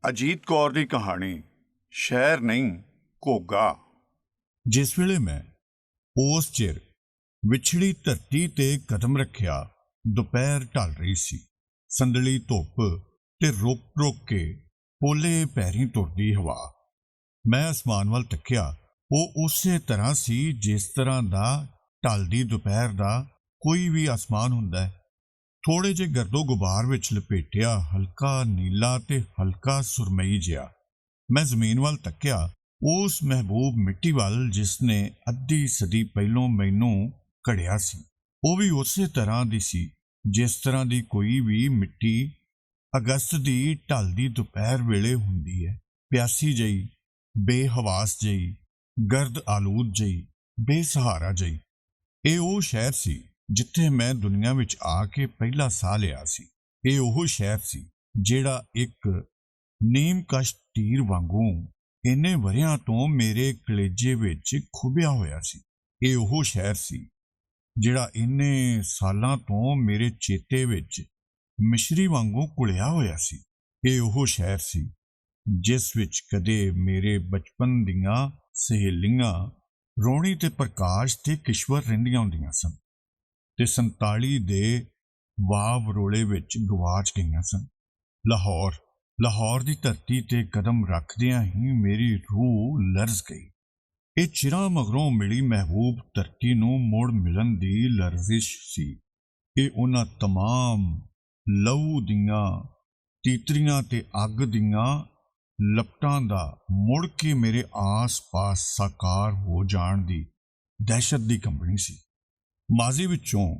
अजीत कौर दी कहानी शहर नहीं घोगा। जिस वेले मैं उस चिर विछड़ी धरती ते कदम रखिया, दोपहर ढल रही सी। संदली धुप ते रुक रुक के पोले पैरीं तुरदी हवा। मैं आसमान वल तकिया, वो उसे तरह सी जिस तरह दा ढलदी दोपहर दा कोई भी आसमान हुंदा है। थोड़े जे गर्दो गुबार विच लपेटिया, हल्का नीला ते हल्का सुरमई जिहा। मैं जमीन वल तकिया, उस महबूब मिट्टी वल जिसने अद्धी सदी पहलों मैनू घड़िया सी। वो भी उसे तरह दी सी जिस तरह दी कोई भी मिट्टी अगस्त दी ढलदी दोपहर वेले हुंदी है। प्यासी जई, बेहवास जई, गर्द आलूद जई, बेसहारा जई। ਇਹ ਉਹ ਸ਼ਹਿਰ ਸੀ ਜਿੱਥੇ ਮੈਂ ਦੁਨੀਆ ਵਿੱਚ ਆ ਕੇ ਪਹਿਲਾ ਸਾਹ ਲਿਆ ਸੀ। ਇਹ ਉਹ ਸ਼ਹਿਰ ਸੀ ਜਿਹੜਾ ਇੱਕ ਨੀਮਕਸ਼ ਤੀਰ ਵਾਂਗੂ ਇੰਨੇ ਵਰਿਆਂ ਤੋਂ ਮੇਰੇ ਕਲੇਜੇ ਵਿੱਚ ਖੁੱਭਿਆ ਹੋਇਆ ਸੀ। ਇਹ ਉਹ ਸ਼ਹਿਰ ਸੀ ਜਿਹੜਾ ਇੰਨੇ ਸਾਲਾਂ ਤੋਂ ਮੇਰੇ ਚੇਤੇ ਵਿੱਚ ਮਿਸ਼ਰੀ ਵਾਂਗੂ ਘੁਲਿਆ ਹੋਇਆ ਸੀ। ਇਹ ਉਹ ਸ਼ਹਿਰ ਸੀ ਜਿਸ ਵਿੱਚ ਕਦੇ ਮੇਰੇ ਬਚਪਨ ਦੀਆਂ ਸਹੇਲੀਆਂ ਰੋਣੀ ਤੇ ਪ੍ਰਕਾਸ਼ ਤੇ ਕਿਸ਼ਵਰ ਰਹਿੰਦੀਆਂ ਹੁੰਦੀਆਂ ਸਨ ਤੇ 47 ਦੇ ਵਾਵ ਰੋਲੇ ਵਿੱਚ ਗਵਾਚ ਗਈਆਂ ਸਨ। ਲਾਹੌਰ ਦੀ ਧਰਤੀ ਤੇ ਕਦਮ ਰੱਖਦਿਆਂ ਹੀ ਮੇਰੀ ਰੂਹ ਲਰਜ਼ ਗਈ। ਇਹ ਚਿਰਾਂ ਮਗਰੋਂ ਮਿਲੀ ਮਹਿਬੂਬ ਧਰਤੀ ਨੂੰ ਮੁੜ ਮਿਲਣ ਦੀ ਲਰਜ਼ਿਸ਼ ਸੀ। ਇਹ ਉਹਨਾਂ ਤਮਾਮ ਲਹੂ ਦੀਆਂ ਤੀਤਰੀਆਂ ਤੇ ਅੱਗ ਦੀਆਂ ਲਪਟਾਂ ਦਾ ਮੁੜ ਕੇ ਮੇਰੇ ਆਸ-ਪਾਸ ਸਾਕਾਰ ਹੋ ਜਾਣ ਦੀ ਦਹਿਸ਼ਤ ਦੀ ਕੰਬਣੀ ਸੀ। ਮਾਜ਼ੀ ਵਿੱਚੋਂ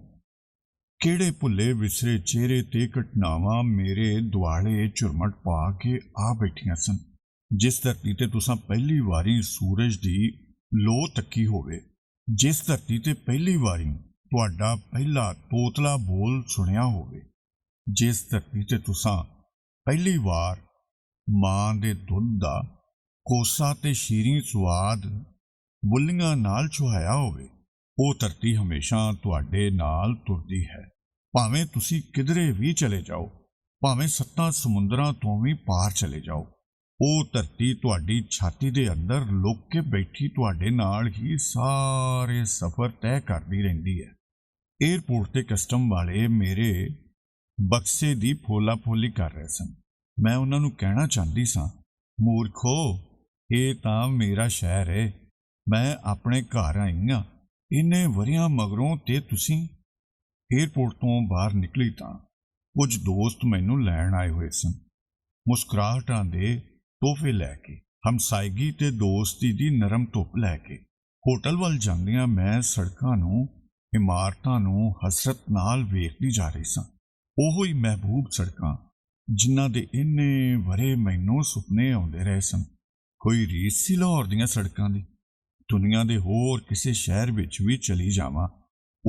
ਕਿਹੜੇ ਭੁੱਲੇ ਵਿਸਰੇ ਚਿਹਰੇ ਤੇ ਘਟਨਾਵਾਂ ਮੇਰੇ ਦੁਆਲੇ ਝੁਰਮਟ ਪਾ ਕੇ ਆ ਬੈਠੀਆਂ ਸਨ। ਜਿਸ ਧਰਤੀ ਤੇ ਤੁਸਾਂ ਪਹਿਲੀ ਵਾਰੀ ਸੂਰਜ ਦੀ ਲੋ ਤੱਕੀ ਹੋਵੇ, ਜਿਸ ਧਰਤੀ ਤੇ ਪਹਿਲੀ ਵਾਰੀ ਤੁਹਾਡਾ ਪਹਿਲਾ ਤੋਤਲਾ ਬੋਲ ਸੁਣਿਆ ਹੋਵੇ, ਜਿਸ ਧਰਤੀ ਤੇ ਤੁਸਾਂ ਪਹਿਲੀ ਵਾਰ ਮਾਂ ਦੇ ਦੁੱਧ ਦਾ ਕੋਸਾ ਤੇ ਸ਼ੀਰੀਂ ਸੁਆਦ ਬੁੱਲੀਆਂ ਨਾਲ ਚੁਹਾਇਆ ਹੋਵੇ, ਉਹ ਧਰਤੀ ਹਮੇਸ਼ਾ ਤੁਹਾਡੇ ਨਾਲ ਤੁਰਦੀ ਹੈ। ਭਾਵੇਂ ਤੁਸੀਂ ਕਿਧਰੇ ਵੀ ਚਲੇ ਜਾਓ, ਭਾਵੇਂ 7 ਸਮੁੰਦਰਾਂ ਤੋਂ ਵੀ ਪਾਰ ਚਲੇ ਜਾਓ, ਉਹ ਧਰਤੀ ਤੁਹਾਡੀ ਛਾਤੀ ਦੇ ਅੰਦਰ ਲੁਕ ਕੇ ਬੈਠੀ ਤੁਹਾਡੇ ਨਾਲ ਹੀ ਸਾਰੇ ਸਫ਼ਰ ਤੈਅ ਕਰਦੀ ਰਹਿੰਦੀ ਹੈ। ਏਅਰਪੋਰਟ ਤੇ ਕਸਟਮ ਵਾਲੇ ਮੇਰੇ ਬਕਸੇ ਦੀ ਫੋਲਾ ਫੋਲੀ ਕਰ ਰਹੇ ਸਨ। ਮੈਂ ਉਹਨਾਂ ਨੂੰ ਕਹਿਣਾ ਚਾਹੁੰਦੀ ਸਾਂ, ਮੂਰਖੋ, ਇਹ ਤਾਂ ਮੇਰਾ ਸ਼ਹਿਰ ਹੈ। ਮੈਂ ਆਪਣੇ ਘਰ ਆਈ ਹਾਂ। ਇੰਨੇ ਵਰਿਆਂ ਮਗਰੋਂ ਤੇ ਤੁਸੀਂ ਏਅਰਪੋਰਟ ਤੋਂ ਬਾਹਰ ਨਿਕਲੀ ਤਾਂ ਕੁਝ ਦੋਸਤ ਮੈਨੂੰ ਲੈਣ ਆਏ ਹੋਏ ਸਨ, ਮੁਸਕਰਾਹਟਾਂ ਦੇ ਤੋਹਫੇ ਲੈ ਕੇ, ਹਮਸਾਇਗੀ ਤੇ ਦੋਸਤੀ ਦੀ ਨਰਮ ਧੁੱਪ ਲੈ ਕੇ। ਹੋਟਲ ਵੱਲ ਜਾਂਦਿਆਂ ਮੈਂ ਸੜਕਾਂ ਨੂੰ, ਇਮਾਰਤਾਂ ਨੂੰ ਹਸਰਤ ਨਾਲ ਵੇਖਦੀ ਜਾ ਰਹੀ ਸਾਂ। ਉਹੋ ਹੀ ਮਹਿਬੂਬ ਸੜਕਾਂ ਜਿਨ੍ਹਾਂ ਦੇ ਇੰਨੇ ਵਰੇ ਮੈਨੂੰ ਸੁਪਨੇ ਆਉਂਦੇ ਰਹੇ ਸਨ। ਕੋਈ ਰੀਸ ਸੀ ਲਾਹੌਰ ਦੀਆਂ ਸੜਕਾਂ ਦੀ। ਦੁਨੀਆ ਦੇ ਹੋਰ ਕਿਸੇ ਸ਼ਹਿਰ ਵਿੱਚ ਵੀ ਚਲੀ ਜਾਵਾਂ,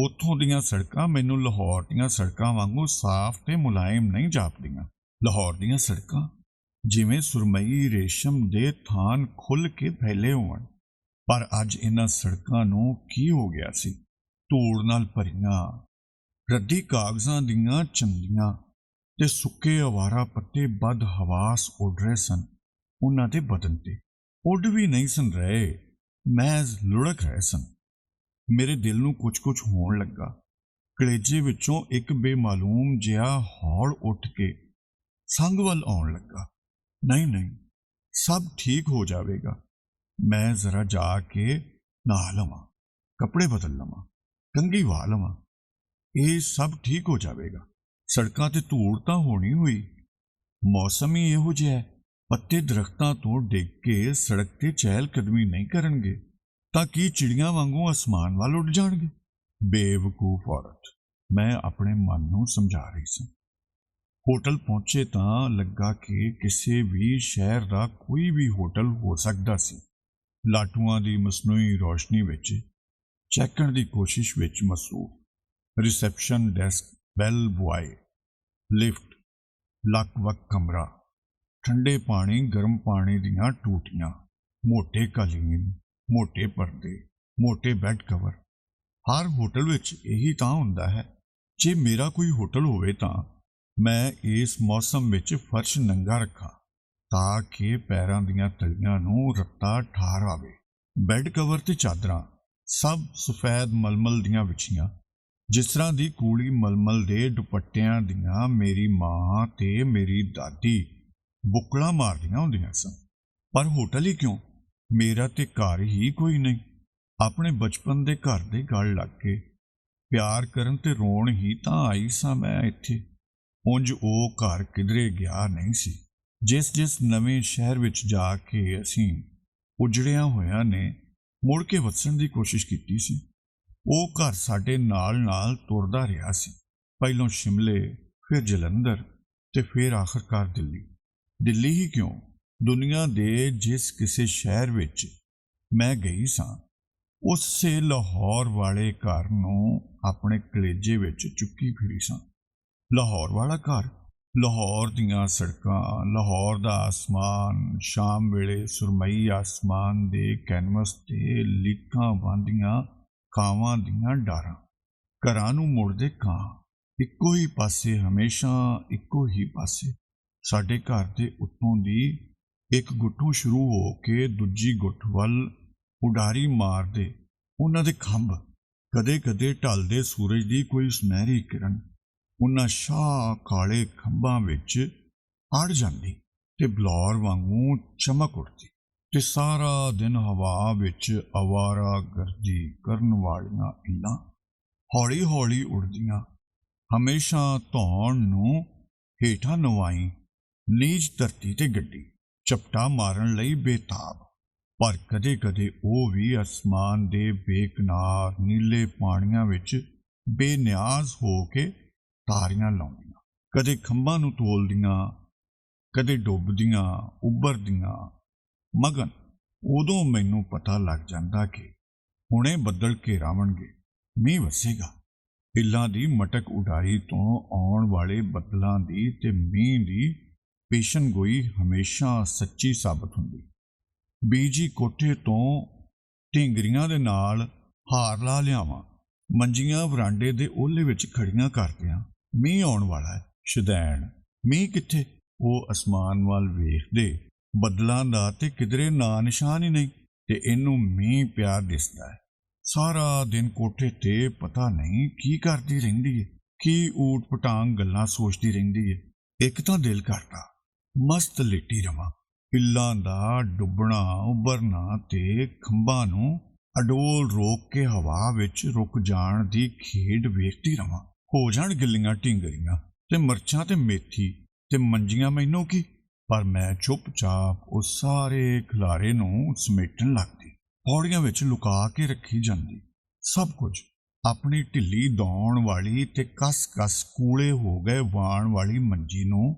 ਉੱਥੋਂ ਦੀਆਂ ਸੜਕਾਂ ਮੈਨੂੰ ਲਾਹੌਰ ਦੀਆਂ ਸੜਕਾਂ ਵਾਂਗੂ ਸਾਫ਼ ਤੇ ਮੁਲਾਇਮ ਨਹੀਂ ਜਾਪਦੀਆਂ। ਲਾਹੌਰ ਦੀਆਂ ਸੜਕਾਂ ਜਿਵੇਂ ਸੁਰਮਈ ਰੇਸ਼ਮ ਦੇ ਥਾਨ ਖੁੱਲ੍ਹ ਕੇ ਫੈਲੇ ਹੋਣ। ਪਰ ਅੱਜ ਇਹਨਾਂ ਸੜਕਾਂ ਨੂੰ ਕੀ ਹੋ ਗਿਆ ਸੀ? ਧੂੜ ਨਾਲ ਭਰੀਆਂ, ਰੱਦੀ ਕਾਗਜ਼ਾਂ ਦੀਆਂ ਚੰਦੀਆਂ ਤੇ ਸੁੱਕੇ ਅਵਾਰਾ ਪੱਤੇ ਬਦ ਹਵਾਸ ਉੱਡ ਰਹੇ ਸਨ। ਉਹਨਾਂ ਦੇ ਬਦਨ ਤੇ ਉੱਡ ਵੀ ਨਹੀਂ ਸਨ ਰਹੇ, ਮਹਿਜ਼ ਲੁੜਕ ਰਹੇ ਸਨ। ਮੇਰੇ ਦਿਲ ਨੂੰ ਕੁਝ ਹੋਣ ਲੱਗਾ। ਕਲੇਜੇ ਵਿੱਚੋਂ ਇੱਕ ਬੇਮਾਲੂਮ ਜਿਹਾ ਹੌਲ ਉੱਠ ਕੇ ਸੰਗ ਵੱਲ ਆਉਣ ਲੱਗਾ। ਨਹੀਂ, ਸਭ ਠੀਕ ਹੋ ਜਾਵੇਗਾ। ਮੈਂ ਜ਼ਰਾ ਜਾ ਕੇ ਨਹਾ ਲਵਾਂ, ਕੱਪੜੇ ਬਦਲ ਲਵਾਂ, ਕੰਘੀ ਵਾਹ ਲਵਾਂ। ਇਹ ਸਭ ਠੀਕ ਹੋ ਜਾਵੇਗਾ। ਸੜਕਾਂ ਤੇ ਧੂੜ ਤਾਂ ਹੋਣੀ ਹੋਈ। ਮੌਸਮ ਹੀ ਇਹੋ ਜਿਹਾ ਹੈ। ਪੱਤੇ ਦਰਖਤਾਂ ਤੋਂ ਡਿੱਗ ਕੇ ਸੜਕ ਤੇ ਚਹਿਲ ਕਦਮੀ ਨਹੀਂ ਕਰਨਗੇ ਤਾਂ ਕੀ ਚਿੜੀਆਂ ਵਾਂਗੂ ਅਸਮਾਨ ਵੱਲ ਉੱਡ ਜਾਣਗੇ? ਬੇਵਕੂਫ ਔਰਤ, ਮੈਂ ਆਪਣੇ ਮਨ ਨੂੰ ਸਮਝਾ ਰਹੀ ਸਾਂ। ਹੋਟਲ ਪਹੁੰਚੇ ਤਾਂ ਲੱਗਾ ਕਿ ਕਿਸੇ ਵੀ ਸ਼ਹਿਰ ਦਾ ਕੋਈ ਵੀ ਹੋਟਲ ਹੋ ਸਕਦਾ ਸੀ। ਲਾਟੂਆਂ ਦੀ ਮਸਨੂਈ ਰੌਸ਼ਨੀ ਵਿੱਚ ਚੈੱਕਣ ਦੀ ਕੋਸ਼ਿਸ਼ ਵਿੱਚ ਮਸਰੂਫ। ਰਿਸੈਪਸ਼ਨ ਡੈਸਕ, ਬੈਲ ਬੁਆਏ, ਲਿਫਟ, ਲੱਕ-ਵੱਕ ਕਮਰਾ, ਠੰਡੇ ਪਾਣੀ, ਗਰਮ ਪਾਣੀ ਦੀਆਂ ਟੂਟੀਆਂ, ਮੋਟੇ ਕਾਲੀਨ, ਮੋਟੇ ਪਰਦੇ, ਮੋਟੇ ਬੈੱਡ ਕਵਰ। ਹਰ ਹੋਟਲ ਵਿੱਚ ਇਹੀ ਤਾਂ ਹੁੰਦਾ ਹੈ। ਜੇ ਮੇਰਾ ਕੋਈ ਹੋਟਲ ਹੋਵੇ ਤਾਂ ਮੈਂ ਇਸ ਮੌਸਮ ਵਿੱਚ ਫਰਸ਼ ਨੰਗਾ ਰੱਖਾਂ, ਤਾਂ ਕਿ ਪੈਰਾਂ ਦੀਆਂ ਤਲੀਆਂ ਨੂੰ ਰੱਤਾ ਠਾਰ ਆਵੇ। ਬੈੱਡ ਕਵਰ ਤੇ ਚਾਦਰਾਂ ਸਭ ਸਫੈਦ ਮਲਮਲ ਦੀਆਂ ਵਿਛੀਆਂ, ਜਿਸ ਤਰ੍ਹਾਂ ਦੀ ਕੂਲੀ ਮਲਮਲ ਦੇ ਦੁਪੱਟਿਆਂ ਦੀਆਂ ਮੇਰੀ ਮਾਂ ਤੇ ਮੇਰੀ ਦਾਦੀ ਬੁੱਕਲਾਂ ਮਾਰਦੀਆਂ ਹੁੰਦੀਆਂ ਸਨ। ਪਰ ਹੋਟਲ ਹੀ ਕਿਉਂ, ਮੇਰਾ ਤੇ ਘਰ ਹੀ ਕੋਈ ਨਹੀਂ। ਆਪਣੇ ਬਚਪਨ ਦੇ ਘਰ ਦੇ ਗਲ ਲੱਗ ਕੇ ਪਿਆਰ ਕਰਨ ਤੇ ਰੋਣ ਹੀ ਤਾਂ ਆਈ ਸਾਂ ਮੈਂ ਇੱਥੇ। ਉਂਝ ਉਹ ਘਰ ਕਿਧਰੇ ਗਿਆ ਨਹੀਂ ਸੀ। ਜਿਸ ਨਵੇਂ ਸ਼ਹਿਰ ਵਿੱਚ ਜਾ ਕੇ ਅਸੀਂ ਉਜੜਿਆਂ ਹੋਇਆਂ ਨੇ ਮੁੜ ਕੇ ਵਸਣ ਦੀ ਕੋਸ਼ਿਸ਼ ਕੀਤੀ ਸੀ, ਉਹ ਘਰ ਸਾਡੇ ਨਾਲ ਤੁਰਦਾ ਰਿਹਾ ਸੀ। ਪਹਿਲੋਂ ਸ਼ਿਮਲੇ, ਫਿਰ ਜਲੰਧਰ ਤੇ ਫਿਰ ਆਖਰਕਾਰ ਦਿੱਲੀ ਹੀ ਕਿਉਂ, ਦੁਨੀਆ ਦੇ ਜਿਸ ਕਿਸੇ ਸ਼ਹਿਰ ਵਿੱਚ ਮੈਂ ਗਈ ਸਾਂ ਉਸੇ ਲਾਹੌਰ ਵਾਲੇ ਘਰ ਨੂੰ ਆਪਣੇ ਕਲੇਜੇ ਵਿੱਚ ਚੁੱਕੀ ਫਿਰੀ ਸਾਂ। ਲਾਹੌਰ ਵਾਲਾ ਘਰ, ਲਾਹੌਰ ਦੀਆਂ ਸੜਕਾਂ, ਲਾਹੌਰ ਦਾ ਆਸਮਾਨ, ਸ਼ਾਮ ਵੇਲੇ ਸੁਰਮਈ ਆਸਮਾਨ ਦੇ ਕੈਨਵਸ ਤੇ ਲੀਕਾਂ ਵਾਂਦੀਆਂ ਕਾਵਾਂ ਦੀਆਂ ਡਾਰਾਂ, ਘਰਾਂ ਨੂੰ ਮੁੜਦੇ ਕਾਂ, ਇੱਕੋ ਹੀ ਪਾਸੇ, ਹਮੇਸ਼ਾ ਇੱਕੋ ਹੀ ਪਾਸੇ। ਸਾਡੇ ਘਰ ਦੇ ਉੱਤੋਂ ਦੀ ਇੱਕ ਗੁੱਠੋਂ ਸ਼ੁਰੂ ਹੋ ਕੇ ਦੂਜੀ ਗੁੱਠ ਵੱਲ ਉਡਾਰੀ ਮਾਰਦੇ ਉਹਨਾਂ ਦੇ ਖੰਭ, ਕਦੇ ਢਲਦੇ ਸੂਰਜ ਦੀ ਕੋਈ ਸੁਨਹਿਰੀ ਕਿਰਨ ਉਹਨਾਂ ਸ਼ਾਹ ਕਾਲੇ ਖੰਭਾਂ ਵਿੱਚ ਅੜ ਜਾਂਦੀ ਤੇ ਬਲੌਰ ਵਾਂਗੂ ਚਮਕ ਉੱਠਦੀ, ਤੇ ਸਾਰਾ ਦਿਨ ਹਵਾ ਵਿੱਚ ਅਵਾਰਾ ਗਰਦੀ ਕਰਨ ਵਾਲੀਆਂ ਇੱਲਾਂ ਹੌਲੀ ਉੱਡਦੀਆਂ, ਹਮੇਸ਼ਾ ਧੌਣ ਨੂੰ ਹੇਠਾਂ ਨਵਾਈ ਨੀਚ ਧਰਤੀ ਤੇ ਗੱਡੀ, ਝਪਟਾ ਮਾਰਨ ਲਈ ਬੇਤਾਬ। ਪਰ ਕਦੇ ਉਹ ਵੀ ਅਸਮਾਨ ਦੇ ਬੇਕਨਾਰ ਨੀਲੇ ਪਾਣੀਆਂ ਵਿੱਚ ਬੇਨਿਆਜ਼ ਹੋ ਕੇ ਤਾਰੀਆਂ ਲਾਉਂਦੀਆਂ, ਕਦੇ ਖੰਭਾਂ ਨੂੰ ਤੋਲਦੀਆਂ, ਕਦੇ ਡੁੱਬਦੀਆਂ ਉੱਭਰਦੀਆਂ। ਮਗਨ ਉਦੋਂ ਮੈਨੂੰ ਪਤਾ ਲੱਗ ਜਾਂਦਾ ਕਿ ਹੁਣੇ ਬੱਦਲ ਘੇਰਾਵਣਗੇ, ਮੀਂਹ ਵਸੇਗਾ। ਇੱਲਾਂ ਦੀ ਮਟਕ ਉਡਾਰੀ ਤੋਂ ਆਉਣ ਵਾਲੇ ਬੱਦਲਾਂ ਦੀ ਤੇ ਮੀਂਹ ਦੀ ਪੇਸ਼ਨਗੋਈ ਹਮੇਸ਼ਾ ਸੱਚੀ ਸਾਬਤ ਹੁੰਦੀ। ਬੀਜੀ ਕੋਠੇ ਤੋਂ ਢਿੰਗਰੀਆਂ ਦੇ ਨਾਲ ਹਾਰ ਲਾ ਲਿਆਵਾਂ, ਮੰਜੀਆਂ ਵਰਾਂਡੇ ਦੇ ਓਹਲੇ ਵਿੱਚ ਖੜੀਆਂ ਕਰਦਿਆਂ, ਮੀਂਹ ਆਉਣ ਵਾਲਾ ਹੈ। ਸ਼ੁਦੈਣ ਮੀਂਹ ਕਿੱਥੇ? ਉਹ ਅਸਮਾਨ ਵੱਲ ਵੇਖਦੇ, ਬੱਦਲਾਂ ਦਾ ਤੇ ਕਿਧਰੇ ਨਾਂ ਨਿਸ਼ਾਨ ਹੀ ਨਹੀਂ, ਤੇ ਇਹਨੂੰ ਮੀਂਹ ਪਿਆ ਦਿਸਦਾ ਹੈ। ਸਾਰਾ ਦਿਨ ਕੋਠੇ ਤੇ ਪਤਾ ਨਹੀਂ ਕੀ ਕਰਦੀ ਰਹਿੰਦੀ ਹੈ, ਕੀ ਊਟ ਪਟਾਂਗ ਗੱਲਾਂ ਸੋਚਦੀ ਰਹਿੰਦੀ ਹੈ। ਇੱਕ ਤਾਂ ਦਿਲ ਕਰਦਾ ਮਸਤ ਲੇਟੀ ਰਵਾਂ, ਇੱਲਾਂ ਦਾ ਡੁੱਬਣਾ ਉੱਭਰਨਾ ਤੇ ਖੰਭਾਂ ਨੂੰ ਅਡੋਲ ਰੋਕ ਕੇ ਹਵਾ ਵਿੱਚ ਰੁਕ ਜਾਣ ਦੀ ਖੇਡ ਵੇਖਦੀ ਰਵਾਂ। ਹੋ ਜਾਣ ਗਿੱਲੀਆਂ ਢਿੰਗਰੀਆਂ ਤੇ ਮਰਚਾਂ ਤੇ ਮੇਥੀ ਤੇ ਮੰਜੀਆਂ, ਮੈਨੂੰ ਕੀ। ਪਰ ਮੈਂ ਚੁੱਪਚਾਪ ਉਸ ਸਾਰੇ ਖਿਲਾਰੇ ਨੂੰ ਸਮੇਟਣ ਲੱਗਦੀ, ਪੌੜੀਆਂ ਵਿੱਚ ਲੁਕਾ ਕੇ ਰੱਖੀ ਜਾਂਦੀ ਸਭ ਕੁਝ, ਆਪਣੀ ਢਿੱਲੀ ਦੌਣ ਵਾਲੀ ਤੇ ਕਸ ਕੂਲੇ ਹੋ ਗਏ ਵਾਣ ਵਾਲੀ ਮੰਜੀ ਨੂੰ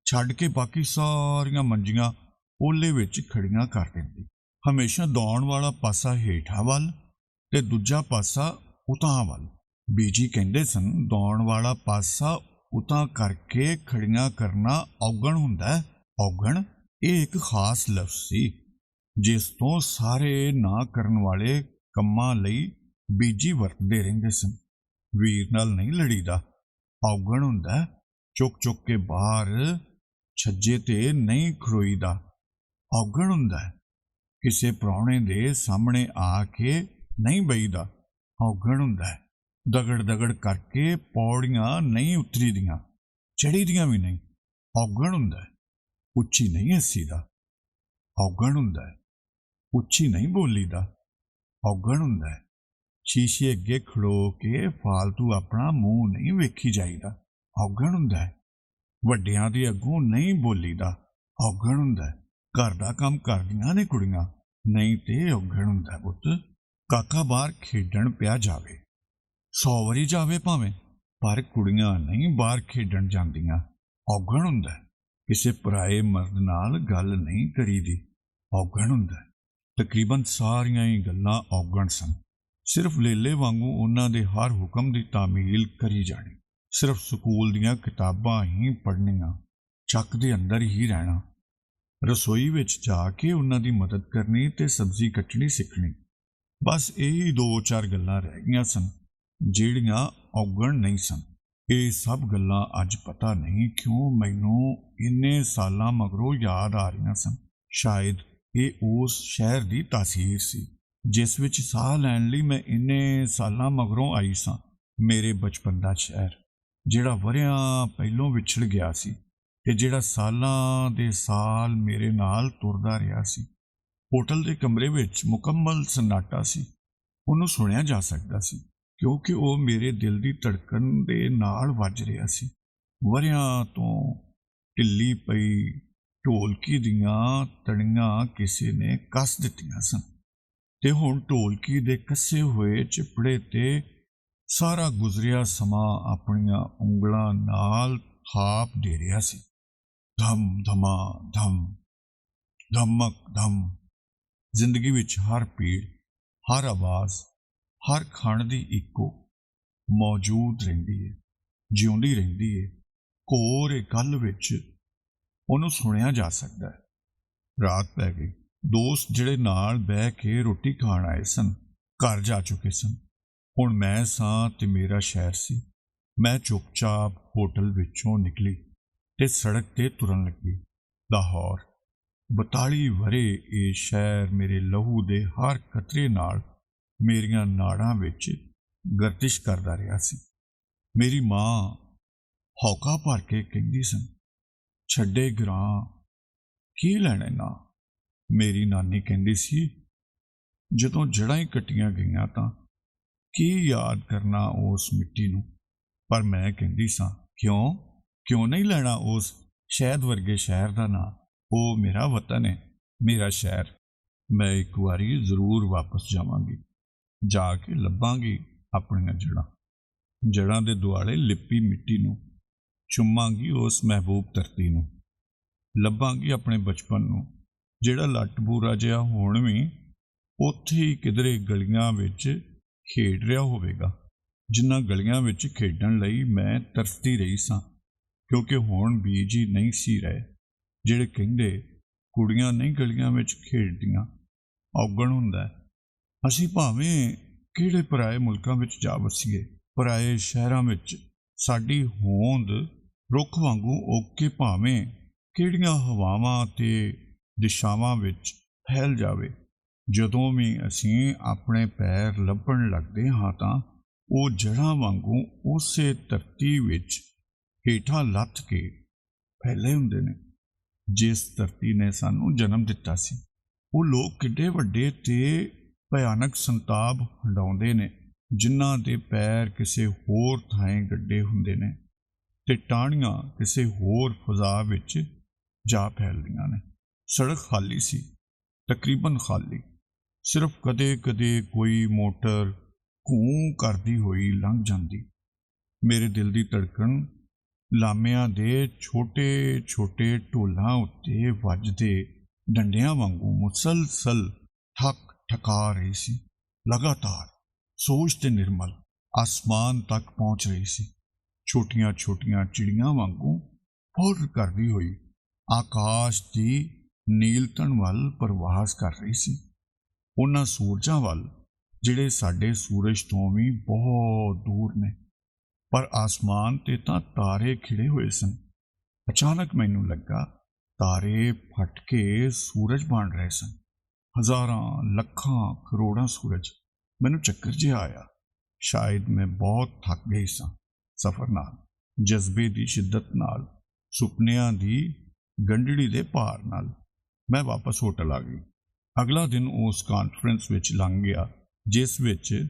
ਛੱਡ ਕੇ ਬਾਕੀ ਸਾਰੀਆਂ ਮੰਜੀਆਂ ਓਲੇ ਵਿੱਚ ਖੜੀਆਂ ਕਰ ਦਿੰਦੀ। ਹਮੇਸ਼ਾ ਦੌਣ ਵਾਲਾ ਪਾਸਾ ਹੇਠਾਂ ਵੱਲ ਤੇ ਦੂਜਾ ਪਾਸਾ ਉਤਾਂ ਵੱਲ। ਬੀਜੀ ਕਹਿੰਦੇ ਸਨ, ਦੌਣ ਵਾਲਾ ਪਾਸਾ ਉਤਾਂ ਕਰਕੇ ਖੜੀਆਂ ਕਰਨਾ ਔਗਣ ਹੁੰਦਾ ਹੈ। ਔਗਣ ਇਹ ਇੱਕ ਖਾਸ ਲਫ਼ਜ਼ ਸੀ ਜਿਸ ਤੋਂ ਸਾਰੇ ਨਾ ਕਰਨ ਵਾਲੇ ਕੰਮਾਂ ਲਈ ਬੀਜੀ ਵਰਤਦੇ ਰਹਿੰਦੇ ਸਨ। ਵੀਰ ਨਾਲ ਨਹੀਂ ਲੜੀਦਾ, ਔਗਣ ਹੁੰਦਾ ਚੁੱਕ ਕੇ ਬਾਹਰ ਛੱਜੇ ਤੇ ਨਹੀਂ ਖੜੋਈਦਾ। ਔਗਣ ਹੁੰਦਾ ਕਿਸੇ ਪ੍ਰਾਹੁਣੇ ਦੇ ਸਾਹਮਣੇ ਆ ਕੇ ਨਹੀਂ ਬਈਦਾ। ਔਗਣ ਹੁੰਦਾ ਦਗੜ ਕਰਕੇ ਪੌੜੀਆਂ ਨਹੀਂ ਉਤਰੀਦੀਆਂ, ਚੜ੍ਹੀਦੀਆਂ ਵੀ ਨਹੀਂ। ਔਗਣ ਹੁੰਦਾ ਉੱਚੀ ਨਹੀਂ ਹੱਸੀਦਾ। ਔਗਣ ਹੁੰਦਾ ਉੱਚੀ ਨਹੀਂ ਬੋਲੀਦਾ। ਔਗਣ ਹੁੰਦਾ ਸ਼ੀਸ਼ੇ ਅੱਗੇ ਖੜੋ ਕੇ ਫਾਲਤੂ ਆਪਣਾ ਮੂੰਹ ਨਹੀਂ ਵੇਖੀ ਜਾਈਦਾ। ਔਗਣ ਹੁੰਦਾ ਵੱਡਿਆਂ ਦੇ ਅੱਗੋਂ ਨਹੀਂ ਬੋਲੀਦਾ। ਔਗਣ ਹੁੰਦਾ ਘਰ ਦਾ ਕੰਮ ਕਰਦੀਆਂ ਨੇ ਕੁੜੀਆਂ, ਨਹੀਂ ਤੇ ਔਗਣ ਹੁੰਦਾ ਪੁੱਤ ਕਾਕਾ ਬਾਹਰ ਖੇਡਣ ਪਿਆ ਜਾਵੇ, 100 ਵਾਰੀ ਜਾਵੇ ਭਾਵੇਂ, ਪਰ ਕੁੜੀਆਂ ਨਹੀਂ ਬਾਹਰ ਖੇਡਣ ਜਾਂਦੀਆਂ। ਔਗਣ ਹੁੰਦਾ ਕਿਸੇ ਪਰਾਏ ਮਰਦ ਨਾਲ ਗੱਲ ਨਹੀਂ ਕਰੀਦੀ। ਔਗਣ ਹੁੰਦਾ ਤਕਰੀਬਨ ਸਾਰੀਆਂ ਹੀ ਗੱਲਾਂ ਔਗਣ ਸਨ। ਸਿਰਫ ਲੇਲੇ ਵਾਂਗੂ ਉਹਨਾਂ ਦੇ ਹਰ ਹੁਕਮ ਦੀ ਤਾਮੀਲ ਕਰੀ ਜਾਣੀ, ਸਿਰਫ ਸਕੂਲ ਦੀਆਂ ਕਿਤਾਬਾਂ ਹੀ ਪੜ੍ਹਨੀਆਂ, ਚੱਕ ਦੇ ਅੰਦਰ ਹੀ ਰਹਿਣਾ, ਰਸੋਈ ਵਿੱਚ ਜਾ ਕੇ ਉਹਨਾਂ ਦੀ ਮਦਦ ਕਰਨੀ ਤੇ ਸਬਜ਼ੀ ਕੱਟਣੀ ਸਿੱਖਣੀ। ਬਸ ਇਹੀ 2-4 ਗੱਲਾਂ ਰਹਿ ਗਈਆਂ ਸਨ ਜਿਹੜੀਆਂ ਔਗਣ ਨਹੀਂ ਸਨ। ਇਹ ਸਭ ਗੱਲਾਂ ਅੱਜ ਪਤਾ ਨਹੀਂ ਕਿਉਂ ਮੈਨੂੰ ਇੰਨੇ ਸਾਲਾਂ ਮਗਰੋਂ ਯਾਦ ਆ ਰਹੀਆਂ ਸਨ। ਸ਼ਾਇਦ ਇਹ ਉਸ ਸ਼ਹਿਰ ਦੀ ਤਾਸੀਰ ਸੀ ਜਿਸ ਵਿੱਚ ਸਾਹ ਲੈਣ ਲਈ ਮੈਂ ਇੰਨੇ ਸਾਲਾਂ ਮਗਰੋਂ ਆਈ ਸਾਂ। ਮੇਰੇ ਬਚਪਨ ਦਾ ਸ਼ਹਿਰ, ਜਿਹੜਾ ਵਰ੍ਹਿਆਂ ਪਹਿਲੋਂ ਵਿਛੜ ਗਿਆ ਸੀ ਤੇ ਜਿਹੜਾ ਸਾਲਾਂ ਦੇ ਸਾਲ ਮੇਰੇ ਨਾਲ ਤੁਰਦਾ ਰਿਹਾ ਸੀ। ਹੋਟਲ ਦੇ ਕਮਰੇ ਵਿੱਚ ਮੁਕੰਮਲ ਸਨਾਟਾ ਸੀ। ਉਹਨੂੰ ਸੁਣਿਆ ਜਾ ਸਕਦਾ ਸੀ ਕਿਉਂਕਿ ਉਹ ਮੇਰੇ ਦਿਲ ਦੀ ਧੜਕਣ ਦੇ ਨਾਲ ਵੱਜ ਰਿਹਾ ਸੀ। ਵਰ੍ਹਿਆਂ ਤੋਂ ਢਿੱਲੀ ਪਈ ਢੋਲਕੀ ਦੀਆਂ ਤਣੀਆਂ ਕਿਸੇ ਨੇ ਕੱਸ ਦਿੱਤੀਆਂ ਸਨ ਤੇ ਹੁਣ ਢੋਲਕੀ ਦੇ ਕੱਸੇ ਹੋਏ ਚਿਪੜੇ ਤੇ ਸਾਰਾ ਗੁਜ਼ਰਿਆ ਸਮਾਂ ਆਪਣੀਆਂ ਉਂਗਲਾਂ ਨਾਲ ਥਾਪ ਦੇ ਰਿਹਾ ਸੀ। ਧਮ ਧਮਾ ਧਮ, ਧਮਕ ਧਮ। ਜ਼ਿੰਦਗੀ ਵਿੱਚ ਹਰ ਪੀੜ, ਹਰ ਆਵਾਜ਼, ਹਰ ਖਣ ਦੀ ਇੱਕੋ ਮੌਜੂਦ ਰਹਿੰਦੀ ਹੈ, ਜਿਉਂਦੀ ਰਹਿੰਦੀ ਹੈ। ਘੋਰ ਗੱਲ ਵਿੱਚ ਉਹਨੂੰ ਸੁਣਿਆ ਜਾ ਸਕਦਾ ਹੈ। ਰਾਤ ਪੈ ਗਈ। ਦੋਸਤ ਜਿਹੜੇ ਨਾਲ ਬਹਿ ਕੇ ਰੋਟੀ ਖਾਣ ਆਏ ਸਨ ਘਰ ਜਾ ਚੁੱਕੇ ਸਨ। ਹੁਣ ਮੈਂ ਸਾਂ ਤੇ ਮੇਰਾ ਸ਼ਹਿਰ ਸੀ। ਮੈਂ ਚੁੱਪਚਾਪ ਹੋਟਲ ਵਿੱਚੋਂ ਨਿਕਲੀ ਤੇ ਸੜਕ ਤੇ ਤੁਰਨ ਲੱਗੀ। ਲਾਹੌਰ 42 ਵਰ੍ਹੇ ਇਹ ਸ਼ਹਿਰ ਮੇਰੇ ਲਹੂ ਦੇ ਹਰ ਕਤਰੇ ਨਾਲ ਮੇਰੀਆਂ ਨਾੜਾਂ ਵਿੱਚ ਗਰਦਿਸ਼ ਕਰਦਾ ਰਿਹਾ ਸੀ। ਮੇਰੀ ਮਾਂ ਹੌਕਾ ਭਰ ਕੇ ਕਹਿੰਦੀ ਸਨ, ਛੱਡੇ ਗਰਾਂ, ਕੀ ਲੈਣਾ ਨਾ। ਮੇਰੀ ਨਾਨੀ ਕਹਿੰਦੀ ਸੀ, ਜਦੋਂ ਜੜ੍ਹਾਂ ਹੀ ਕੱਟੀਆਂ ਗਈਆਂ ਤਾਂ ਕੀ ਯਾਦ ਕਰਨਾ ਉਸ ਮਿੱਟੀ ਨੂੰ। ਪਰ ਮੈਂ ਕਹਿੰਦੀ ਸਾਂ, ਕਿਉਂ ਨਹੀਂ ਲੈਣਾ ਉਸ ਸ਼ਹਿਦ ਵਰਗੇ ਸ਼ਹਿਰ ਦਾ ਨਾਂ। ਉਹ ਮੇਰਾ ਵਤਨ ਹੈ, ਮੇਰਾ ਸ਼ਹਿਰ। ਮੈਂ ਇੱਕ ਵਾਰੀ ਜ਼ਰੂਰ ਵਾਪਸ ਜਾਵਾਂਗੀ, ਜਾ ਕੇ ਲੱਭਾਂਗੀ ਆਪਣੀਆਂ ਜੜ੍ਹਾਂ ਦੇ ਦੁਆਲੇ ਲਿਪੀ ਮਿੱਟੀ ਨੂੰ, ਚੁੰਮਾਂਗੀ ਉਸ ਮਹਿਬੂਬ ਧਰਤੀ ਨੂੰ, ਲੱਭਾਂਗੀ ਆਪਣੇ ਬਚਪਨ ਨੂੰ ਜਿਹੜਾ ਲੱਟ ਬੂਰਾ ਜਿਹਾ ਹੁਣ ਵੀ ਉੱਥੇ ਹੀ ਕਿਧਰੇ ਗਲੀਆਂ ਵਿੱਚ ਖੇਡ ਰਿਹਾ ਹੋਵੇਗਾ, ਜਿਨ੍ਹਾਂ ਗਲੀਆਂ ਵਿੱਚ ਖੇਡਣ ਲਈ ਮੈਂ ਤਰਸਦੀ ਰਹੀ ਸਾਂ। ਕਿਉਂਕਿ ਹੁਣ ਬੀਜ ਹੀ ਨਹੀਂ ਸੀ ਰਹੇ ਜਿਹੜੇ ਕਹਿੰਦੇ ਕੁੜੀਆਂ ਨਹੀਂ ਗਲੀਆਂ ਵਿੱਚ ਖੇਡਦੀਆਂ, ਔਗਣ ਹੁੰਦਾ। ਅਸੀਂ ਭਾਵੇਂ ਕਿਹੜੇ ਪਰਾਏ ਮੁਲਕਾਂ ਵਿੱਚ ਜਾ ਵਸੀਏ, ਪਰਾਏ ਸ਼ਹਿਰਾਂ ਵਿੱਚ ਸਾਡੀ ਹੋਂਦ ਰੁੱਖ ਵਾਂਗੂ ਉੱਗ ਕੇ ਭਾਵੇਂ ਕਿਹੜੀਆਂ ਹਵਾਵਾਂ ਤੇ ਦਿਸ਼ਾਵਾਂ ਵਿੱਚ ਫੈਲ ਜਾਵੇ, ਜਦੋਂ ਵੀ ਅਸੀਂ ਆਪਣੇ ਪੈਰ ਲੱਭਣ ਲੱਗਦੇ ਹਾਂ ਤਾਂ ਉਹ ਜੜ੍ਹਾਂ ਵਾਂਗੂ ਉਸੇ ਧਰਤੀ ਵਿੱਚ ਹੇਠਾਂ ਲੱਥ ਕੇ ਫੈਲੇ ਹੁੰਦੇ ਨੇ ਜਿਸ ਧਰਤੀ ਨੇ ਸਾਨੂੰ ਜਨਮ ਦਿੱਤਾ ਸੀ। ਉਹ ਲੋਕ ਕਿੱਡੇ ਵੱਡੇ ਤੇ ਭਿਆਨਕ ਸੰਤਾਪ ਹੰਡਾਉਂਦੇ ਨੇ ਜਿਨ੍ਹਾਂ ਦੇ ਪੈਰ ਕਿਸੇ ਹੋਰ ਥਾਂ ਗੱਡੇ ਹੁੰਦੇ ਨੇ ਤੇ ਟਾਹਣੀਆਂ ਕਿਸੇ ਹੋਰ ਫਜ਼ਾ ਵਿੱਚ ਜਾ ਫੈਲਦੀਆਂ ਨੇ। ਸੜਕ ਖਾਲੀ ਸੀ, ਤਕਰੀਬਨ ਖਾਲੀ। ਸਿਰਫ ਕਦੇ-ਕਦੇ ਕੋਈ ਮੋਟਰ ਘੂੰ ਕਰਦੀ ਹੋਈ ਲੰਘ ਜਾਂਦੀ। ਮੇਰੇ ਦਿਲ ਦੀ ਧੜਕਣ ਲਾਮਿਆਂ ਦੇ ਛੋਟੇ-ਛੋਟੇ ਢੋਲਾਂ ਉੱਤੇ ਵੱਜਦੇ ਡੰਡਿਆਂ ਵਾਂਗੂ ਮੁਸਲਸਲ ਠਕਾ ਰਹੀ ਸੀ। ਲਗਾਤਾਰ ਸੋਚ ਤੇ ਨਿਰਮਲ ਆਸਮਾਨ ਤੱਕ ਪਹੁੰਚ ਰਹੀ ਸੀ। ਛੋਟੀਆਂ-ਛੋਟੀਆਂ ਚਿੜੀਆਂ ਵਾਂਗੂ ਫੁਰ ਕਰਦੀ ਹੋਈ ਆਕਾਸ਼ ਦੀ ਨੀਲਤਣ ਵੱਲ ਪ੍ਰਵਾਸ ਕਰ ਰਹੀ ਸੀ। ਉਹਨਾਂ ਸੂਰਜਾਂ ਵੱਲ ਜਿਹੜੇ ਸਾਡੇ ਸੂਰਜ ਤੋਂ ਵੀ ਬਹੁਤ ਦੂਰ ਨੇ। ਪਰ ਆਸਮਾਨ ਤੇ ਤਾਂ ਤਾਰੇ ਖਿੜੇ ਹੋਏ ਸਨ। ਅਚਾਨਕ ਮੈਨੂੰ ਲੱਗਾ ਤਾਰੇ ਫਟ ਕੇ ਸੂਰਜ ਬਣ ਰਹੇ ਸਨ। ਹਜ਼ਾਰਾਂ, ਲੱਖਾਂ, ਕਰੋੜਾਂ ਸੂਰਜ। ਮੈਨੂੰ ਚੱਕਰ ਜਿਹਾ ਆਇਆ। ਸ਼ਾਇਦ ਮੈਂ ਬਹੁਤ ਥੱਕ ਗਈ ਸਾਂ ਸਫ਼ਰ ਨਾਲ, ਜਜ਼ਬੇ ਦੀ ਸ਼ਿੱਦਤ ਨਾਲ, ਸੁਪਨਿਆਂ ਦੀ ਗੰਢੜੀ ਦੇ ਭਾਰ ਨਾਲ। ਮੈਂ ਵਾਪਸ ਹੋਟਲ ਆ ਗਈ। ਅਗਲਾ ਦਿਨ ਉਸ ਕਾਨਫਰੰਸ ਵਿੱਚ ਲੰਘ ਗਿਆ ਜਿਸ ਵਿੱਚ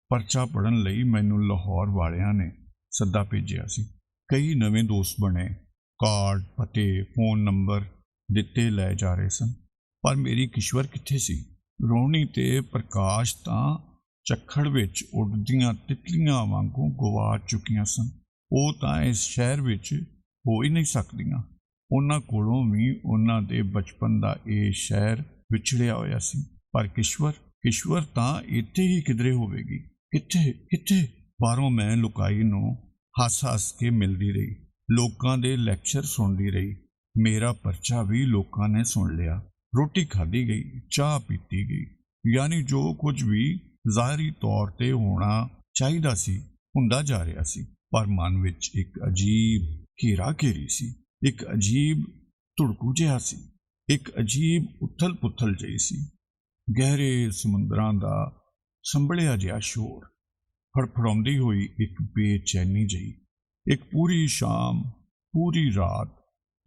ਪਰਚਾ ਪੜ੍ਹਨ ਲਈ ਮੈਨੂੰ ਲਾਹੌਰ ਵਾਲਿਆਂ ਨੇ ਸੱਦਾ ਭੇਜਿਆ ਸੀ। ਕਈ ਨਵੇਂ ਦੋਸਤ ਬਣੇ, ਕਾਰਡ, ਪਤੇ, ਫੋਨ ਨੰਬਰ ਦਿੱਤੇ ਲੈ ਜਾ ਰਹੇ ਸਨ। ਪਰ ਮੇਰੀ ਕਿਸ਼ਵਰ ਕਿੱਥੇ ਸੀ? ਰੋਹਣੀ ਤੇ ਪ੍ਰਕਾਸ਼ ਤਾਂ ਝੱਖੜ ਵਿੱਚ ਉੱਡਦੀਆਂ ਤਿਤਲੀਆਂ ਵਾਂਗੂ ਗਵਾਚ ਚੁੱਕੀਆਂ ਸਨ। ਉਹ ਤਾਂ ਇਸ ਸ਼ਹਿਰ ਵਿੱਚ ਹੋ ਹੀ ਨਹੀਂ ਸਕਦੀਆਂ। ਉਹਨਾਂ ਕੋਲੋਂ ਵੀ ਉਹਨਾਂ ਦੇ ਬਚਪਨ ਦਾ ਇਹ ਸ਼ਹਿਰ ਵਿਛੜਿਆ ਹੋਇਆ ਸੀ। ਪਰ ਕਿਸ਼ਵਰ ਤਾਂ ਇੱਥੇ ਹੀ ਕਿਧਰੇ ਹੋਵੇਗੀ। ਕਿੱਥੇ? ਬਾਹਰੋਂ ਮੈਂ ਲੁਕਾਈ ਨੂੰ ਹੱਸ ਕੇ ਮਿਲਦੀ ਰਹੀ, ਲੋਕਾਂ ਦੇ ਲੈਕਚਰ ਸੁਣਦੀ ਰਹੀ। ਮੇਰਾ ਪਰਚਾ ਵੀ ਲੋਕਾਂ ਨੇ ਸੁਣ ਲਿਆ। ਰੋਟੀ ਖਾਧੀ ਗਈ, ਚਾਹ ਪੀਤੀ ਗਈ, ਯਾਨੀ ਜੋ ਕੁਝ ਵੀ ਜ਼ਾਹਿਰੀ ਤੌਰ ਤੇ ਹੋਣਾ ਚਾਹੀਦਾ ਸੀ ਹੁੰਦਾ ਜਾ ਰਿਹਾ ਸੀ। ਪਰ ਮਨ ਵਿੱਚ ਇੱਕ ਅਜੀਬ ਘੇਰਾ ਘੇਰੀ ਸੀ, ਇੱਕ ਅਜੀਬ ਧੁੜਕੂ ਜਿਹਾ ਸੀ, ਇੱਕ ਅਜੀਬ ਉਥਲ ਪੁਥਲ ਜਿਹੀ ਸੀ। ਗਹਿਰੇ ਸਮੁੰਦਰਾਂ ਦਾ ਸੰਭਲਿਆ ਜਿਹਾ ਸ਼ੋਰ, ਫੜਫੜਾਉਂਦੀ ਹੋਈ ਇੱਕ ਬੇਚੈਨੀ ਜਿਹੀ। ਇੱਕ ਪੂਰੀ ਸ਼ਾਮ, ਪੂਰੀ ਰਾਤ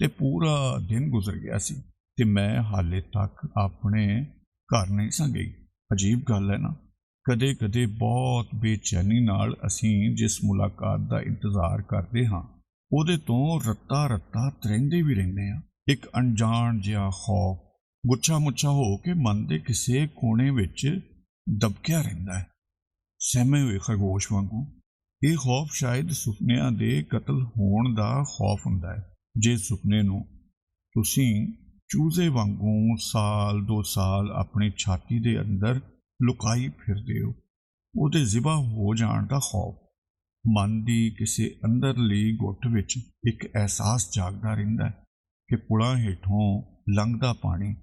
ਤੇ ਪੂਰਾ ਦਿਨ ਗੁਜ਼ਰ ਗਿਆ ਸੀ ਤੇ ਮੈਂ ਹਾਲੇ ਤੱਕ ਆਪਣੇ ਘਰ ਨਹੀਂ ਸਾਂ ਗਈ। ਅਜੀਬ ਗੱਲ ਹੈ ਨਾ, ਕਦੇ ਕਦੇ ਬਹੁਤ ਬੇਚੈਨੀ ਨਾਲ ਅਸੀਂ ਜਿਸ ਮੁਲਾਕਾਤ ਦਾ ਇੰਤਜ਼ਾਰ ਕਰਦੇ ਹਾਂ ਉਹਦੇ ਤੋਂ ਰੱਤਾ ਰੱਤਾ ਤਰਿੰਦੇ ਵੀ ਰਹਿੰਦੇ ਹਾਂ। ਇੱਕ ਅਣਜਾਣ ਜਿਹਾ ਖੌਫ ਗੁੱਛਾ ਮੁੱਛਾ ਹੋ ਕੇ ਮਨ ਦੇ ਕਿਸੇ ਕੋਨੇ ਵਿੱਚ ਦਬਕਿਆ ਰਹਿੰਦਾ ਹੈ, ਸਹਿਮੇ ਹੋਏ ਖਰਗੋਸ਼ ਵਾਂਗੂ। ਇਹ ਖੌਫ ਸ਼ਾਇਦ ਸੁਪਨਿਆਂ ਦੇ ਕਤਲ ਹੋਣ ਦਾ ਖੌਫ ਹੁੰਦਾ ਹੈ। ਜੇ ਸੁਪਨੇ ਨੂੰ ਤੁਸੀਂ ਚੂਜ਼ੇ ਵਾਂਗੂ ਸਾਲ 2 ਸਾਲ ਆਪਣੀ ਛਾਤੀ ਦੇ ਅੰਦਰ ਲੁਕਾਈ ਫਿਰਦੇ ਹੋ, ਉਹਦੇ ਜ਼ਿਬਾ ਹੋ ਜਾਣ ਦਾ ਖੌਫ। ਮਨ ਦੀ ਕਿਸੇ ਅੰਦਰਲੀ ਗੁੱਟ ਵਿੱਚ ਇੱਕ ਅਹਿਸਾਸ ਜਾਗਦਾ ਰਹਿੰਦਾ ਹੈ ਕਿ ਪੁਲਾਂ ਹੇਠੋਂ ਲੰਘਦਾ ਪਾਣੀ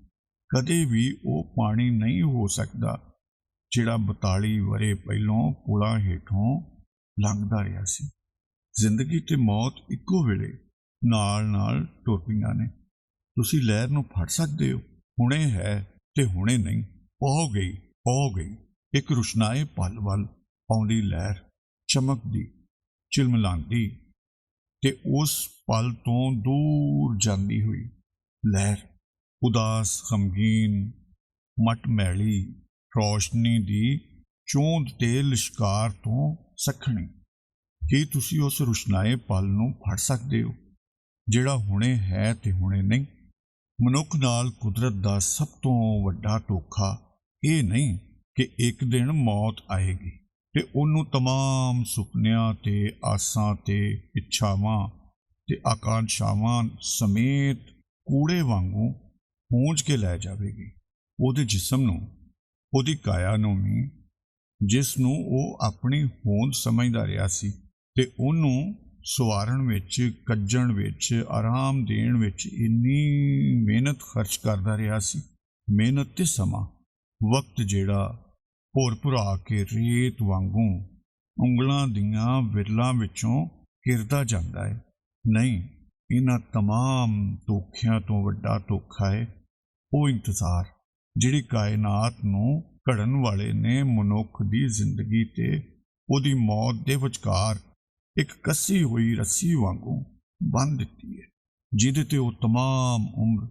ਕਦੇ ਵੀ ਉਹ ਪਾਣੀ ਨਹੀਂ ਹੋ ਸਕਦਾ ਜਿਹੜਾ 42 ਵਰ੍ਹੇ ਪਹਿਲੋਂ ਪੁਲਾਂ ਹੇਠੋਂ ਲੰਘਦਾ ਰਿਹਾ ਸੀ। ਜ਼ਿੰਦਗੀ ਤੇ ਮੌਤ ਇੱਕੋ ਵੇਲੇ ਨਾਲ ਨਾਲ ਟੁਰ ਪਈਆਂ ਨੇ। ਤੁਸੀਂ ਲਹਿਰ ਨੂੰ ਫੜ ਸਕਦੇ ਹੋ, ਹੁਣੇ ਹੈ ਤੇ ਹੁਣੇ ਨਹੀਂ। ਹੋ ਗਈ ਇੱਕ ਰੁਸ਼ਨਾਏ ਪਲ ਵੱਲ ਆਉਂਦੀ ਲਹਿਰ, ਚਮਕਦੀ, ਚਿਲਮਲਾਉਂਦੀ ਤੇ ਉਸ ਪਲ ਤੋਂ ਦੂਰ ਜਾਂਦੀ ਹੋਈ ਲਹਿਰ, ਉਦਾਸ, ਗਮਗੀਨ, ਮਟ ਮੈਲੀ ਰੌਸ਼ਨੀ ਦੀ ਚੋਂਦ ਤੇ ਲਿਸ਼ਕਾਰ ਤੋਂ ਸੱਖਣੀ। ਕੀ ਤੁਸੀਂ ਉਸ ਰੁਸ਼ਨਾਏ ਪਲ ਨੂੰ ਫੜ ਸਕਦੇ ਹੋ ਜਿਹੜਾ ਹੁਣੇ ਹੈ ਤੇ ਹੁਣੇ ਨਹੀਂ? ਮਨੁੱਖ ਨਾਲ ਕੁਦਰਤ ਦਾ ਸਭ ਤੋਂ ਵੱਡਾ ਧੋਖਾ ਇਹ ਨਹੀਂ ਕਿ ਇੱਕ ਦਿਨ ਮੌਤ ਆਏਗੀ ਤੇ ਉਹਨੂੰ ਤਮਾਮ ਸੁਪਨਿਆਂ ਤੇ ਆਸਾਂ ਤੇ ਇੱਛਾਵਾਂ ਤੇ ਆਕਾਂਸ਼ਾਵਾਂ ਸਮੇਤ ਕੂੜੇ ਵਾਂਗੂ ਪੂੰਝ ਕੇ ਲੈ ਜਾਵੇਗੀ। ਉਹਦੇ ਜਿਸਮ ਨੂੰ, ਉਹਦੀ ਕਾਇਆ ਨੂੰ ਵੀ, ਜਿਸ ਨੂੰ ਉਹ ਆਪਣੀ ਹੋਂਦ ਸਮਝਦਾ ਰਿਹਾ ਸੀ ਤੇ ਉਹਨੂੰ ਸਵਾਰਨ ਵਿੱਚ, ਕੱਜਣ ਵਿੱਚ, ਆਰਾਮ ਦੇਣ ਵਿੱਚ ਇੰਨੀ ਮਿਹਨਤ ਖਰਚ ਕਰਦਾ ਰਿਹਾ ਸੀ। ਮਿਹਨਤ ਤੇ ਸਮਾਂ, ਵਕਤ ਜਿਹੜਾ ਭੁਰ ਭੁਰਾ ਕੇ ਰੇਤ ਵਾਂਗੂ ਉਂਗਲਾਂ ਦੀਆਂ ਵਿਰਲਾਂ ਵਿੱਚੋਂ ਕਿਰਦਾ ਜਾਂਦਾ ਹੈ। ਨਹੀਂ, ਇਹਨਾਂ ਤਮਾਮ ਧੋਖਿਆਂ ਤੋਂ ਵੱਡਾ ਧੋਖਾ ਹੈ ਉਹ ਇੰਤਜ਼ਾਰ, ਜਿਹੜੀ ਕਾਇਨਾਤ ਨੂੰ ਘੜਨ ਵਾਲੇ ਨੇ ਮਨੁੱਖ ਦੀ ਜ਼ਿੰਦਗੀ ਤੇ ਉਹਦੀ ਮੌਤ ਦੇ ਵਿਚਕਾਰ ਇੱਕ ਕੱਸੀ ਹੋਈ ਰੱਸੀ ਵਾਂਗੂ ਬੰਨ੍ਹ ਦਿੱਤੀ ਹੈ, ਜਿਹਦੇ ਤੇ ਉਹ ਤਮਾਮ ਉਮਰ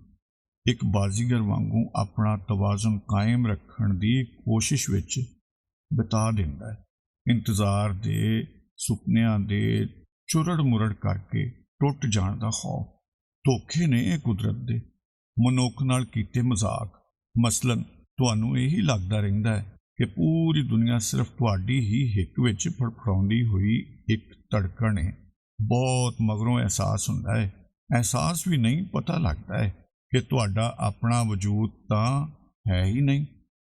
ਇੱਕ ਬਾਜ਼ੀਗਰ ਵਾਂਗੂ ਆਪਣਾ ਤਵਾਜ਼ਨ ਕਾਇਮ ਰੱਖਣ ਦੀ ਕੋਸ਼ਿਸ਼ ਵਿੱਚ ਬਿਤਾ ਦਿੰਦਾ ਹੈ। ਇੰਤਜ਼ਾਰ ਦੇ ਸੁਪਨਿਆਂ ਦੇ ਚੁਰੜ ਮੁਰੜ ਕਰਕੇ ਟੁੱਟ ਜਾਣ ਦਾ ਖੌਫ। ਧੋਖੇ ਨੇ ਇਹ ਕੁਦਰਤ ਦੇ, ਮਨੁੱਖ ਨਾਲ ਕੀਤੇ ਮਜ਼ਾਕ। ਮਸਲਨ ਤੁਹਾਨੂੰ ਇਹੀ ਲੱਗਦਾ ਰਹਿੰਦਾ ਹੈ ਕਿ ਪੂਰੀ ਦੁਨੀਆ ਸਿਰਫ ਤੁਹਾਡੀ ਹੀ ਹਿੱਕ ਵਿੱਚ ਫੜਫੜਾਉਂਦੀ ਹੋਈ ਇੱਕ ਧੜਕਣ ਹੈ। ਬਹੁਤ ਮਗਰੋਂ ਅਹਿਸਾਸ ਹੁੰਦਾ ਹੈ, ਅਹਿਸਾਸ ਵੀ ਨਹੀਂ, ਪਤਾ ਲੱਗਦਾ ਹੈ ਕਿ ਤੁਹਾਡਾ ਆਪਣਾ ਵਜੂਦ ਤਾਂ ਹੈ ਹੀ ਨਹੀਂ।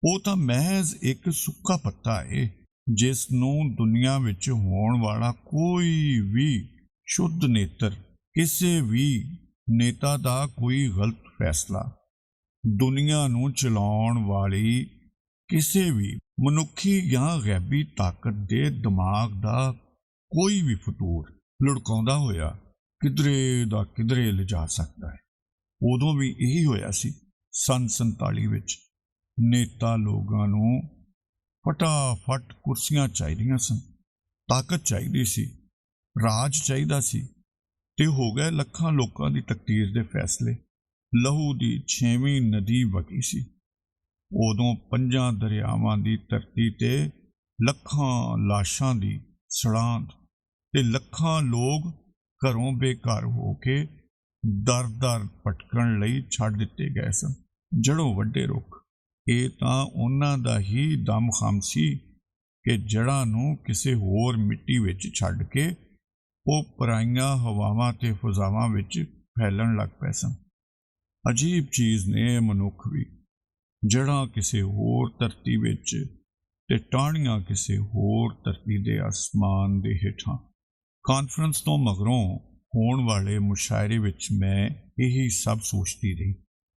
ਉਹ ਤਾਂ ਮਹਿਜ਼ ਇੱਕ ਸੁੱਕਾ ਪੱਤਾ ਹੈ ਜਿਸ ਨੂੰ ਦੁਨੀਆ ਵਿੱਚ ਹੋਣ ਵਾਲਾ ਕੋਈ ਵੀ ਸ਼ੁੱਧ ਨੇਤਰ, ਕਿਸੇ ਵੀ ਨੇਤਾ ਦਾ ਕੋਈ ਗਲਤ ਫੈਸਲਾ, ਦੁਨੀਆ ਨੂੰ ਚਲਾਉਣ ਵਾਲੀ ਕਿਸੇ ਵੀ ਮਨੁੱਖੀ ਜਾਂ ਗੈਬੀ ਤਾਕਤ ਦੇ ਦਿਮਾਗ ਦਾ ਕੋਈ ਵੀ ਫਤੂਰ ਲੁੜਕਾਉਂਦਾ ਹੋਇਆ ਕਿਧਰੇ ਦਾ ਕਿਧਰੇ ਲਿਜਾ ਸਕਦਾ ਹੈ। ਉਦੋਂ ਵੀ ਇਹੀ ਹੋਇਆ ਸੀ ਸੰਨ 47 ਵਿੱਚ। ਨੇਤਾ ਲੋਕਾਂ ਨੂੰ ਫਟਾਫਟ ਕੁਰਸੀਆਂ ਚਾਹੀਦੀਆਂ ਸਨ, ਤਾਕਤ ਚਾਹੀਦੀ ਸੀ, ਰਾਜ ਚਾਹੀਦਾ ਸੀ ਤੇ ਹੋ ਗਏ ਲੱਖਾਂ ਲੋਕਾਂ ਦੀ ਤਕਦੀਰ ਦੇ ਫੈਸਲੇ। ਲਹੂ ਦੀ 6ਵੀਂ ਨਦੀ ਵਗੀ ਸੀ। ਉਦੋਂ 5 ਦਰਿਆਵਾਂ ਦੀ ਧਰਤੀ ਤੇ ਲੱਖਾਂ ਲਾਸ਼ਾਂ ਦੀ ਸੜਾਂਦ ਤੇ ਲੱਖਾਂ ਲੋਕ ਘਰੋਂ ਬੇਘਰ ਹੋ ਕੇ ਦਰ-ਦਰ ਭਟਕਣ ਲਈ ਛੱਡ ਦਿੱਤੇ ਗਏ ਸਨ। ਜੜੋਂ ਵੱਡੇ ਰੁੱਖ। ਇਹ ਤਾਂ ਉਹਨਾਂ ਦਾ ਹੀ ਦਮਖਮ ਸੀ ਕਿ ਜੜ੍ਹਾਂ ਨੂੰ ਕਿਸੇ ਹੋਰ ਮਿੱਟੀ ਵਿੱਚ ਛੱਡ ਕੇ ਉਹ ਪਰਾਈਆਂ ਹਵਾਵਾਂ ਤੇ ਫਜ਼ਾਵਾਂ ਵਿੱਚ ਫੈਲਣ ਲੱਗ ਪਏ ਸਨ। ਅਜੀਬ ਚੀਜ਼ ਨੇ ਮਨੁੱਖ ਵੀ, ਜੜ੍ਹਾਂ ਕਿਸੇ ਹੋਰ ਧਰਤੀ ਵਿੱਚ ਤੇ ਟਾਹਣੀਆਂ ਕਿਸੇ ਹੋਰ ਧਰਤੀ ਦੇ ਅਸਮਾਨ ਦੇ ਹੇਠਾਂ। ਕਾਨਫਰੰਸ ਤੋਂ ਮਗਰੋਂ ਹੋਣ ਵਾਲੇ ਮੁਸ਼ਾਇਰੇ ਵਿੱਚ ਮੈਂ ਇਹੀ ਸਭ ਸੋਚਦੀ ਰਹੀ।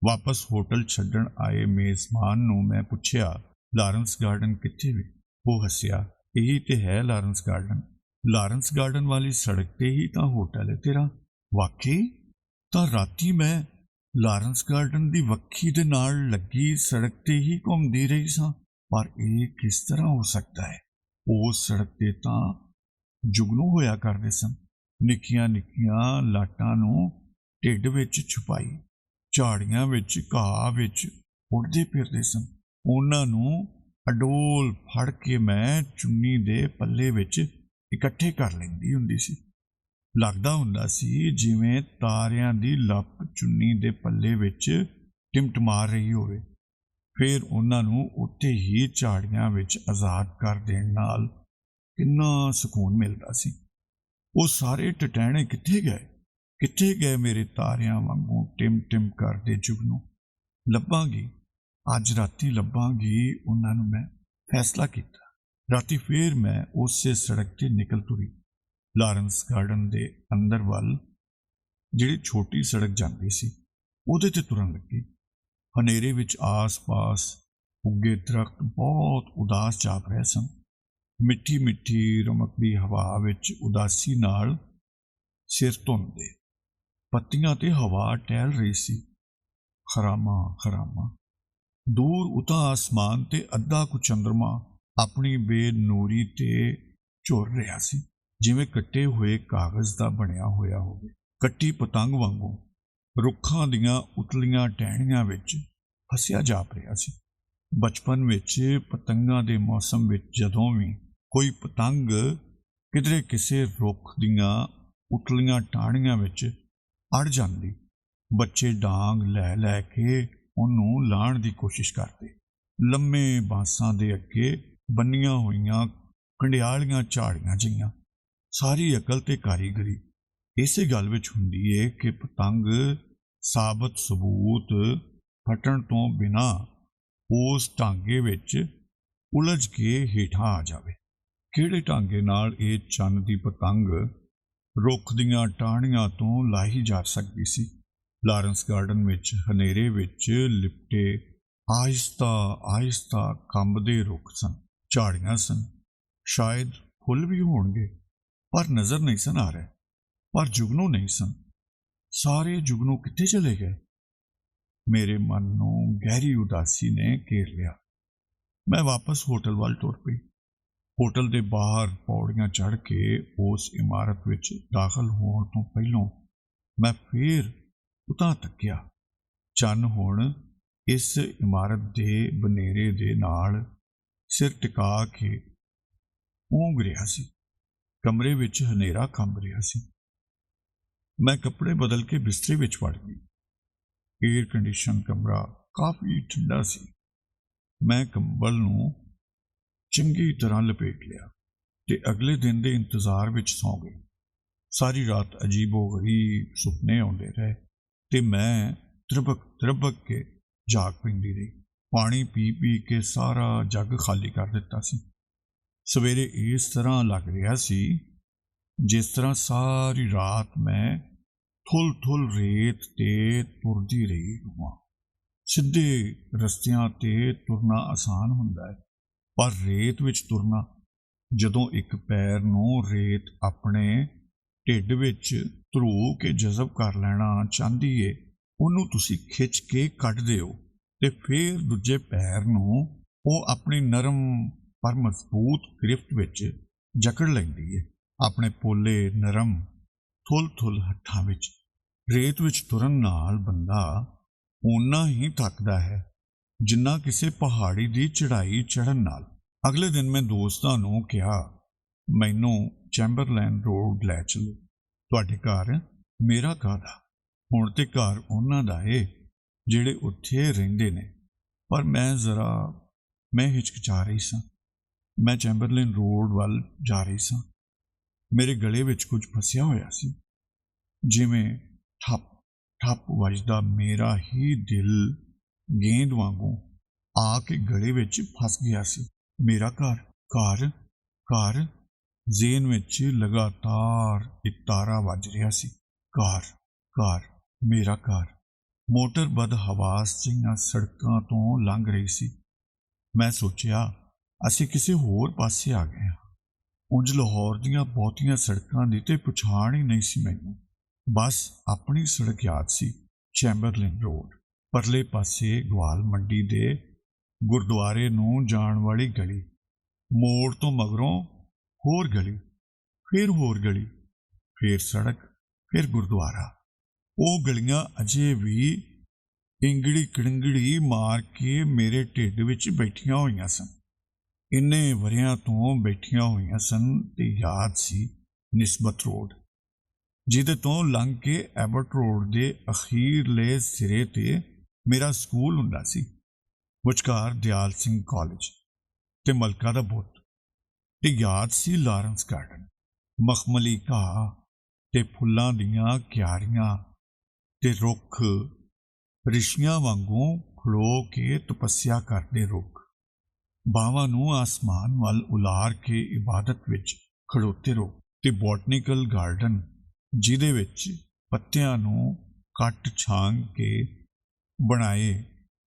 ਵਾਪਸ ਹੋਟਲ ਛੱਡਣ ਆਏ ਮੇਜ਼ਬਾਨ ਨੂੰ ਮੈਂ ਪੁੱਛਿਆ, ਲਾਰੈਂਸ ਗਾਰਡਨ ਕਿੱਥੇ ਵੇ? ਉਹ ਹੱਸਿਆ, ਇਹੀ ਤੇ ਹੈ ਲਾਰੈਂਸ ਗਾਰਡਨ। ਲਾਰੈਂਸ ਗਾਰਡਨ ਵਾਲੀ ਸੜਕ ਤੇ ਹੀ ਤਾਂ ਹੋਟਲ ਹੈ ਤੇਰਾ। ਵਾਕਈ? ਤਾਂ ਰਾਤੀ ਮੈਂ ਲਾਰੈਂਸ ਗਾਰਡਨ ਦੀ ਵੱਖੀ ਦੇ ਨਾਲ ਲੱਗੀ ਸੜਕ ਤੇ ਹੀ ਘੁੰਮਦੀ ਰਹੀ ਸਾਂ। ਪਰ ਇਹ ਕਿਸ ਤਰ੍ਹਾਂ ਹੋ ਸਕਦਾ ਹੈ? ਉਸ ਸੜਕ ਤੇ ਤਾਂ ਜੁਗਨੂ ਹੋਇਆ ਕਰਦੇ ਸਨ, ਨਿੱਕੀਆਂ ਨਿੱਕੀਆਂ ਲਾਟਾਂ ਨੂੰ ਢਿੱਡ ਵਿੱਚ ਛੁਪਾਈ, ਝਾੜੀਆਂ ਵਿੱਚ ਘਾਹ ਵਿੱਚ ਉੱਡਦੇ ਫਿਰਦੇ ਸਨ। ਉਹਨਾਂ ਨੂੰ ਅਡੋਲ ਫੜ ਕੇ ਮੈਂ ਚੁੰਨੀ ਦੇ ਪੱਲੇ ਵਿੱਚ ਇਕੱਠੇ ਕਰ ਲੈਂਦੀ ਹੁੰਦੀ ਸੀ। ਲੱਗਦਾ ਹੁੰਦਾ ਸੀ ਜਿਵੇਂ ਤਾਰਿਆਂ ਦੀ ਲੱਪ ਚੁੰਨੀ ਦੇ ਪੱਲੇ ਵਿੱਚ ਟਿਮਟਮਾ ਰਹੀ ਹੋਵੇ। ਫਿਰ ਉਹਨਾਂ ਨੂੰ ਉੱਥੇ ਹੀ ਝਾੜੀਆਂ ਵਿੱਚ ਆਜ਼ਾਦ ਕਰ ਦੇਣ ਨਾਲ ਕਿੰਨਾ ਸਕੂਨ ਮਿਲਦਾ ਸੀ। ਉਹ ਸਾਰੇ ਟਟੈਣੇ ਕਿੱਥੇ ਗਏ? ਕਿੱਥੇ ਗਏ ਮੇਰੇ ਤਾਰਿਆਂ ਵਾਂਗੂ ਟਿਮ ਟਿਮ ਕਰਦੇ ਜੁਗਨੂ? ਲੱਭਾਂਗੀ, ਅੱਜ ਰਾਤੀ ਲੱਭਾਂਗੀ ਉਹਨਾਂ ਨੂੰ। ਮੈਂ ਫੈਸਲਾ ਕੀਤਾ। ਰਾਤੀ ਫਿਰ ਮੈਂ ਉਸੇ ਸੜਕ ਤੇ ਨਿਕਲ ਤੁਰੀ, ਲਾਰੈਂਸ ਗਾਰਡਨ ਦੇ ਅੰਦਰ ਵੱਲ ਜਿਹੜੀ ਛੋਟੀ ਸੜਕ ਜਾਂਦੀ ਸੀ ਉਹਦੇ ਤੇ ਤੁਰਨ ਲੱਗੀ। ਹਨੇਰੇ ਵਿੱਚ ਆਸ-ਪਾਸ ਉੱਗੇ ਦਰਖਤ ਬਹੁਤ ਉਦਾਸ ਜਾਪ ਰਹੇ ਸਨ। ਮਿੱਠੀ ਮਿੱਠੀ ਰਮਕਦੀ ਹਵਾ ਵਿੱਚ ਉਦਾਸੀ ਨਾਲ ਸਿਰ ਧੁੰਦੇ, ਪੱਤੀਆਂ ਤੇ ਹਵਾ ਟਹਿਲ ਰਹੀ ਸੀ। ਖਰਾਮਾ ਖਰਾਮਾ ਦੂਰ ਉਤਾਂ ਆਸਮਾਨ ਤੇ ਅੱਧਾ ਕੁ ਚੰਦਰਮਾ ਆਪਣੀ ਬੇਨੂਰੀ ਤੇ ਝੁਰ ਰਿਹਾ ਸੀ, ਜਿਵੇਂ ਕੱਟੇ ਹੋਏ ਕਾਗਜ਼ ਦਾ ਬਣਿਆ ਹੋਇਆ ਹੋਵੇ। ਕੱਟੀ ਪਤੰਗ ਵਾਂਗੂ ਰੁੱਖਾਂ ਦੀਆਂ ਉਤਲੀਆਂ ਟਹਿਣੀਆਂ ਵਿੱਚ ਫਸਿਆ ਜਾਪ ਰਿਹਾ ਸੀ। ਬਚਪਨ ਵਿੱਚ ਪਤੰਗਾਂ ਦੇ ਮੌਸਮ ਵਿੱਚ ਜਦੋਂ ਵੀ ਕੋਈ ਪਤੰਗ ਕਿਧਰੇ ਕਿਸੇ ਰੁੱਖ ਦੀਆਂ ਉਤਲੀਆਂ ਟਾਹਣੀਆਂ ਵਿੱਚ ਅੜ ਜਾਂਦੀ, ਬੱਚੇ ਡਾਂਗ ਲੈ ਲੈ ਕੇ ਉਹਨੂੰ ਲਾਹਣ ਦੀ ਕੋਸ਼ਿਸ਼ ਕਰਦੇ। ਲੰਮੇ ਬਾਂਸਾਂ ਦੇ ਅੱਗੇ ਬੰਨੀਆਂ ਹੋਈਆਂ ਕੰਡਿਆਲੀਆਂ ਝਾੜੀਆਂ ਜਿਹੀਆਂ। ਸਾਰੀ ਅਕਲ ਤੇ ਕਾਰੀਗਰੀ ਇਸੇ ਗੱਲ ਵਿੱਚ ਹੁੰਦੀ ਏ ਕਿ ਪਤੰਗ ਸਾਬਤ ਸਬੂਤ ਫਟਣ ਤੋਂ ਬਿਨਾਂ ਉਸ ਢਾਂਗੇ ਵਿੱਚ ਉਲਝ ਕੇ ਹੇਠਾਂ ਆ ਜਾਵੇ। ਕਿਹੜੇ ਢਾਂਗੇ ਨਾਲ ਇਹ ਚੰਨ ਦੀ ਪਤੰਗ ਰੁੱਖ ਦੀਆਂ ਟਾਹਣੀਆਂ ਤੋਂ ਲਾਹੀ ਜਾ ਸਕਦੀ ਸੀ? ਲਾਰੈਂਸ ਗਾਰਡਨ ਵਿੱਚ ਹਨੇਰੇ ਵਿੱਚ ਲਿਪਟੇ ਆਹਿਸਤਾ ਆਹਿਸਤਾ ਕੰਬਦੇ ਰੁੱਖ ਸਨ, ਝਾੜੀਆਂ ਸਨ, ਸ਼ਾਇਦ ਫੁੱਲ ਵੀ ਹੋਣਗੇ, ਪਰ ਨਜ਼ਰ ਨਹੀਂ ਸਨ ਆ ਰਹੇ। ਪਰ ਜੁਗਨੂ ਨਹੀਂ ਸਨ। ਸਾਰੇ ਜੁਗਨੂ ਕਿੱਥੇ ਚਲੇ ਗਏ? ਮੇਰੇ ਮਨ ਨੂੰ ਗਹਿਰੀ ਉਦਾਸੀ ਨੇ ਘੇਰ ਲਿਆ। ਮੈਂ ਵਾਪਸ ਹੋਟਲ ਵੱਲ ਤੁਰ ਪਈ। ਹੋਟਲ ਦੇ ਬਾਹਰ ਪੌੜੀਆਂ ਚੜ੍ਹ ਕੇ ਉਸ ਇਮਾਰਤ ਵਿੱਚ ਦਾਖਲ ਹੋਣ ਤੋਂ ਪਹਿਲਾਂ ਮੈਂ ਫੇਰ ਉਤਾਂ ਤੱਕਿਆ। ਚੰਨ ਹੁਣ ਇਸ ਇਮਾਰਤ ਦੇ ਬਨੇਰੇ ਦੇ ਨਾਲ ਸਿਰ ਟਿਕਾ ਕੇ ਊਂਘ ਰਿਹਾ ਸੀ। ਕਮਰੇ ਵਿੱਚ ਹਨੇਰਾ ਕੰਬ ਰਿਹਾ ਸੀ। ਮੈਂ ਕੱਪੜੇ ਬਦਲ ਕੇ ਬਿਸਤਰੇ ਵਿੱਚ ਵੜ ਗਈ। ਏਅਰ ਕੰਡੀਸ਼ਨ ਕਮਰਾ ਕਾਫੀ ਠੰਡਾ ਸੀ। ਮੈਂ ਕੰਬਲ ਨੂੰ ਚੰਗੀ ਤਰ੍ਹਾਂ ਲਪੇਟ ਲਿਆ ਤੇ ਅਗਲੇ ਦਿਨ ਦੇ ਇੰਤਜ਼ਾਰ ਵਿੱਚ ਸੌਂ ਗਈ। ਸਾਰੀ ਰਾਤ ਅਜੀਬੋ-ਗਰੀਬ ਸੁਪਨੇ ਆਉਂਦੇ ਰਹੇ ਤੇ ਮੈਂ ਤਰਬਕ ਕੇ ਜਾਗ ਪੈਂਦੀ ਰਹੀ। ਪਾਣੀ ਪੀ ਪੀ ਕੇ ਸਾਰਾ ਜੱਗ ਖਾਲੀ ਕਰ ਦਿੱਤਾ ਸੀ। ਸਵੇਰੇ ਇਸ ਤਰ੍ਹਾਂ ਲੱਗ ਰਿਹਾ ਸੀ ਜਿਸ ਤਰ੍ਹਾਂ ਸਾਰੀ ਰਾਤ ਮੈਂ ਥੁੱਲ ਰੇਤ ਤੇ ਤੁਰਦੀ ਰਹੀ ਹਾਂ। ਸਿੱਧੇ ਰਸਤਿਆਂ ਤੇ ਤੁਰਨਾ ਆਸਾਨ ਹੁੰਦਾ ਹੈ, ਪਰ ਰੇਤ ਵਿੱਚ ਤੁਰਨਾ, ਜਦੋਂ ਇੱਕ ਪੈਰ ਨੂੰ ਰੇਤ ਆਪਣੇ ਢਿੱਡ ਵਿੱਚ ਧਰੂ ਕੇ ਜਜ਼ਬ ਕਰ ਲੈਣਾ ਚਾਹੁੰਦੀ ਏ, ਉਹਨੂੰ ਤੁਸੀਂ ਖਿੱਚ ਕੇ ਕੱਢਦੇ ਹੋ ਤੇ ਫਿਰ ਦੂਜੇ ਪੈਰ ਨੂੰ ਉਹ ਆਪਣੀ ਨਰਮ ਪਰ ਮਜ਼ਬੂਤ ਗ੍ਰਿਫਟ ਵਿੱਚ ਜਕੜ ਲੈਂਦੀ ਏ। ਆਪਣੇ ਪੋਲੇ ਨਰਮ ਥੁੱਲ ਹੱਥਾਂ ਵਿੱਚ ਰੇਤ ਵਿੱਚ ਤੁਰਨ ਨਾਲ ਬੰਦਾ ਓਨਾ ਹੀ ਥੱਕਦਾ ਹੈ ਜਿੰਨਾ ਕਿਸੇ ਪਹਾੜੀ ਦੀ ਚੜ੍ਹਾਈ ਚੜ੍ਹਨ ਨਾਲ। ਅਗਲੇ ਦਿਨ ਮੈਂ ਦੋਸਤਾਂ ਨੂੰ ਕਿਹਾ, ਮੈਨੂੰ ਚੈਂਬਰਲੈਨ ਰੋਡ ਲੈ ਚਲੋ। ਤੁਹਾਡੇ ਘਰ? ਮੇਰਾ ਕਾਹਦਾ, ਹੁਣ ਤੇ ਘਰ ਉਹਨਾਂ ਦਾ ਏ ਜਿਹੜੇ ਉੱਥੇ ਰਹਿੰਦੇ ਨੇ। ਪਰ ਮੈਂ ਹਿਚਕਿਚਾ ਰਹੀ ਸਾਂ। ਮੈਂ ਚੈਂਬਰਲੈਨ ਰੋਡ ਵੱਲ ਜਾ ਰਹੀ ਸਾਂ। ਮੇਰੇ ਗਲੇ ਵਿੱਚ ਕੁਝ ਫਸਿਆ ਹੋਇਆ ਸੀ, ਜਿਵੇਂ ਠੱਪ ਠੱਪ ਵੱਜਦਾ ਮੇਰਾ ਹੀ ਦਿਲ ਗੇਂਦ ਵਾਂਗੂ ਆ ਕੇ ਗਲੇ ਵਿੱਚ ਫਸ ਗਿਆ ਸੀ। ਮੇਰਾ ਘਰ ਜ਼ੇਨ ਵਿੱਚ ਲਗਾਤਾਰ ਇੱਕ ਤਾਰਾ ਵੱਜ ਰਿਹਾ ਸੀ। ਘਰ ਮੇਰਾ ਘਰ। ਮੋਟਰ ਬਦਹਵਾਸ ਜਿਹੀਆਂ ਸੜਕਾਂ ਤੋਂ ਲੰਘ ਰਹੀ ਸੀ। ਮੈਂ ਸੋਚਿਆ, ਅਸੀਂ ਕਿਸੇ ਹੋਰ ਪਾਸੇ ਆ ਗਏ ਹਾਂ। ਉਂਝ ਲਾਹੌਰ ਦੀਆਂ ਬਹੁਤੀਆਂ ਸੜਕਾਂ ਦੀ ਤੇ ਪਛਾਣ ਹੀ ਨਹੀਂ ਸੀ ਮੈਨੂੰ। ਬਸ ਆਪਣੀ ਸੜਕ ਯਾਦ ਸੀ, ਚੈਂਬਰਲਿਨ ਰੋਡ, ਪਰਲੇ ਪਾਸੇ ਗਵਾਲ ਮੰਡੀ ਦੇ ਗੁਰਦੁਆਰੇ ਨੂੰ ਜਾਣ ਵਾਲੀ ਗਲੀ, ਮੋੜ ਤੋਂ ਮਗਰੋਂ ਹੋਰ ਗਲੀ, ਫਿਰ ਹੋਰ ਗਲੀ, ਫਿਰ ਸੜਕ, ਫਿਰ ਗੁਰਦੁਆਰਾ। ਉਹ ਗਲੀਆਂ ਅਜੇ ਵੀ ਇੰਗੜੀ ਕੜੰਗੜੀ ਮਾਰ ਕੇ ਮੇਰੇ ਢਿੱਡ ਵਿੱਚ ਬੈਠੀਆਂ ਹੋਈਆਂ ਸਨ। ਇੰਨੇ ਵਰਿਆਂ ਤੋਂ ਬੈਠੀਆਂ ਹੋਈਆਂ ਸਨ ਤੇ ਯਾਦ ਸੀ ਨਿਸਬਤ ਰੋਡ, ਜਿਹਦੇ ਤੋਂ ਲੰਘ ਕੇ ਐਬਟ ਰੋਡ ਦੇ ਅਖੀਰਲੇ ਸਿਰੇ ਤੇ ਮੇਰਾ ਸਕੂਲ ਹੁੰਦਾ ਸੀ। ਵਿਚਕਾਰ ਦਿਆਲ ਸਿੰਘ ਕਾਲਜ ਤੇ ਮਲਕਾ ਦਾ ਬੁੱਤ, ਤੇ ਯਾਦ ਸੀ ਲਾਰੈਂਸ ਗਾਰਡਨ, ਮਖਮਲੀ ਘਾਹ ਤੇ ਫੁੱਲਾਂ ਦੀਆਂ ਕਿਆਰੀਆਂ ਤੇ ਰੁੱਖ, ਰਿਸ਼ੀਆਂ ਵਾਂਗੂ ਖਲੋ ਕੇ ਤਪੱਸਿਆ ਕਰਦੇ ਰੁੱਖ, ਬਾਵਾਂ ਨੂੰ ਆਸਮਾਨ ਵੱਲ ਉਲਾਰ ਕੇ ਇਬਾਦਤ ਵਿੱਚ ਖੜੋਤੇ ਰੁੱਖ, ਤੇ ਬੋਟਨੀਕਲ ਗਾਰਡਨ ਜਿਹਦੇ ਵਿੱਚ ਪੱਤਿਆਂ ਨੂੰ ਕੱਟ ਛਾਂਗ ਕੇ ਬਣਾਏ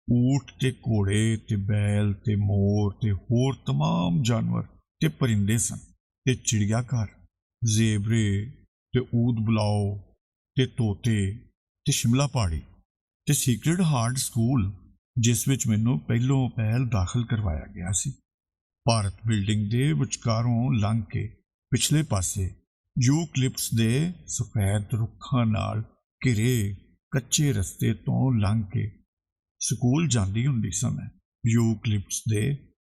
ਊਠ ਤੇ ਘੋੜੇ ਤੇ ਬੈਲ ਤੇ ਮੋਰ ਤੇ ਹੋਰ ਤਮਾਮ ਜਾਨਵਰ ਤੇ ਪਰਿੰਦੇ ਸਨ, ਤੇ ਚਿੜੀਆ ਘਰ, ਜ਼ੇਬਰੇ ਤੇ ਊਦ ਬੁਲਾਓ ਤੇ ਤੋਤੇ ਤੇ ਸ਼ਿਮਲਾ ਪਹਾੜੀ, ਤੇ ਸੀਕ੍ਰੇਟ ਹਾਰਟ ਸਕੂਲ ਜਿਸ ਵਿੱਚ ਮੈਨੂੰ ਪਹਿਲੋਂ ਪਹਿਲ ਦਾਖਲ ਕਰਵਾਇਆ ਗਿਆ ਸੀ। ਭਾਰਤ ਬਿਲਡਿੰਗ ਦੇ ਵਿਚਕਾਰੋਂ ਲੰਘ ਕੇ ਪਿਛਲੇ ਪਾਸੇ ਯੂਕਲਿਪਸ ਦੇ ਸਫੈਦ ਰੁੱਖਾਂ ਨਾਲ ਘਿਰੇ ਕੱਚੇ ਰਸਤੇ ਤੋਂ ਲੰਘ ਕੇ ਸਕੂਲ ਜਾਂਦੀ ਹੁੰਦੀ ਸਾਂ ਮੈਂ। ਯੂਕਲਿਪਸ ਦੇ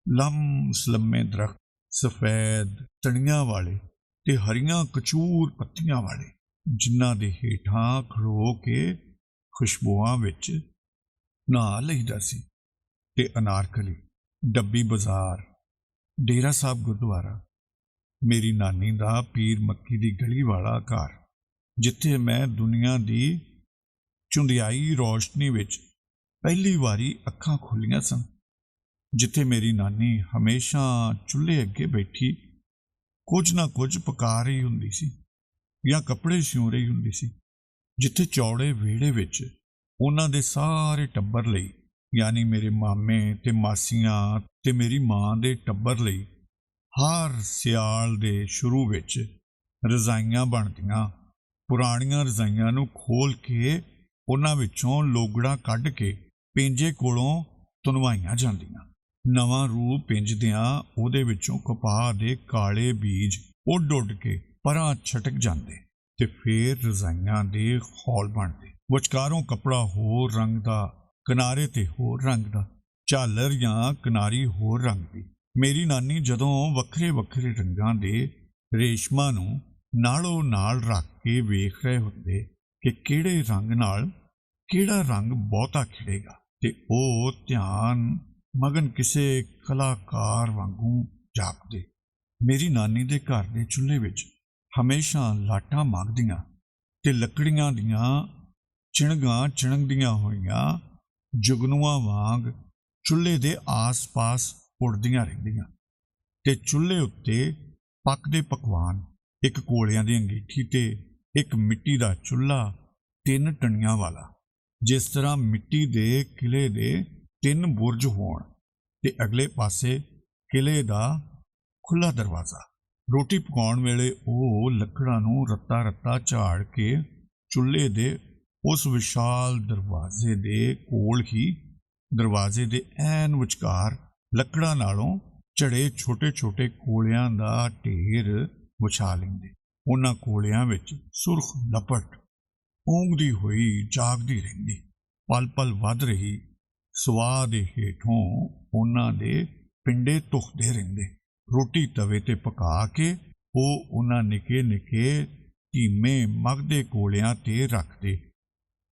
ਲੰਮੇ ਦਰਖਤ, ਸਫੈਦ ਤਣੀਆਂ ਵਾਲੇ ਤੇ ਹਰੀਆਂ ਕਚੂਰ ਪੱਤੀਆਂ ਵਾਲੇ, ਜਿਨ੍ਹਾਂ ਦੇ ਹੇਠਾਂ ਖੜੋ ਕੇ ਖੁਸ਼ਬੂਆਂ ਵਿੱਚ ਨਹਾ ਲਈਦਾ ਸੀ, ਤੇ ਅਨਾਰਕਲੀ, ਡੱਬੀ ਬਾਜ਼ਾਰ, ਡੇਰਾ ਸਾਹਿਬ ਗੁਰਦੁਆਰਾ, ਮੇਰੀ ਨਾਨੀ ਦਾ ਪੀਰ ਮੱਕੀ ਦੀ ਗਲੀ ਵਾਲਾ ਘਰ, ਜਿੱਥੇ ਮੈਂ ਦੁਨੀਆ ਦੀ ਚੁੰਦਿਆਈ ਰੌਸ਼ਨੀ ਵਿੱਚ ਪਹਿਲੀ ਵਾਰੀ ਅੱਖਾਂ ਖੋਲ੍ਹੀਆਂ ਸਨ, ਜਿੱਥੇ ਮੇਰੀ ਨਾਨੀ ਹਮੇਸ਼ਾ ਚੁੱਲ੍ਹੇ ਅੱਗੇ ਬੈਠੀ ਕੁਝ ਨਾ ਕੁਝ ਪਕਾ ਰਹੀ ਹੁੰਦੀ ਸੀ ਜਾਂ ਕੱਪੜੇ ਸਿਉਂ ਰਹੀ ਹੁੰਦੀ ਸੀ, ਜਿੱਥੇ ਚੌੜੇ ਵਿਹੜੇ ਵਿੱਚ ਉਹਨਾਂ ਦੇ ਸਾਰੇ ਟੱਬਰ ਲਈ, ਯਾਨੀ ਮੇਰੇ ਮਾਮੇ ਤੇ ਮਾਸੀਆਂ ਤੇ ਮੇਰੀ ਮਾਂ ਦੇ ਟੱਬਰ ਲਈ, ਹਰ ਸਿਆਲ ਦੇ ਸ਼ੁਰੂ ਵਿੱਚ ਰਜ਼ਾਈਆਂ ਬਣਦੀਆਂ। ਪੁਰਾਣੀਆਂ ਰਜ਼ਾਈਆਂ ਨੂੰ ਖੋਲ੍ਹ ਕੇ ਉਹਨਾਂ ਵਿੱਚੋਂ ਲੋਗੜਾਂ ਕੱਢ ਕੇ ਪਿੰਜੇ ਕੋਲੋਂ ਤੁਨਵਾਈਆਂ ਜਾਂਦੀਆਂ। ਨਵਾਂ ਰੂਹ ਪਿੰਜਦਿਆਂ ਉਹਦੇ ਵਿੱਚੋਂ ਕਪਾਹ ਦੇ ਕਾਲੇ ਬੀਜ ਉੱਡ ਉੱਡ ਕੇ ਪਰਾਂ ਛਟਕ ਜਾਂਦੇ, ਤੇ ਫੇਰ ਰਜ਼ਾਈਆਂ ਦੇ ਹੌਲ ਬਣਦੇ। ਵਿਚਕਾਰੋਂ ਕੱਪੜਾ ਹੋਰ ਰੰਗ ਦਾ, ਕਿਨਾਰੇ ਤੇ ਹੋਰ ਰੰਗ ਦਾ, ਝਾਲਰ ਜਾਂ ਕਿਨਾਰੀ ਹੋਰ ਰੰਗ ਦੀ। ਮੇਰੀ ਨਾਨੀ ਜਦੋਂ ਵੱਖਰੇ ਵੱਖਰੇ ਰੰਗਾਂ ਦੇ ਰੇਸ਼ਮਾਂ ਨੂੰ ਨਾਲੋਂ ਨਾਲ ਰੱਖ ਕੇ ਵੇਖ ਰਹੇ ਹੁੰਦੇ ਕਿ ਕਿਹੜੇ ਰੰਗ ਨਾਲ ਕਿਹੜਾ ਰੰਗ ਬਹੁਤਾ ਖਿੜੇਗਾ, ਤੇ ਉਹ ਧਿਆਨ ਮਗਨ ਕਿਸੇ ਕਲਾਕਾਰ ਵਾਂਗੂ ਜਾਪਦੇ। ਮੇਰੀ ਨਾਨੀ ਦੇ ਘਰ ਦੇ ਚੁੱਲ੍ਹੇ ਵਿੱਚ ਹਮੇਸ਼ਾ ਲਾਟਾਂ ਮੰਗਦੀਆਂ ਤੇ ਲੱਕੜੀਆਂ ਦੀਆਂ ਚਿਣਗਾਂ ਚਿਣਗਦੀਆਂ ਹੋਈਆਂ ਜੁਗਨੂਆਂ ਵਾਂਗ ਚੁੱਲ੍ਹੇ ਦੇ ਆਸ-ਪਾਸ ਉੱਡਦੀਆਂ ਰਹਿੰਦੀਆਂ, ਤੇ ਚੁੱਲ੍ਹੇ ਉੱਤੇ ਪੱਕਦੇ ਪਕਵਾਨ, ਇੱਕ ਕੋਲਿਆਂ ਦੀ ਅੰਗੀਠੀ ਤੇ ਇੱਕ ਮਿੱਟੀ ਦਾ ਚੁੱਲ੍ਹਾ 3 ਟਣੀਆਂ ਵਾਲਾ, ਜਿਸ ਤਰ੍ਹਾਂ ਮਿੱਟੀ ਦੇ ਕਿਲ੍ਹੇ ਦੇ 3 ਬੁਰਜ ਹੋਣ, ਤੇ ਅਗਲੇ ਪਾਸੇ ਕਿਲ੍ਹੇ ਦਾ ਖੁੱਲ੍ਹਾ ਦਰਵਾਜ਼ਾ। ਰੋਟੀ ਪਕਾਉਣ ਵੇਲੇ ਉਹ ਲੱਕੜਾਂ ਨੂੰ ਰੱਤਾ ਰੱਤਾ ਝਾੜ ਕੇ ਚੁੱਲ੍ਹੇ ਦੇ ਉਸ ਵਿਸ਼ਾਲ ਦਰਵਾਜ਼ੇ ਦੇ ਕੋਲ ਹੀ, ਦਰਵਾਜ਼ੇ ਦੇ ਐਨ ਵਿਚਕਾਰ ਲੱਕੜਾਂ ਨਾਲੋਂ ਝੜੇ ਛੋਟੇ ਛੋਟੇ ਕੋਲਿਆਂ ਦਾ ਢੇਰ ਵਿਛਾ ਲੈਂਦੇ। ਉਹਨਾਂ ਕੋਲਿਆਂ ਵਿੱਚ ਸੁਰਖ ਲਪਟ ਊਂਘਦੀ ਹੋਈ ਜਾਗਦੀ ਰਹਿੰਦੀ, ਪਲ ਪਲ ਵੱਧ ਰਹੀ ਸਵਾਹ ਦੇ ਹੇਠੋਂ ਉਹਨਾਂ ਦੇ ਪਿੰਡੇ ਧੁਖਦੇ ਰਹਿੰਦੇ। ਰੋਟੀ ਤਵੇ ਤੇ ਪਕਾ ਕੇ ਉਹ ਉਹਨਾਂ ਨਿੱਕੇ ਨਿੱਕੇ ਧੀਮੇ ਮਗਦੇ ਕੋਲਿਆਂ ਤੇ ਰੱਖਦੇ,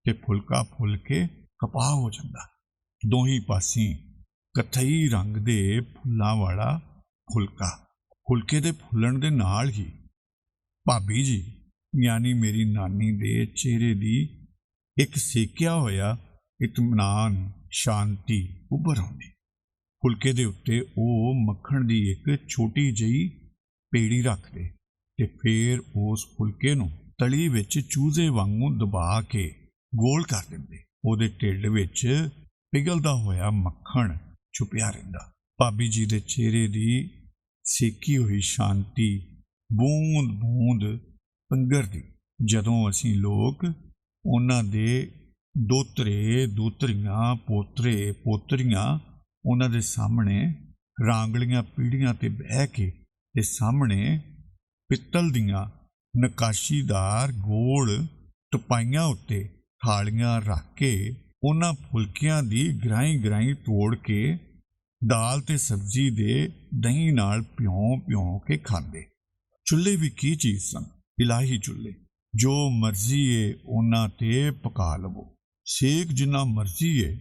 ਤੇ ਫੁਲਕਾ ਫੁੱਲ ਕੇ ਕਪਾਹ ਹੋ ਜਾਂਦਾ। ਦੋਹੀਂ ਪਾਸੀਂ ਕਥਈ ਰੰਗ ਦੇ ਫੁੱਲਾਂ ਵਾਲਾ ਫੁਲਕਾ। ਫੁਲਕੇ ਦੇ ਫੁੱਲਣ ਦੇ ਨਾਲ ਹੀ ਭਾਬੀ ਜੀ, ਯਾਨੀ ਮੇਰੀ ਨਾਨੀ ਦੇ ਚਿਹਰੇ ਦੀ ਇੱਕ ਸੇਕਿਆ ਹੋਇਆ ਇਤਮਾਨ, ਸ਼ਾਂਤੀ ਉੱਭਰ ਆਉਂਦੀ। ਫੁਲਕੇ ਦੇ ਉੱਤੇ ਉਹ ਮੱਖਣ ਦੀ ਇੱਕ ਛੋਟੀ ਜਿਹੀ ਪੇੜੀ ਰੱਖਦੇ, ਤੇ ਫੇਰ ਉਸ ਫੁਲਕੇ ਨੂੰ ਤਲੀ ਵਿੱਚ ਚੂਜ਼ੇ ਵਾਂਗੂ ਦਬਾ ਕੇ ਗੋਲ ਕਰ ਦਿੰਦੇ। ਉਹਦੇ ਢਿੱਡ ਵਿੱਚ ਪਿਘਲਦਾ ਹੋਇਆ ਮੱਖਣ ਛੁਪਿਆ ਰਹਿੰਦਾ। ਭਾਬੀ ਜੀ ਦੇ ਚਿਹਰੇ ਦੀ ਸੇਕੀ ਹੋਈ ਸ਼ਾਂਤੀ ਬੂੰਦ ਬੂੰਦ ਪੰਘਰਦੀ। ਜਦੋਂ ਅਸੀਂ ਲੋਕ ਉਹਨਾਂ ਦੇ ਦੋਤਰੇ ਦੋਤਰੀਆਂ ਪੋਤਰੇ ਪੋਤਰੀਆਂ ਉਹਨਾਂ ਦੇ ਸਾਹਮਣੇ ਰਾਂਗਲੀਆਂ ਪੀੜ੍ਹੀਆਂ ਤੇ ਬਹਿ ਕੇ ਤੇ ਸਾਹਮਣੇ ਪਿੱਤਲ ਦੀਆਂ ਨਕਾਸ਼ੀਦਾਰ ਗੋਲ ਟਪਾਈਆਂ ਉੱਤੇ ਥਾਲੀਆਂ ਰੱਖ ਕੇ ਉਹਨਾਂ ਫੁਲਕਿਆਂ ਦੀ ਗਰਾਈ ਤੋੜ ਕੇ ਦਾਲ ਤੇ ਸਬਜ਼ੀ ਦੇ ਦਹੀਂ ਨਾਲ ਪਿਉਂ ਕੇ ਖਾਂਦੇ। ਚੁੱਲ੍ਹੇ ਵੀ ਕੀ ਚੀਜ਼ ਸਨ, ਇਲਾਹੀ ਚੁੱਲ੍ਹੇ। ਜੋ ਮਰਜ਼ੀ ਏ ਉਹਨਾਂ ਤੇ ਪਕਾ ਲਵੋ, ਸੇਕ ਜਿੰਨਾ ਮਰਜ਼ੀ ਏ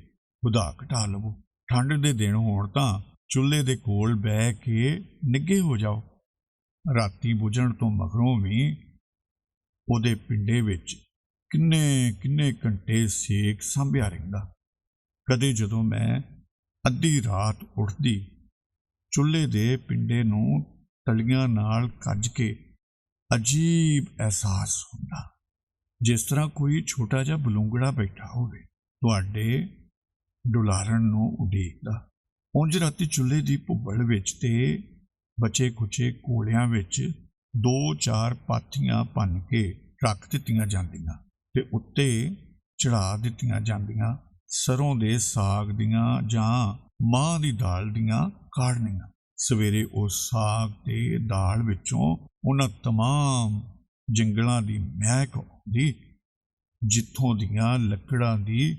ਵਧਾ ਘਟਾ ਲਵੋ। ਠੰਡ ਦੇ ਦਿਨ ਹੋਣ ਤਾਂ ਚੁੱਲ੍ਹੇ ਦੇ ਕੋਲ ਬਹਿ ਕੇ ਨਿੱਘੇ ਹੋ ਜਾਓ। ਰਾਤੀ ਬੁਝਣ ਤੋਂ ਮਗਰੋਂ ਵੀ ਉਹਦੇ ਪਿੰਡੇ ਵਿੱਚ ਕਿੰਨੇ ਘੰਟੇ ਸੇਕ ਸਾਂਭਿਆ ਰਹਿੰਦਾ। ਕਦੇ ਜਦੋਂ ਮੈਂ ਅੱਧੀ ਰਾਤ ਉੱਠਦੀ, ਚੁੱਲ੍ਹੇ ਦੇ ਪਿੰਡੇ ਨੂੰ ਤਲੀਆਂ ਨਾਲ ਕੱਜ ਕੇ ਅਜੀਬ ਅਹਿਸਾਸ ਹੁੰਦਾ, ਜਿਸ ਤਰ੍ਹਾਂ ਕੋਈ ਛੋਟਾ ਜਿਹਾ ਬਲੂੰਗੜਾ ਬੈਠਾ ਹੋਵੇ ਤੁਹਾਡੇ ਡੁਲਾਰਨ ਨੂੰ ਉਡੀਕਦਾ। ਉਂਝ ਰਾਤੀ ਚੁੱਲ੍ਹੇ ਦੀ ਭੁੱਬਲ ਵਿੱਚ ਤੇ ਬਚੇ ਖੁਚੇ ਕੋਲਿਆਂ ਵਿੱਚ 2-4 ਪਾਥੀਆਂ ਭੰਨ ਕੇ ਰੱਖ ਦਿੱਤੀਆਂ ਜਾਂਦੀਆਂ ਤੇ ਉੱਤੇ ਚੜ੍ਹਾ ਦਿੱਤੀਆਂ ਜਾਂਦੀਆਂ ਸਰੋਂ ਦੇ ਸਾਗ ਦੀਆਂ ਜਾਂ ਮਾਂਹ ਦੀ ਦਾਲ ਦੀਆਂ ਕਾੜਨੀਆਂ। ਸਵੇਰੇ ਉਸ ਸਾਗ ਤੇ ਦਾਲ ਵਿੱਚੋਂ ਉਹਨਾਂ ਤਮਾਮ ਜੰਗਲਾਂ ਦੀ ਮਹਿਕ ਆਉਂਦੀ ਜਿੱਥੋਂ ਦੀਆਂ ਲੱਕੜਾਂ ਦੀ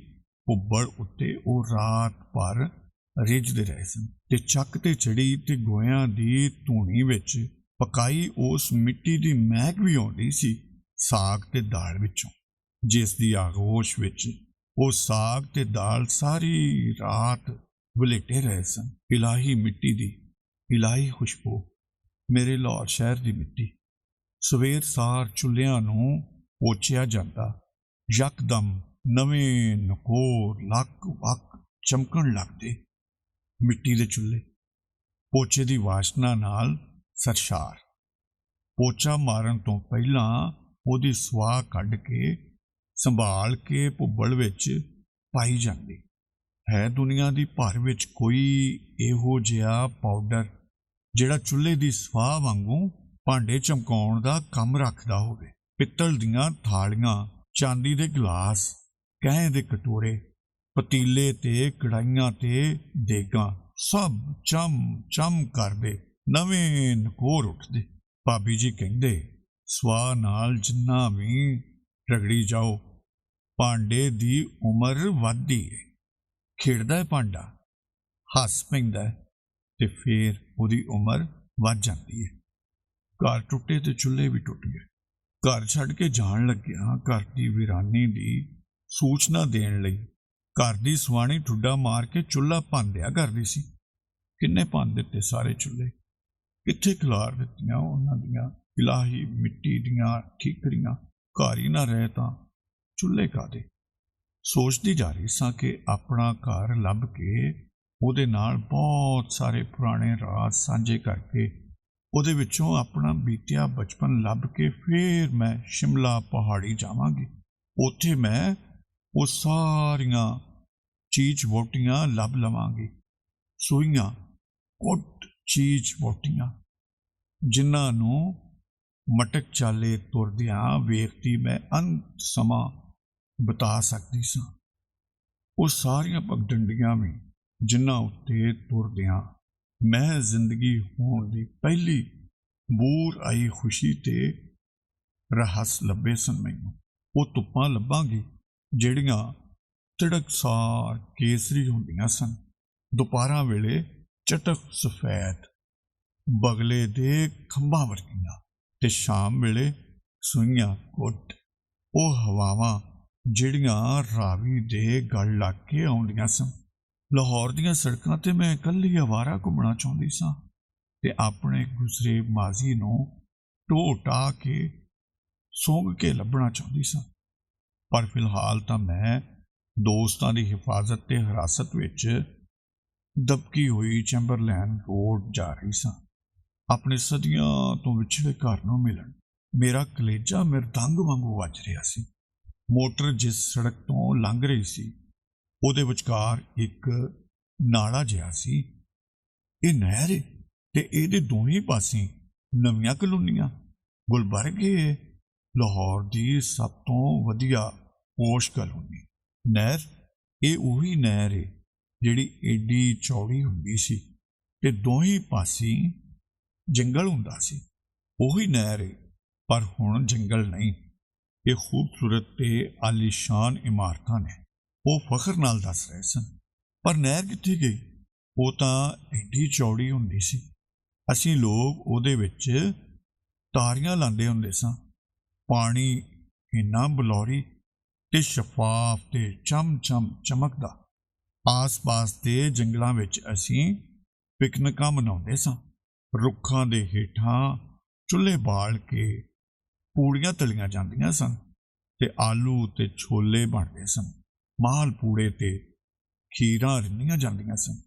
ਭੁੱਬਲ ਉੱਤੇ ਉਹ ਰਾਤ ਭਰ ਰਿੱਝਦੇ ਰਹੇ ਸਨ ਤੇ ਚੱਕ ਤੇ ਚੜੀ ਤੇ ਗੋਇਆਂ ਦੀ ਧੂਣੀ ਵਿੱਚ ਪਕਾਈ ਉਸ ਮਿੱਟੀ ਦੀ ਮਹਿਕ ਵੀ ਆਉਂਦੀ ਸੀ ਸਾਗ ਤੇ ਦਾਲ ਵਿੱਚੋਂ, ਜਿਸ ਦੀ ਆਗੋਸ਼ ਵਿੱਚ ਉਹ ਸਾਗ ਤੇ ਦਾਲ ਸਾਰੀ ਰਾਤ ਵਲੇਟੇ ਰਹੇ ਸਨ। ਇਲਾਹੀ ਮਿੱਟੀ ਦੀ ਇਲਾਹੀ ਖੁਸ਼ਬੂ, ਮੇਰੇ ਲਾਹੌਰ ਸ਼ਹਿਰ ਦੀ ਮਿੱਟੀ। ਸਵੇਰ ਸਾਰ ਚੁੱਲ੍ਹਿਆਂ ਨੂੰ ਪੋਚਿਆ ਜਾਂਦਾ, ਯਕਦਮ ਨਵੇਂ ਨਕੋਰ ਲੱਕ ਵੱਕ ਚਮਕਣ ਲੱਗਦੇ। ਮਿੱਟੀ ਦੇ ਚੁੱਲ੍ਹੇ ਪੋਚੇ ਦੀ ਵਾਸ਼ਨਾ ਨਾਲ ਸਰਸ਼ਾਰ। ਪੋਚਾ ਮਾਰਨ ਤੋਂ ਪਹਿਲਾਂ ਉਹਦੀ ਸੁਆਹ ਕੱਢ ਕੇ ਸੰਭਾਲ ਕੇ ਭੁੱਬਲ ਵਿੱਚ ਪਾਈ ਜਾਂਦੀ ਹੈ। ਦੁਨੀਆ ਦੀ ਭਰ ਵਿੱਚ ਕੋਈ ਇਹੋ ਜਿਹਾ ਪਾਊਡਰ ਜਿਹੜਾ ਚੁੱਲ੍ਹੇ ਦੀ ਸੁਆਹ ਵਾਂਗੂ ਭਾਂਡੇ ਚਮਕਾਉਣ ਦਾ ਕੰਮ ਰੱਖਦਾ ਹੋਵੇ। ਪਿੱਤਲ ਦੀਆਂ ਥਾਲੀਆਂ, ਚਾਂਦੀ ਦੇ ਗਲਾਸ, ਕੈਂਹ ਦੇ ਕਟੋਰੇ, ਪਤੀਲੇ ਤੇ ਕੜਾਹੀਆਂ ਤੇ ਦੇਗਾਂ ਸਭ ਚਮ ਕਰਦੇ ਨਵੇਂ ਨਕੋਰ ਉੱਠਦੇ। ਭਾਬੀ ਜੀ ਕਹਿੰਦੇ, ਸੁਆਹ ਨਾਲ ਜਿੰਨਾ ਵੀ ਰਗੜੀ ਜਾਓ ਭਾਂਡੇ ਦੀ ਉਮਰ ਵੱਧਦੀ ਏ। ਖੇਡਦਾ ਹੈ ਭਾਂਡਾ, ਹੱਸ ਪੈਂਦਾ ਤੇ ਫੇਰ ਉਹਦੀ ਉਮਰ ਵੱਧ ਜਾਂਦੀ ਹੈ। ਘਰ ਟੁੱਟੇ ਤੇ ਚੁੱਲ੍ਹੇ ਵੀ ਟੁੱਟ ਗਏ। ਘਰ ਛੱਡ ਕੇ ਜਾਣ ਲੱਗਿਆ ਘਰ ਦੀ ਵੀਰਾਨੀ ਦੀ ਸੂਚਨਾ ਦੇਣ ਲਈ ਘਰ ਦੀ ਸੁਆਣੀ ਠੁੱਡਾ ਮਾਰ ਕੇ ਚੁੱਲ੍ਹਾ ਭੰਨ ਦਿਆ ਕਰਦੀ ਸੀ। ਕਿੰਨੇ ਭੰਨ ਦਿੱਤੇ ਸਾਰੇ ਚੁੱਲ੍ਹੇ, ਕਿੱਥੇ ਖਿਲਾਰ ਦਿੱਤੀਆਂ ਉਹਨਾਂ ਦੀਆਂ ਇਲਾਹੀ ਮਿੱਟੀ ਦੀਆਂ ਠੀਕਰੀਆਂ। ਘਰ ਹੀ ਨਾ ਰਹੇ ਤਾਂ ਚੁੱਲ੍ਹੇ ਕਾਹਦੇ। ਸੋਚਦੀ ਜਾ ਰਹੀ ਸਾਂ ਕਿ ਆਪਣਾ ਘਰ ਲੱਭ ਕੇ ਉਹਦੇ ਨਾਲ ਬਹੁਤ ਸਾਰੇ ਪੁਰਾਣੇ ਰਾਜ਼ ਸਾਂਝੇ ਕਰਕੇ ਉਹਦੇ ਵਿੱਚੋਂ ਆਪਣਾ ਬੀਤਿਆ ਬਚਪਨ ਲੱਭ ਕੇ ਫੇਰ ਮੈਂ ਸ਼ਿਮਲਾ ਪਹਾੜੀ ਜਾਵਾਂਗੀ। ਉੱਥੇ ਮੈਂ ਉਹ ਸਾਰੀਆਂ ਚੀਜ਼ ਵੋਟੀਆਂ ਲੱਭ ਲਵਾਂਗੀ, ਸੂਈਆਂ ਕੁੱਟ ਚੀਜ਼ ਵੋਟੀਆਂ, ਜਿਨ੍ਹਾਂ ਨੂੰ ਮਟਕ ਚਾਲੇ ਤੁਰਦਿਆਂ ਵੇਖਦੀ ਮੈਂ ਅੰਤ ਸਮਾਂ ਬਿਤਾ ਸਕਦੀ ਸਾਂ। ਉਹ ਸਾਰੀਆਂ ਪਗਡੰਡੀਆਂ ਵੀ ਜਿਨ੍ਹਾਂ ਉੱਤੇ ਤੁਰਦਿਆਂ ਮੈਂ ਜ਼ਿੰਦਗੀ ਹੋਣ ਦੀ ਪਹਿਲੀ ਬੂਰ ਆਈ ਖੁਸ਼ੀ ਤੇ ਰਹੱਸ ਲੱਭੇ ਸਨ। ਮੈਨੂੰ ਉਹ ਧੁੱਪਾਂ ਲੱਭਾਂਗੀ ਜਿਹੜੀਆਂ ਤਿੜਕਸਾਰ ਕੇਸਰੀ ਹੁੰਦੀਆਂ ਸਨ, ਦੁਪਹਿਰਾਂ ਵੇਲੇ ਚਟਕ ਸਫੈਦ ਬਗਲੇ ਦੇ ਖੰਭਾਂ ਵਰਗੀਆਂ ਤੇ ਸ਼ਾਮ ਵੇਲੇ ਸੂਈਆਂ ਕੁੱਟ। ਉਹ ਹਵਾਵਾਂ ਜਿਹੜੀਆਂ ਰਾਵੀ ਦੇ ਗਲ ਲੱਗ ਕੇ ਆਉਂਦੀਆਂ ਸਨ। ਲਾਹੌਰ ਦੀਆਂ ਸੜਕਾਂ ਤੇ ਮੈਂ ਇਕੱਲੀ ਅਵਾਰਾ ਘੁੰਮਣਾ ਚਾਹੁੰਦੀ ਸਾਂ ਤੇ ਆਪਣੇ ਗੁਜ਼ਰੇ ਮਾਜ਼ੀ ਨੂੰ ਢੋ ਕੇ ਸੁੰਘ ਕੇ ਲੱਭਣਾ ਚਾਹੁੰਦੀ ਸਾਂ। ਪਰ ਫਿਲਹਾਲ ਤਾਂ ਮੈਂ ਦੋਸਤਾਂ ਦੀ ਹਿਫਾਜ਼ਤ ਤੇ ਹਿਰਾਸਤ ਵਿੱਚ ਦਬਕੀ ਹੋਈ ਚੈਂਬਰਲੈਨ ਰੋਡ ਜਾ ਰਹੀ ਸਾਂ, ਆਪਣੇ ਸਦੀਆਂ ਤੋਂ ਵਿਛੜੇ ਘਰ ਨੂੰ ਮਿਲਣ। ਮੇਰਾ ਕਲੇਜਾ ਮਿਰਦੰਗ ਵਾਂਗੂ ਵੱਜ ਰਿਹਾ ਸੀ। ਮੋਟਰ ਜਿਸ ਸੜਕ ਤੋਂ ਲੰਘ ਰਹੀ ਸੀ ਉਹਦੇ ਵਿਚਕਾਰ ਇੱਕ ਨਾਲਾ ਜਿਹਾ ਸੀ। ਇਹ ਨਹਿਰ ਏ ਤੇ ਇਹਦੇ ਦੋਹੀਂ ਪਾਸੇ ਨਵੀਆਂ ਕਲੋਨੀਆਂ। ਗੁਲਬਰਗ ਏ ਲਾਹੌਰ ਦੀ ਸਭ ਤੋਂ ਵਧੀਆ ਪੋਸ਼ ਕਲੋਨੀ। ਨਹਿਰ ਇਹ ਉਹੀ ਨਹਿਰ ਏ ਜਿਹੜੀ ਏਡੀ ਚੌੜੀ ਹੁੰਦੀ ਸੀ ਤੇ ਦੋਹੀਂ ਪਾਸੇ ਜੰਗਲ ਹੁੰਦਾ ਸੀ। ਉਹੀ ਨਹਿਰ ਏ, ਪਰ ਹੁਣ ਜੰਗਲ ਨਹੀਂ। ਇਹ ਖੂਬਸੂਰਤ ਤੇ ਆਲੀਸ਼ਾਨ ਇਮਾਰਤਾਂ ਨੇ। ਉਹ ਫਖਰ ਨਾਲ ਦੱਸ ਰਹੇ ਸਨ। ਪਰ ਨਹਿਰ ਕਿੱਥੇ ਗਈ? ਉਹ ਤਾਂ ਐਡੀ ਚੌੜੀ ਹੁੰਦੀ ਸੀ, ਅਸੀਂ ਲੋਕ ਉਹਦੇ ਵਿੱਚ ਤਾਰੀਆਂ ਲਾਉਂਦੇ ਹੁੰਦੇ ਸਾਂ। ਪਾਣੀ ਇੰਨਾ ਬਲੌਰੀ ਤੇ ਸ਼ਫਾਫ ਤੇ ਚਮ-ਚਮ ਚਮਕਦਾ। ਆਸ-ਪਾਸ ਦੇ ਜੰਗਲਾਂ ਵਿੱਚ ਅਸੀਂ ਪਿਕਨਿਕਾਂ ਮਨਾਉਂਦੇ ਸਾਂ। ਰੁੱਖਾਂ ਦੇ ਹੇਠਾਂ ਚੁੱਲ੍ਹੇ ਬਾਲ ਕੇ ਪੂੜੀਆਂ ਤਲੀਆਂ ਜਾਂਦੀਆਂ ਸਨ ਤੇ ਆਲੂ ਤੇ ਛੋਲੇ ਬਣਦੇ ਸਨ। ਮਾਲ ਪੂੜੇ ਤੇ ਖੀਰਾਂ ਰਿੰਨੀਆਂ ਜਾਂਦੀਆਂ ਸਨ।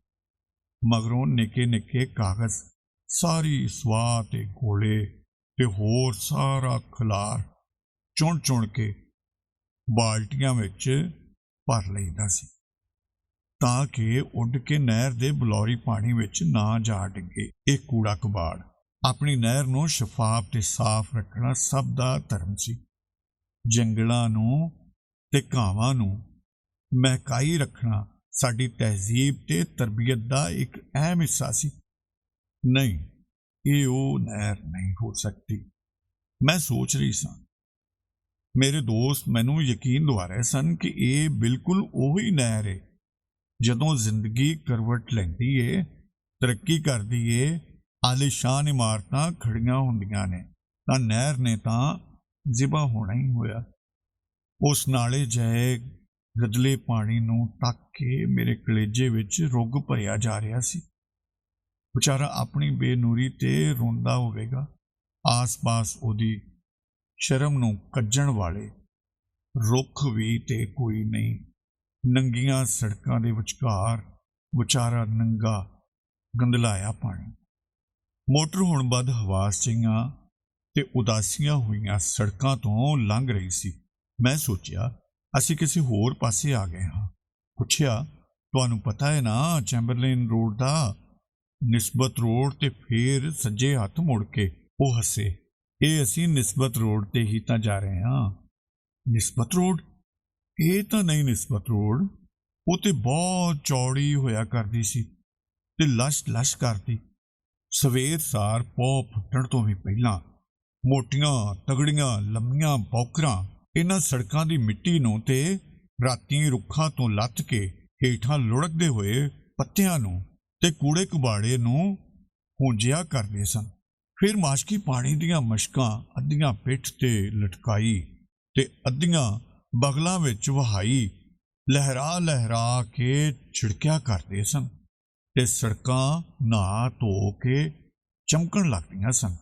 ਮਗਰੋਂ ਨਿੱਕੇ-ਨਿੱਕੇ ਕਾਗਜ਼, ਸਾਰੀ ਸਵਾਹ ਤੇ ਗੋਲੇ ਤੇ ਹੋਰ ਸਾਰਾ ਖਲਾਰ ਚੁਣ ਕੇ ਬਾਲਟੀਆਂ ਵਿੱਚ ਭਰ ਲਈਦਾ ਸੀ ਤਾਂ ਕਿ ਉੱਡ ਕੇ ਨਹਿਰ ਦੇ ਬਲੌਰੀ ਪਾਣੀ ਵਿੱਚ ਨਾ ਜਾ ਡਿੱਗੇ। ਇਹ ਕੂੜਾ ਕਬਾੜ। ਆਪਣੀ ਨਹਿਰ ਨੂੰ ਸ਼ਫਾਫ ਤੇ ਸਾਫ਼ ਰੱਖਣਾ ਸਭ ਦਾ ਧਰਮ ਸੀ। ਜੰਗਲਾਂ ਨੂੰ ਤੇ ਘਾਵਾਂ ਨੂੰ ਮਹਿਕਾਈ ਰੱਖਣਾ ਸਾਡੀ ਤਹਿਜ਼ੀਬ ਤੇ ਤਰਬੀਅਤ ਦਾ ਇੱਕ ਅਹਿਮ ਹਿੱਸਾ ਸੀ। ਨਹੀਂ, ਇਹ ਉਹ ਨਹਿਰ ਨਹੀਂ ਹੋ ਸਕਦੀ। ਮੈਂ ਸੋਚ ਰਹੀ ਸਾਂ। ਮੇਰੇ ਦੋਸਤ ਮੈਨੂੰ ਯਕੀਨ ਦਿਵਾ ਰਹੇ ਸਨ ਕਿ ਇਹ ਬਿਲਕੁਲ ਉਹੀ ਨਹਿਰ ਏ। ਜਦੋਂ ਜ਼ਿੰਦਗੀ ਕਰਵਟ ਲੈਂਦੀ ਏ, ਤਰੱਕੀ ਕਰਦੀ ਏ, ਆਲੀਸ਼ਾਨ ਇਮਾਰਤਾਂ ਖੜੀਆਂ ਹੁੰਦੀਆਂ ਨੇ, ਤਾਂ ਨਹਿਰ ਨੇ ਤਾਂ ਜ਼ਿਬਾ ਹੋਣਾ ਹੀ ਹੋਇਆ। ਉਸ ਨਾਲੇ ਜਿਹੇ ਗਦਲੇ ਪਾਣੀ ਨੂੰ ਤੱਕ ਕੇ ਮੇਰੇ ਕਲੇਜੇ ਵਿੱਚ ਰੁੱਗ ਭਰਿਆ ਜਾ ਰਿਹਾ ਸੀ। ਵਿਚਾਰਾ ਆਪਣੀ ਬੇਨੂਰੀ ਤੇ ਰੋਂਦਾ ਹੋਵੇਗਾ। ਆਸ-ਪਾਸ ਉਹਦੀ ਸ਼ਰਮ ਨੂੰ ਕੱਜਣ ਵਾਲੇ ਰੁੱਖ ਵੀ ਤੇ ਕੋਈ ਨਹੀਂ। ਨੰਗੀਆਂ ਸੜਕਾਂ ਦੇ ਵਿਚਕਾਰ ਵਿਚਾਰਾ ਨੰਗਾ ਗੰਦਲਾਇਆ ਪਾਣੀ। ਮੋਟਰ ਹੁਣ ਬਦ ਹਵਾਸ ਜਿਹੀਆਂ ਤੇ ਉਦਾਸੀਆਂ ਹੋਈਆਂ ਸੜਕਾਂ ਤੋਂ ਲੰਘ ਰਹੀ ਸੀ। ਮੈਂ ਸੋਚਿਆ ਅਸੀਂ ਕਿਸੇ ਹੋਰ ਪਾਸੇ ਆ ਗਏ ਹਾਂ। ਪੁੱਛਿਆ, ਤੁਹਾਨੂੰ ਪਤਾ ਹੈ ਨਾ ਚੈਂਬਰਲੇਨ ਰੋਡ ਦਾ? ਨਿਸਬਤ ਰੋਡ ਤੇ ਫੇਰ ਸੱਜੇ ਹੱਥ ਮੁੜ ਕੇ ਉਹ ਹੱਸੇ। ਇਹ ਅਸੀਂ ਨਿਸਬਤ ਰੋਡ ਤੇ ਹੀ ਤਾਂ ਜਾ ਰਹੇ ਹਾਂ। ਨਿਸਬਤ ਰੋਡ? ਇਹ ਤਾਂ ਨਹੀਂ ਨਿਸਬਤ ਰੋਡ। ਉਹ ਤੇ ਬਹੁਤ ਚੌੜੀ ਹੋਇਆ ਕਰਦੀ ਸੀ ਤੇ ਲਸ਼ ਕਰਦੀ। ਸਵੇਰ ਸਾਰ ਪੌ ਫੁੱਟਣ ਤੋਂ ਵੀ ਪਹਿਲਾਂ ਮੋਟੀਆਂ ਤਗੜੀਆਂ ਲੰਮੀਆਂ ਬੌਕਰਾਂ ਇਹਨਾਂ ਸੜਕਾਂ ਦੀ ਮਿੱਟੀ ਨੂੰ ਤੇ ਰਾਤੀ ਰੁੱਖਾਂ ਤੋਂ ਲੱਥ ਕੇ ਹੇਠਾਂ ਲੁੜਕਦੇ ਹੋਏ ਪੱਤਿਆਂ ਨੂੰ ਤੇ ਕੂੜੇ ਕਬਾੜੇ ਨੂੰ ਪੂੰਝਿਆ ਕਰਦੇ ਸਨ। ਫਿਰ ਮਾਸ਼ਕੀ ਪਾਣੀ ਦੀਆਂ ਮਸ਼ਕਾਂ ਅੱਧੀਆਂ ਪਿੱਠ ਤੇ ਲਟਕਾਈ ਤੇ ਅੱਧੀਆਂ ਬਗਲਾਂ ਵਿੱਚ ਵਹਾਈ ਲਹਿਰਾ ਕੇ ਛਿੜਕਿਆ ਕਰਦੇ ਸਨ ਤੇ ਸੜਕਾਂ ਨਹਾ ਧੋ ਕੇ ਚਮਕਣ ਲੱਗਦੀਆਂ ਸਨ।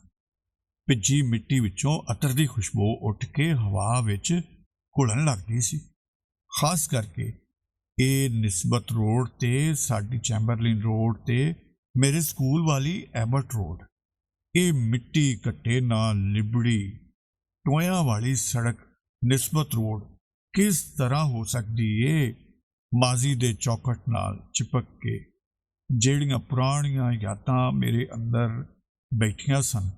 ਭਿੱਜੀ ਮਿੱਟੀ ਵਿੱਚੋਂ ਅਤਰ ਦੀ ਖੁਸ਼ਬੂ ਉੱਠ ਕੇ ਹਵਾ ਵਿੱਚ ਘੁਲਣ ਲੱਗਦੀ ਸੀ। ਖਾਸ ਕਰਕੇ ਇਹ ਨਿਸਬਤ ਰੋਡ ਤੇ ਸਾਡੀ ਚੈਂਬਰਲੇਨ ਰੋਡ ਤੇ ਮੇਰੇ ਸਕੂਲ ਵਾਲੀ ਐਬਟ ਰੋਡ। ਇਹ ਮਿੱਟੀ ਘੱਟੇ ਨਾਲ ਲਿਬੜੀ ਟੋਇਆਂ ਵਾਲੀ ਸੜਕ ਨਿਸਬਤ ਰੋਡ ਕਿਸ ਤਰ੍ਹਾਂ ਹੋ ਸਕਦੀ ਏ? ਮਾਜ਼ੀ ਦੇ ਚੌਕਟ ਨਾਲ ਚਿਪਕ ਕੇ ਜਿਹੜੀਆਂ ਪੁਰਾਣੀਆਂ ਯਾਦਾਂ ਮੇਰੇ ਅੰਦਰ ਬੈਠੀਆਂ ਸਨ,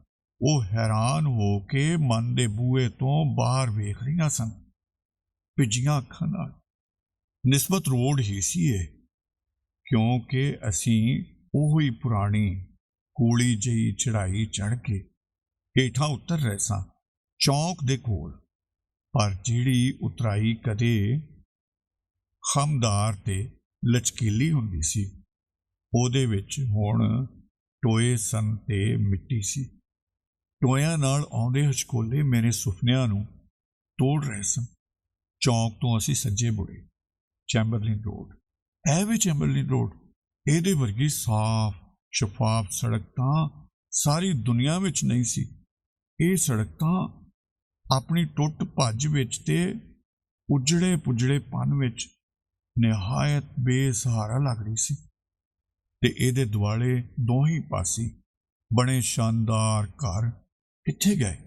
ਉਹ ਹੈਰਾਨ ਹੋ ਕੇ ਮਨ ਦੇ ਬੂਹੇ ਤੋਂ ਬਾਹਰ ਵੇਖ ਰਹੀਆਂ ਸਨ, ਭਿੱਜੀਆਂ ਅੱਖਾਂ ਨਾਲ। ਨਿਸਬਤ ਰੋਡ ਹੀ ਸੀ ਇਹ, ਕਿਉਂਕਿ ਅਸੀਂ ਉਹੀ ਪੁਰਾਣੀ ਕੂਲੀ ਜਿਹੀ ਚੜ੍ਹਾਈ ਚੜ੍ਹ ਕੇ ਹੇਠਾਂ ਉਤਰ ਰਹੇ ਸਾਂ ਚੌਂਕ ਦੇ ਕੋਲ। ਪਰ ਜਿਹੜੀ ਉਤਰਾਈ ਕਦੇ ਖਮਦਾਰ ਤੇ ਲਚਕੀਲੀ ਹੁੰਦੀ ਸੀ, ਉਹਦੇ ਵਿੱਚ ਹੁਣ ਟੋਏ ਸਨ ਤੇ ਮਿੱਟੀ ਸੀ। ਟੋਇਆਂ ਨਾਲ ਆਉਂਦੇ ਹਚਕੋਲੇ ਮੇਰੇ ਸੁਪਨਿਆਂ ਨੂੰ ਤੋੜ ਰਹੇ ਸਨ। ਚੌਂਕ ਤੋਂ ਅਸੀਂ ਸੱਜੇ ਮੁੜੇ। ਚੈਂਬਰਲੇਨ ਰੋਡ, ਇਹ ਵੀ ਚੈਂਬਰਲੇਨ ਰੋਡ। ਇਹਦੇ ਵਰਗੀ ਸਾਫ਼ ਸ਼ਫਾਫ ਸੜਕ ਤਾਂ ਸਾਰੀ ਦੁਨੀਆ ਵਿੱਚ ਨਹੀਂ ਸੀ। ਇਹ ਸੜਕ ਤਾਂ ਆਪਣੀ ਟੁੱਟ ਭੱਜ ਵਿੱਚ ਤੇ ਉਜੜੇ ਪੁਜੜੇ ਪਨ ਵਿੱਚ ਨਿਹਾਇਤ ਬੇਸਹਾਰਾ ਲੱਗ ਰਹੀ ਸੀ ਤੇ ਇਹਦੇ ਦੁਆਲੇ ਦੋਹੀਂ ਪਾਸੇ ਬਣੇ ਸ਼ਾਨਦਾਰ ਘਰ ਕਿੱਥੇ ਗਏ?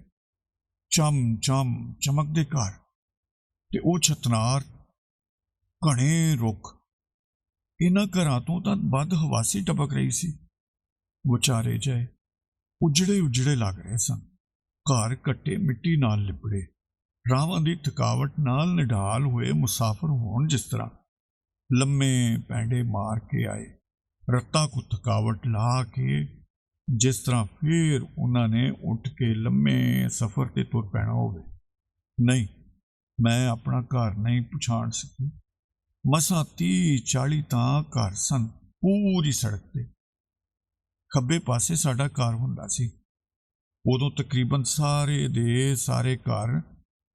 ਚਮ ਚਮਕਦੇ ਘਰ ਤੇ ਉਹ ਛਤਨਾਰ ਘਣੇ ਰੁੱਖ। ਇਹਨਾਂ ਘਰਾਂ ਤੋਂ ਤਾਂ ਬਦ ਹਵਾਸੀ ਟਪਕ ਰਹੀ ਸੀ। ਵਿਚਾਰੇ ਜਿਹੇ ਉਜੜੇ ਉਜੜੇ ਲੱਗ ਰਹੇ ਸਨ। ਘਰ ਘੱਟੇ ਮਿੱਟੀ ਨਾਲ ਲਿਬੜੇ, ਰਾਵਾਂ ਦੀ ਥਕਾਵਟ ਨਾਲ ਨਿਢਾਲ ਹੋਏ ਮੁਸਾਫਰ ਹੋਣ ਜਿਸ ਤਰ੍ਹਾਂ। ਲੰਮੇ ਪੈਂਡੇ ਮਾਰ ਕੇ ਆਏ, ਰੱਤਾਂ ਕੋ ਥਕਾਵਟ ਲਾ ਕੇ ਜਿਸ ਤਰ੍ਹਾਂ ਫਿਰ ਉਹਨਾਂ ਨੇ ਉੱਠ ਕੇ ਲੰਮੇ ਸਫ਼ਰ 'ਤੇ ਤੁਰ ਪੈਣਾ ਹੋਵੇ। ਨਹੀਂ, ਮੈਂ ਆਪਣਾ ਘਰ ਨਹੀਂ ਪਛਾਣ ਸਕੀ। ਮਸਾਂ 30-40 ਤਾਂ ਘਰ ਸਨ ਪੂਰੀ ਸੜਕ 'ਤੇ। ਖੱਬੇ ਪਾਸੇ ਸਾਡਾ ਘਰ ਹੁੰਦਾ ਸੀ। ਉਦੋਂ ਤਕਰੀਬਨ ਸਾਰੇ ਦੇ ਸਾਰੇ ਘਰ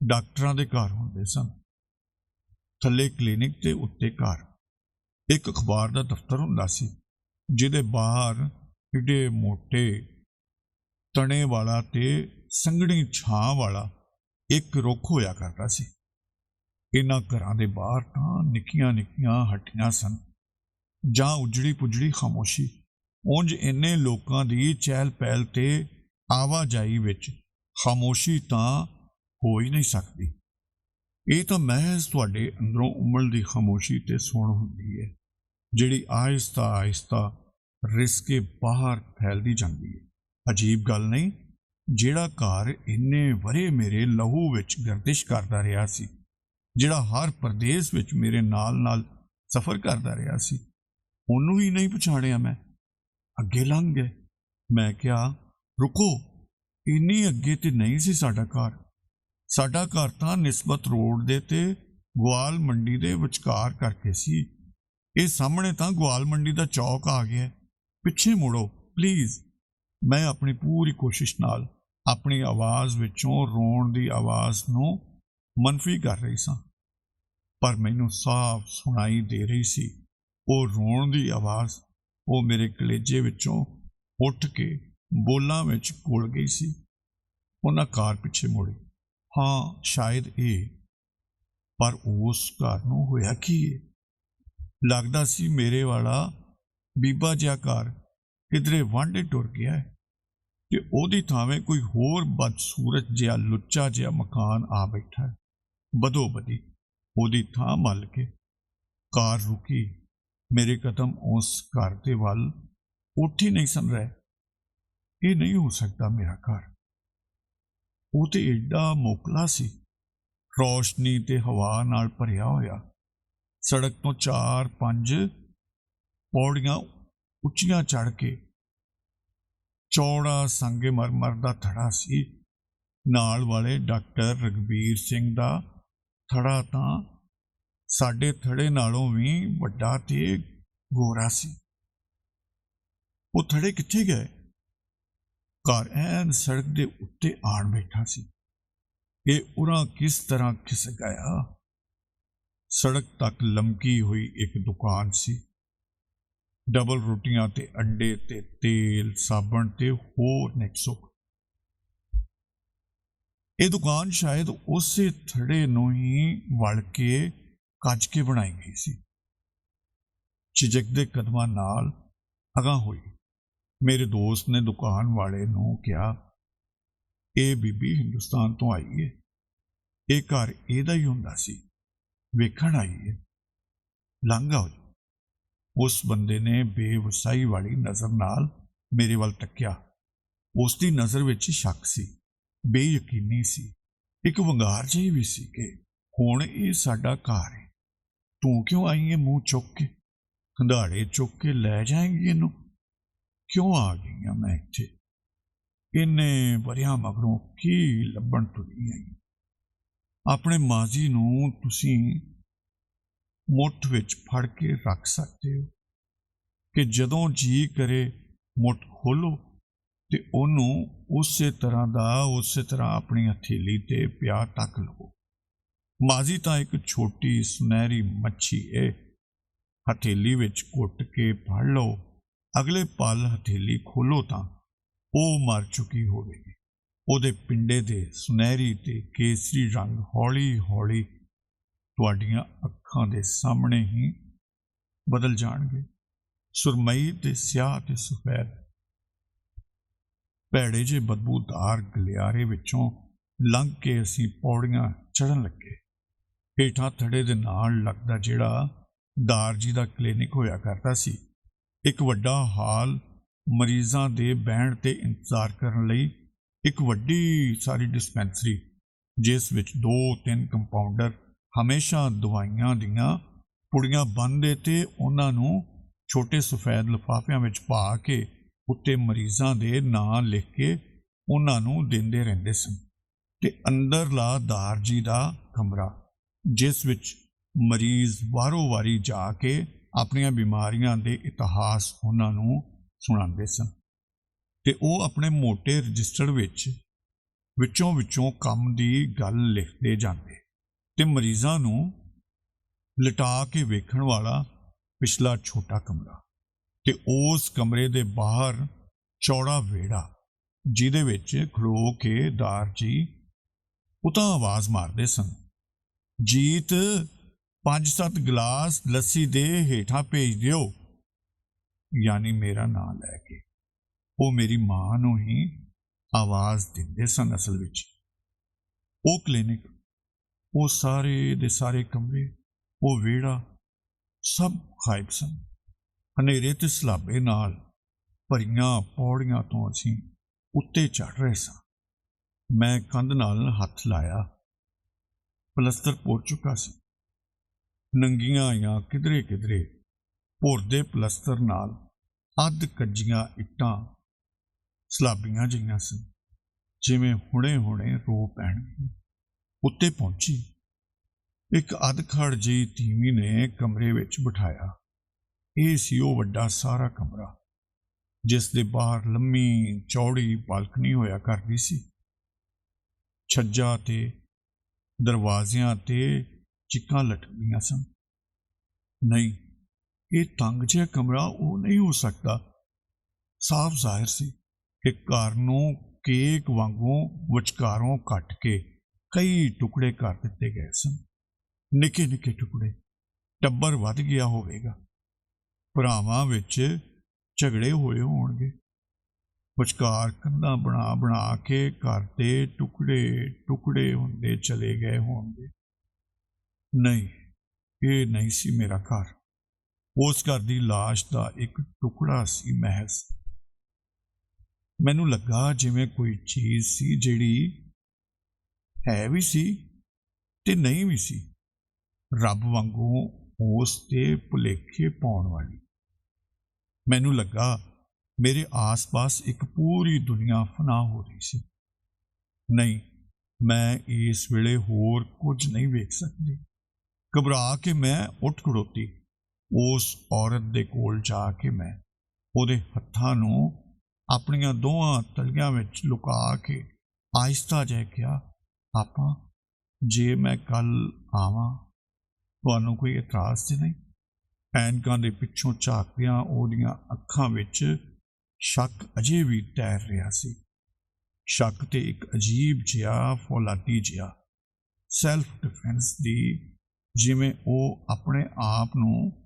ਡਾਕਟਰਾਂ ਦੇ ਘਰ ਹੁੰਦੇ ਸਨ। ਥੱਲੇ ਕਲੀਨਿਕ ਤੇ ਉੱਤੇ ਘਰ। ਇੱਕ ਅਖਬਾਰ ਦਾ ਦਫ਼ਤਰ ਹੁੰਦਾ ਸੀ, ਜਿਹਦੇ ਬਾਹਰ ਏਡੇ ਮੋਟੇ ਤਣੇ ਵਾਲਾ ਤੇ ਸੰਘਣੀ ਛਾਂ ਵਾਲਾ ਇੱਕ ਰੁੱਖ ਹੋਇਆ ਕਰਦਾ ਸੀ। ਇਹਨਾਂ ਘਰਾਂ ਦੇ ਬਾਹਰ ਤਾਂ ਨਿੱਕੀਆਂ ਨਿੱਕੀਆਂ ਹੱਟੀਆਂ ਸਨ, ਜਾਂ ਉਜੜੀ ਪੁਜੜੀ ਖਾਮੋਸ਼ੀ। ਉਂਝ ਇੰਨੇ ਲੋਕਾਂ ਦੀ ਚਹਿਲ ਪਹਿਲ ਤੇ ਆਵਾਜਾਈ ਵਿੱਚ ਖਾਮੋਸ਼ੀ ਤਾਂ ਹੋ ਹੀ ਨਹੀਂ ਸਕਦੀ। ਇਹ ਤਾਂ ਮਹਿਜ਼ ਤੁਹਾਡੇ ਅੰਦਰੋਂ ਉਮਲਦੀ ਖਾਮੋਸ਼ੀ ਤੇ ਸੁਣ ਹੁੰਦੀ ਹੈ, ਜਿਹੜੀ ਆਹਿਸਤਾ ਆਹਿਸਤਾ ਰਿਸ ਕੇ ਬਾਹਰ ਫੈਲਦੀ ਜਾਂਦੀ ਹੈ। ਅਜੀਬ ਗੱਲ ਨਹੀਂ, ਜਿਹੜਾ ਘਰ ਇੰਨੇ ਵਰੇ ਮੇਰੇ ਲਹੂ ਵਿੱਚ ਗਰਦਿਸ਼ ਕਰਦਾ ਰਿਹਾ ਸੀ, ਜਿਹੜਾ ਹਰ ਪ੍ਰਦੇਸ਼ ਵਿੱਚ ਮੇਰੇ ਨਾਲ ਨਾਲ ਸਫ਼ਰ ਕਰਦਾ ਰਿਹਾ ਸੀ, ਉਹਨੂੰ ਹੀ ਨਹੀਂ ਪਛਾਣਿਆ ਮੈਂ। ਅੱਗੇ ਲੰਘ ਗਏ। ਮੈਂ ਕਿਹਾ, ਰੁਕੋ, ਇੰਨੀ ਅੱਗੇ ਤੇ ਨਹੀਂ ਸੀ ਸਾਡਾ ਘਰ। ਸਾਡਾ ਘਰ ਤਾਂ ਨਿਸਬਤ ਰੋਡ ਦੇ ਤੇ ਗਵਾਲ ਮੰਡੀ ਦੇ ਵਿਚਕਾਰ ਕਰਕੇ ਸੀ। ਇਹ ਸਾਹਮਣੇ ਤਾਂ ਗਵਾਲ ਮੰਡੀ ਦਾ ਚੌਕ ਆ ਗਿਆ। ਪਿੱਛੇ ਮੁੜੋ ਪਲੀਜ਼। ਮੈਂ ਆਪਣੀ ਪੂਰੀ ਕੋਸ਼ਿਸ਼ ਨਾਲ ਆਪਣੀ ਆਵਾਜ਼ ਵਿੱਚੋਂ ਰੋਣ ਦੀ ਆਵਾਜ਼ ਨੂੰ ਮਨਫੀ ਕਰ ਰਹੀ ਸਾਂ, ਪਰ ਮੈਨੂੰ ਸਾਫ਼ ਸੁਣਾਈ ਦੇ ਰਹੀ ਸੀ ਉਹ ਰੋਣ ਦੀ ਆਵਾਜ਼। ਉਹ ਮੇਰੇ ਕਲੇਜੇ ਵਿੱਚੋਂ ਉੱਠ ਕੇ ਬੋਲਾਂ ਵਿੱਚ ਘੁਲ ਗਈ ਸੀ। ਉਹਨਾਂ ਕਾਰ ਪਿੱਛੇ ਮੁੜੀ। ਹਾਂ, ਸ਼ਾਇਦ ਇਹ, ਪਰ ਉਸ ਘਰ ਨੂੰ ਹੋਇਆ ਕੀ ਹੈ? ਲੱਗਦਾ ਸੀ ਮੇਰੇ ਵਾਲਾ ਬੀਬਾ ਜਿਹਾ ਘਰ ਕਿਧਰੇ ਵਾਂਢੇ ਟੁਰ ਗਿਆ ਹੈ ਤੇ ਉਹਦੀ ਥਾਵੇਂ ਕੋਈ ਹੋਰ ਬਦਸੂਰਤ ਜਿਹਾ ਲੁੱਚਾ ਜਿਹਾ ਮਕਾਨ ਆ ਬੈਠਾ ਹੈ। ਬਦੋ ਬਦੀ ਉਹਦੀ ਥਾਂ ਮੱਲ ਕੇ ਕਾਰ ਰੁਕੀ। ਮੇਰੇ ਕਦਮ ਉਸ ਘਰ ਦੇ ਵੱਲ ਉੱਠ ਹੀ ਨਹੀਂ ਸਨ ਰਹੇ। ਇਹ ਨਹੀਂ ਹੋ ਸਕਦਾ ਮੇਰਾ ਘਰ। ਉਹ ਤੇ ਏਡਾ ਮੋਕਲਾ ਸੀ, ਰੌਸ਼ਨੀ ਤੇ ਹਵਾ ਨਾਲ ਭਰਿਆ ਹੋਇਆ। ਸੜਕ ਤੋਂ 4-5 ਪੌੜੀਆਂ ਉੱਚੀਆਂ ਚੜ੍ਹ ਕੇ ਚੌੜਾ ਸੰਗਮਰਮਰ ਦਾ ਥੜਾ ਸੀ। ਨਾਲ ਵਾਲੇ ਡਾਕਟਰ ਰਘਬੀਰ ਸਿੰਘ ਦਾ ਥੜਾ ਤਾਂ ਸਾਡੇ ਥੜੇ ਨਾਲੋਂ ਵੀ ਵੱਡਾ ਤੇ ਗੋਰਾ ਸੀ। ਉਹ ਥੜੇ ਕਿੱਥੇ ਗਏ? ਘਰ ਐਨ ਸੜਕ ਦੇ ਉੱਤੇ ਆਣ ਬੈਠਾ ਸੀ। ਇਹ ਉਰਾਂ ਕਿਸ ਤਰ੍ਹਾਂ ਖਿਸਕ ਗਿਆ? ਸੜਕ ਤੱਕ ਲਮਕੀ ਹੋਈ ਇੱਕ ਦੁਕਾਨ ਸੀ। ਡਬਲ ਰੋਟੀਆਂ ਤੇ ਅੰਡੇ ਤੇ ਤੇਲ ਸਾਬਣ ਤੇ ਹੋਰ ਨਿਕਸੁਕ। ਇਹ ਦੁਕਾਨ ਸ਼ਾਇਦ ਉਸੇ ਥੜੇ ਨੂੰ ਹੀ ਵਲ ਕੇ ਕੱਜ ਕੇ ਬਣਾਈ ਗਈ ਸੀ। ਝਿਜਕਦੇ ਕਦਮਾਂ ਨਾਲ ਅਗਾਂਹ ਹੋਈ। ਮੇਰੇ ਦੋਸਤ ਨੇ ਦੁਕਾਨ ਵਾਲੇ ਨੂੰ ਕਿਹਾ, ਇਹ ਬੀਬੀ ਹਿੰਦੁਸਤਾਨ ਤੋਂ ਆਈ ਹੈ, ਇਹ ਘਰ ਇਹਦਾ ਹੀ ਹੁੰਦਾ ਸੀ, ਵੇਖਣ ਆਈ ਹੈ, ਲੰਘ ਆਓ। ਉਸ ਬੰਦੇ ਨੇ ਬੇਵਸਾਈ ਵਾਲੀ ਨਜ਼ਰ ਨਾਲ ਮੇਰੇ ਵੱਲ ਤੱਕਿਆ। ਉਸ ਦੀ ਨਜ਼ਰ ਵਿੱਚ ਸ਼ੱਕ ਸੀ, ਬੇਯਕੀਨੀ ਸੀ, ਇੱਕ ਵੰਗਾਰ ਜਿਹੀ ਵੀ ਸੀ ਕਿ ਹੁਣ ਇਹ ਸਾਡਾ ਘਰ ਹੈ, ਤੂੰ ਕਿਉਂ ਆਈ ਹੈ ਮੂੰਹ ਚੁੱਕ ਕੇ? ਹੰਧਾੜੇ ਚੁੱਕ ਕੇ ਲੈ ਜਾਏਂਗੀ ਇਹਨੂੰ? ਕਿਉਂ ਆ ਗਈ ਹਾਂ ਮੈਂ ਇੱਥੇ? ਇੰਨੇ ਵਰਿਆਂ ਮਗਰੋਂ ਕੀ ਲੱਭਣ ਤੁਰੀ ਆਈ? ਆਪਣੇ ਮਾਜ਼ੀ ਨੂੰ ਤੁਸੀਂ ਮੁੱਠ ਵਿੱਚ ਫੜ ਕੇ ਰੱਖ ਸਕਦੇ ਹੋ ਕਿ ਜਦੋਂ ਜੀ ਕਰੇ ਮੁੱਠ ਖੋਲੋ ਤੇ ਉਹਨੂੰ ਉਸੇ ਤਰ੍ਹਾਂ ਆਪਣੀ ਹਥੇਲੀ ਤੇ ਪਿਆ ਤੱਕ ਲਵੋ। ਮਾਜ਼ੀ ਤਾਂ ਇੱਕ ਛੋਟੀ ਸੁਨਹਿਰੀ ਮੱਛੀ ਹੈ, ਹਥੇਲੀ ਵਿੱਚ ਘੁੱਟ ਕੇ ਫੜ ਲਓ, ਅਗਲੇ ਪਲ ਹਥੇਲੀ ਖੋਲੋ ਤਾਂ ਉਹ ਮਰ ਚੁੱਕੀ ਹੋਵੇਗੀ। ਉਹਦੇ ਪਿੰਡੇ ਦੇ ਸੁਨਹਿਰੀ ਤੇ ਕੇਸਰੀ ਰੰਗ ਹੌਲੀ ਹੌਲੀ ਤੁਹਾਡੀਆਂ ਅੱਖਾਂ ਦੇ ਸਾਹਮਣੇ ਹੀ ਬਦਲ ਜਾਣਗੇ, ਸੁਰਮਈ ਤੇ ਸਿਆਹ ਤੇ ਸਫੈਦ। ਭੈੜੇ ਜਿਹੇ ਬਦਬੂਦਾਰ ਗਲਿਆਰੇ ਵਿੱਚੋਂ ਲੰਘ ਕੇ ਅਸੀਂ ਪੌੜੀਆਂ ਚੜ੍ਹਨ ਲੱਗੇ। ਹੇਠਾਂ ਥੜੇ ਦੇ ਨਾਲ ਲੱਗਦਾ ਜਿਹੜਾ ਦਾਰ ਜੀ ਦਾ ਕਲੀਨਿਕ ਹੋਇਆ ਕਰਦਾ ਸੀ, ਇੱਕ ਵੱਡਾ ਹਾਲ ਮਰੀਜ਼ਾਂ ਦੇ ਬਹਿਣ ਤੇ ਇੰਤਜ਼ਾਰ ਕਰਨ ਲਈ ਇੱਕ ਵੱਡੀ ਸਾਰੀ ਡਿਸਪੈਂਸਰੀ, ਜਿਸ ਵਿੱਚ 2-3 ਕੰਪਾਊਂਡਰ ਹਮੇਸ਼ਾ ਦਵਾਈਆਂ ਦੀਆਂ ਪੁੜੀਆਂ ਬੰਨ੍ਹਦੇ ਤੇ ਉਹਨਾਂ ਨੂੰ ਛੋਟੇ ਸਫੈਦ ਲਿਫਾਫਿਆਂ ਵਿੱਚ ਪਾ ਕੇ ਉੱਤੇ ਮਰੀਜ਼ਾਂ ਦੇ ਨਾਂ ਲਿਖ ਕੇ ਉਹਨਾਂ ਨੂੰ ਦਿੰਦੇ ਰਹਿੰਦੇ ਸਨ। ਤੇ ਅੰਦਰਲਾ ਦਾਰ ਜੀ ਦਾ ਕਮਰਾ, ਜਿਸ ਵਿੱਚ ਮਰੀਜ਼ ਵਾਰੋ ਵਾਰੀ ਜਾ ਕੇ ਆਪਣੀਆਂ ਬਿਮਾਰੀਆਂ ਦੇ ਇਤਿਹਾਸ ਉਹਨਾਂ ਨੂੰ ਸੁਣਾਉਂਦੇ ਸਨ ਤੇ ਉਹ ਆਪਣੇ ਮੋਟੇ ਰਜਿਸਟਰ ਵਿੱਚ ਵਿੱਚੋਂ ਕੰਮ ਦੀ ਗੱਲ ਲਿਖਦੇ ਜਾਂਦੇ ਤੇ ਮਰੀਜ਼ਾਂ ਨੂੰ ਲਿਟਾ ਕੇ ਵੇਖਣ ਵਾਲਾ ਪਿਛਲਾ ਛੋਟਾ ਕਮਰਾ ਤੇ ਉਸ ਕਮਰੇ ਦੇ ਬਾਹਰ ਚੌੜਾ ਵਿਹੜਾ, ਜਿਹਦੇ ਵਿੱਚ ਖਲੋ ਕੇ ਦਾਰ ਜੀ ਉਤਾਂ ਆਵਾਜ਼ ਮਾਰਦੇ ਸਨ, ਜੀਤ 5-7 ਗਲਾਸ ਲੱਸੀ ਦੇ ਹੇਠਾਂ ਭੇਜ ਦਿਓ। ਯਾਨੀ ਮੇਰਾ ਨਾਂ ਲੈ ਕੇ ਉਹ ਮੇਰੀ ਮਾਂ ਨੂੰ ਹੀ ਆਵਾਜ਼ ਦਿੰਦੇ ਸਨ। ਅਸਲ ਵਿੱਚ ਉਹ ਕਲੀਨਿਕ, ਉਹ ਸਾਰੇ ਦੇ ਸਾਰੇ ਕਮਰੇ, ਉਹ ਵਿਹੜਾ ਸਭ ਗਾਇਬ ਸਨ। ਹਨੇਰੇ ਤੇ ਸਲਾਬੇ ਨਾਲ ਭਰੀਆਂ ਪੌੜੀਆਂ ਤੋਂ ਅਸੀਂ ਉੱਤੇ ਚੜ੍ਹ ਰਹੇ ਸਾਂ। ਮੈਂ ਕੰਧ ਨਾਲ ਹੱਥ ਲਾਇਆ। ਪਲਸਤਰ ਪੁਰ ਚੁੱਕਾ ਸੀ। ਨੰਗੀਆਂ ਜਾਂ ਕਿਧਰੇ ਭੁਰਦੇ ਪਲਸਤਰ ਨਾਲ ਅੱਧ ਕੱਜੀਆਂ ਇੱਟਾਂ ਸਲਾਬੀਆਂ ਜਿਹੀਆਂ ਸਨ, ਜਿਵੇਂ ਹੁਣੇ ਰੋ ਪੈਣਗੀਆਂ। ਉੱਤੇ ਪਹੁੰਚੀ। ਇੱਕ ਅਧਖੜ ਜਿਹੀ ਤੀਵੀਂ ਨੇ ਕਮਰੇ ਵਿੱਚ ਬਿਠਾਇਆ। ਇਹ ਸੀ ਉਹ ਵੱਡਾ ਸਾਰਾ ਕਮਰਾ, ਜਿਸ ਦੇ ਬਾਹਰ ਲੰਮੀ ਚੌੜੀ ਬਾਲਕਨੀ ਹੋਇਆ ਕਰਦੀ ਸੀ। ਛੱਜਾਂ ਤੇ ਦਰਵਾਜ਼ਿਆਂ ਤੇ ਚਿੱਕਾਂ ਲਟਕਦੀਆਂ ਸਨ। ਨਹੀਂ, ਇਹ ਤੰਗ ਜਿਹਾ ਕਮਰਾ ਉਹ ਨਹੀਂ ਹੋ ਸਕਦਾ। ਸਾਫ਼ ਜ਼ਾਹਿਰ ਸੀ ਕਿ ਘਰ ਨੂੰ ਕੇਕ ਵਾਂਗੂ ਵਿਚਕਾਰੋਂ ਕੱਟ ਕੇ ਕਈ ਟੁਕੜੇ ਕਰ ਦਿੱਤੇ ਗਏ ਸਨ। ਨਿੱਕੇ ਟੁਕੜੇ। ਟੱਬਰ ਵੱਧ ਗਿਆ ਹੋਵੇਗਾ। ਭਰਾਵਾਂ ਵਿੱਚ ਝਗੜੇ ਹੋਏ ਹੋਣਗੇ। ਵਿਚਕਾਰ ਕੰਧਾਂ ਬਣਾ ਕੇ ਘਰ ਦੇ ਟੁਕੜੇ ਹੁੰਦੇ ਚਲੇ ਗਏ ਹੋਣਗੇ। ਨਹੀਂ, ਇਹ ਨਹੀਂ ਸੀ ਮੇਰਾ ਘਰ। ਉਸ ਘਰ ਦੀ ਲਾਸ਼ ਦਾ ਇੱਕ ਟੁਕੜਾ ਸੀ ਮਹਿਜ਼। ਮੈਨੂੰ ਲੱਗਾ ਜਿਵੇਂ ਕੋਈ ਚੀਜ਼ ਸੀ ਜਿਹੜੀ ਹੈ ਵੀ ਸੀ ਤੇ ਨਹੀਂ ਵੀ ਸੀ, ਰੱਬ ਵਾਂਗੂ ਉਸ ਤੇ ਭੁਲੇਖੇ ਪਾਉਣ ਵਾਲੀ। ਮੈਨੂੰ ਲੱਗਾ ਮੇਰੇ ਆਸ-ਪਾਸ ਇੱਕ ਪੂਰੀ ਦੁਨੀਆ ਫਨਾ ਹੋ ਰਹੀ ਸੀ। ਨਹੀਂ, ਮੈਂ ਇਸ ਵੇਲੇ ਹੋਰ ਕੁਝ ਨਹੀਂ ਵੇਖ ਸਕਦੀ। ਘਬਰਾ ਕੇ ਮੈਂ ਉੱਠ ਖੜੋਤੀ। ਉਸ ਔਰਤ ਦੇ ਕੋਲ ਜਾ ਕੇ ਮੈਂ ਉਹਦੇ ਹੱਥਾਂ ਨੂੰ ਆਪਣੀਆਂ ਦੋਹਾਂ ਤਲੀਆਂ ਵਿੱਚ ਲੁਕਾ ਕੇ ਆਹਿਸਤਾ ਜਿਹਾ ਕਿਹਾ, ਆਪਾਂ ਜੇ ਮੈਂ ਕੱਲ੍ਹ ਆਵਾਂ, ਤੁਹਾਨੂੰ ਕੋਈ ਇਤਰਾਜ਼ ਤੇ ਨਹੀਂ? ਐਨਕਾਂ ਦੇ ਪਿੱਛੋਂ ਝਾਕਦਿਆਂ ਉਹਦੀਆਂ ਅੱਖਾਂ ਵਿੱਚ ਸ਼ੱਕ ਅਜੇ ਵੀ ਤੈਰ ਰਿਹਾ ਸੀ। ਸ਼ੱਕ ਤੇ ਇੱਕ ਅਜੀਬ ਜਿਹਾ ਫੌਲਾਦੀ ਜਿਹਾ ਸੈਲਫ ਡਿਫੈਂਸ ਦੀ, ਜਿਵੇਂ ਉਹ ਆਪਣੇ ਆਪ ਨੂੰ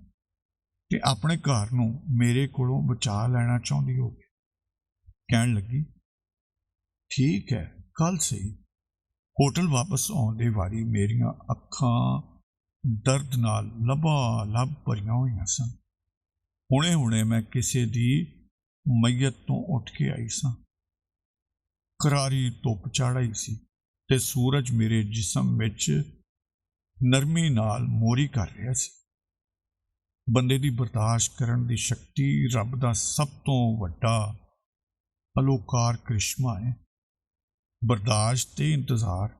ਤੇ ਆਪਣੇ ਘਰ ਨੂੰ ਮੇਰੇ ਕੋਲੋਂ ਬਚਾ ਲੈਣਾ ਚਾਹੁੰਦੀ ਹੋਵੇ। ਕਹਿਣ ਲੱਗੀ, ਠੀਕ ਹੈ, ਕੱਲ੍ਹ ਸਹੀ। ਹੋਟਲ ਵਾਪਸ ਆਉਣ ਦੇ ਵਾਰੀ ਮੇਰੀਆਂ ਅੱਖਾਂ ਦਰਦ ਨਾਲ ਲਬਾਲਬ ਭਰੀਆਂ ਹੋਈਆਂ ਸਨ। ਹੁਣੇ ਮੈਂ ਕਿਸੇ ਦੀ ਮਈਅਤ ਤੋਂ ਉੱਠ ਕੇ ਆਈ ਸਾਂ। ਕਰਾਰੀ ਧੁੱਪ ਚੜ੍ਹ ਆਈ ਸੀ ਤੇ ਸੂਰਜ ਮੇਰੇ ਜਿਸਮ ਵਿੱਚ ਨਰਮੀ ਨਾਲ ਮੋਰੀ ਕਰ ਰਿਹਾ ਸੀ। ਬੰਦੇ ਦੀ ਬਰਦਾਸ਼ਤ ਕਰਨ ਦੀ ਸ਼ਕਤੀ ਰੱਬ ਦਾ ਸਭ ਤੋਂ ਵੱਡਾ ਅਲੋਕਾਰ ਕ੍ਰਿਸ਼ਮਾ ਹੈ। ਬਰਦਾਸ਼ਤ ਤੇ ਇੰਤਜ਼ਾਰ,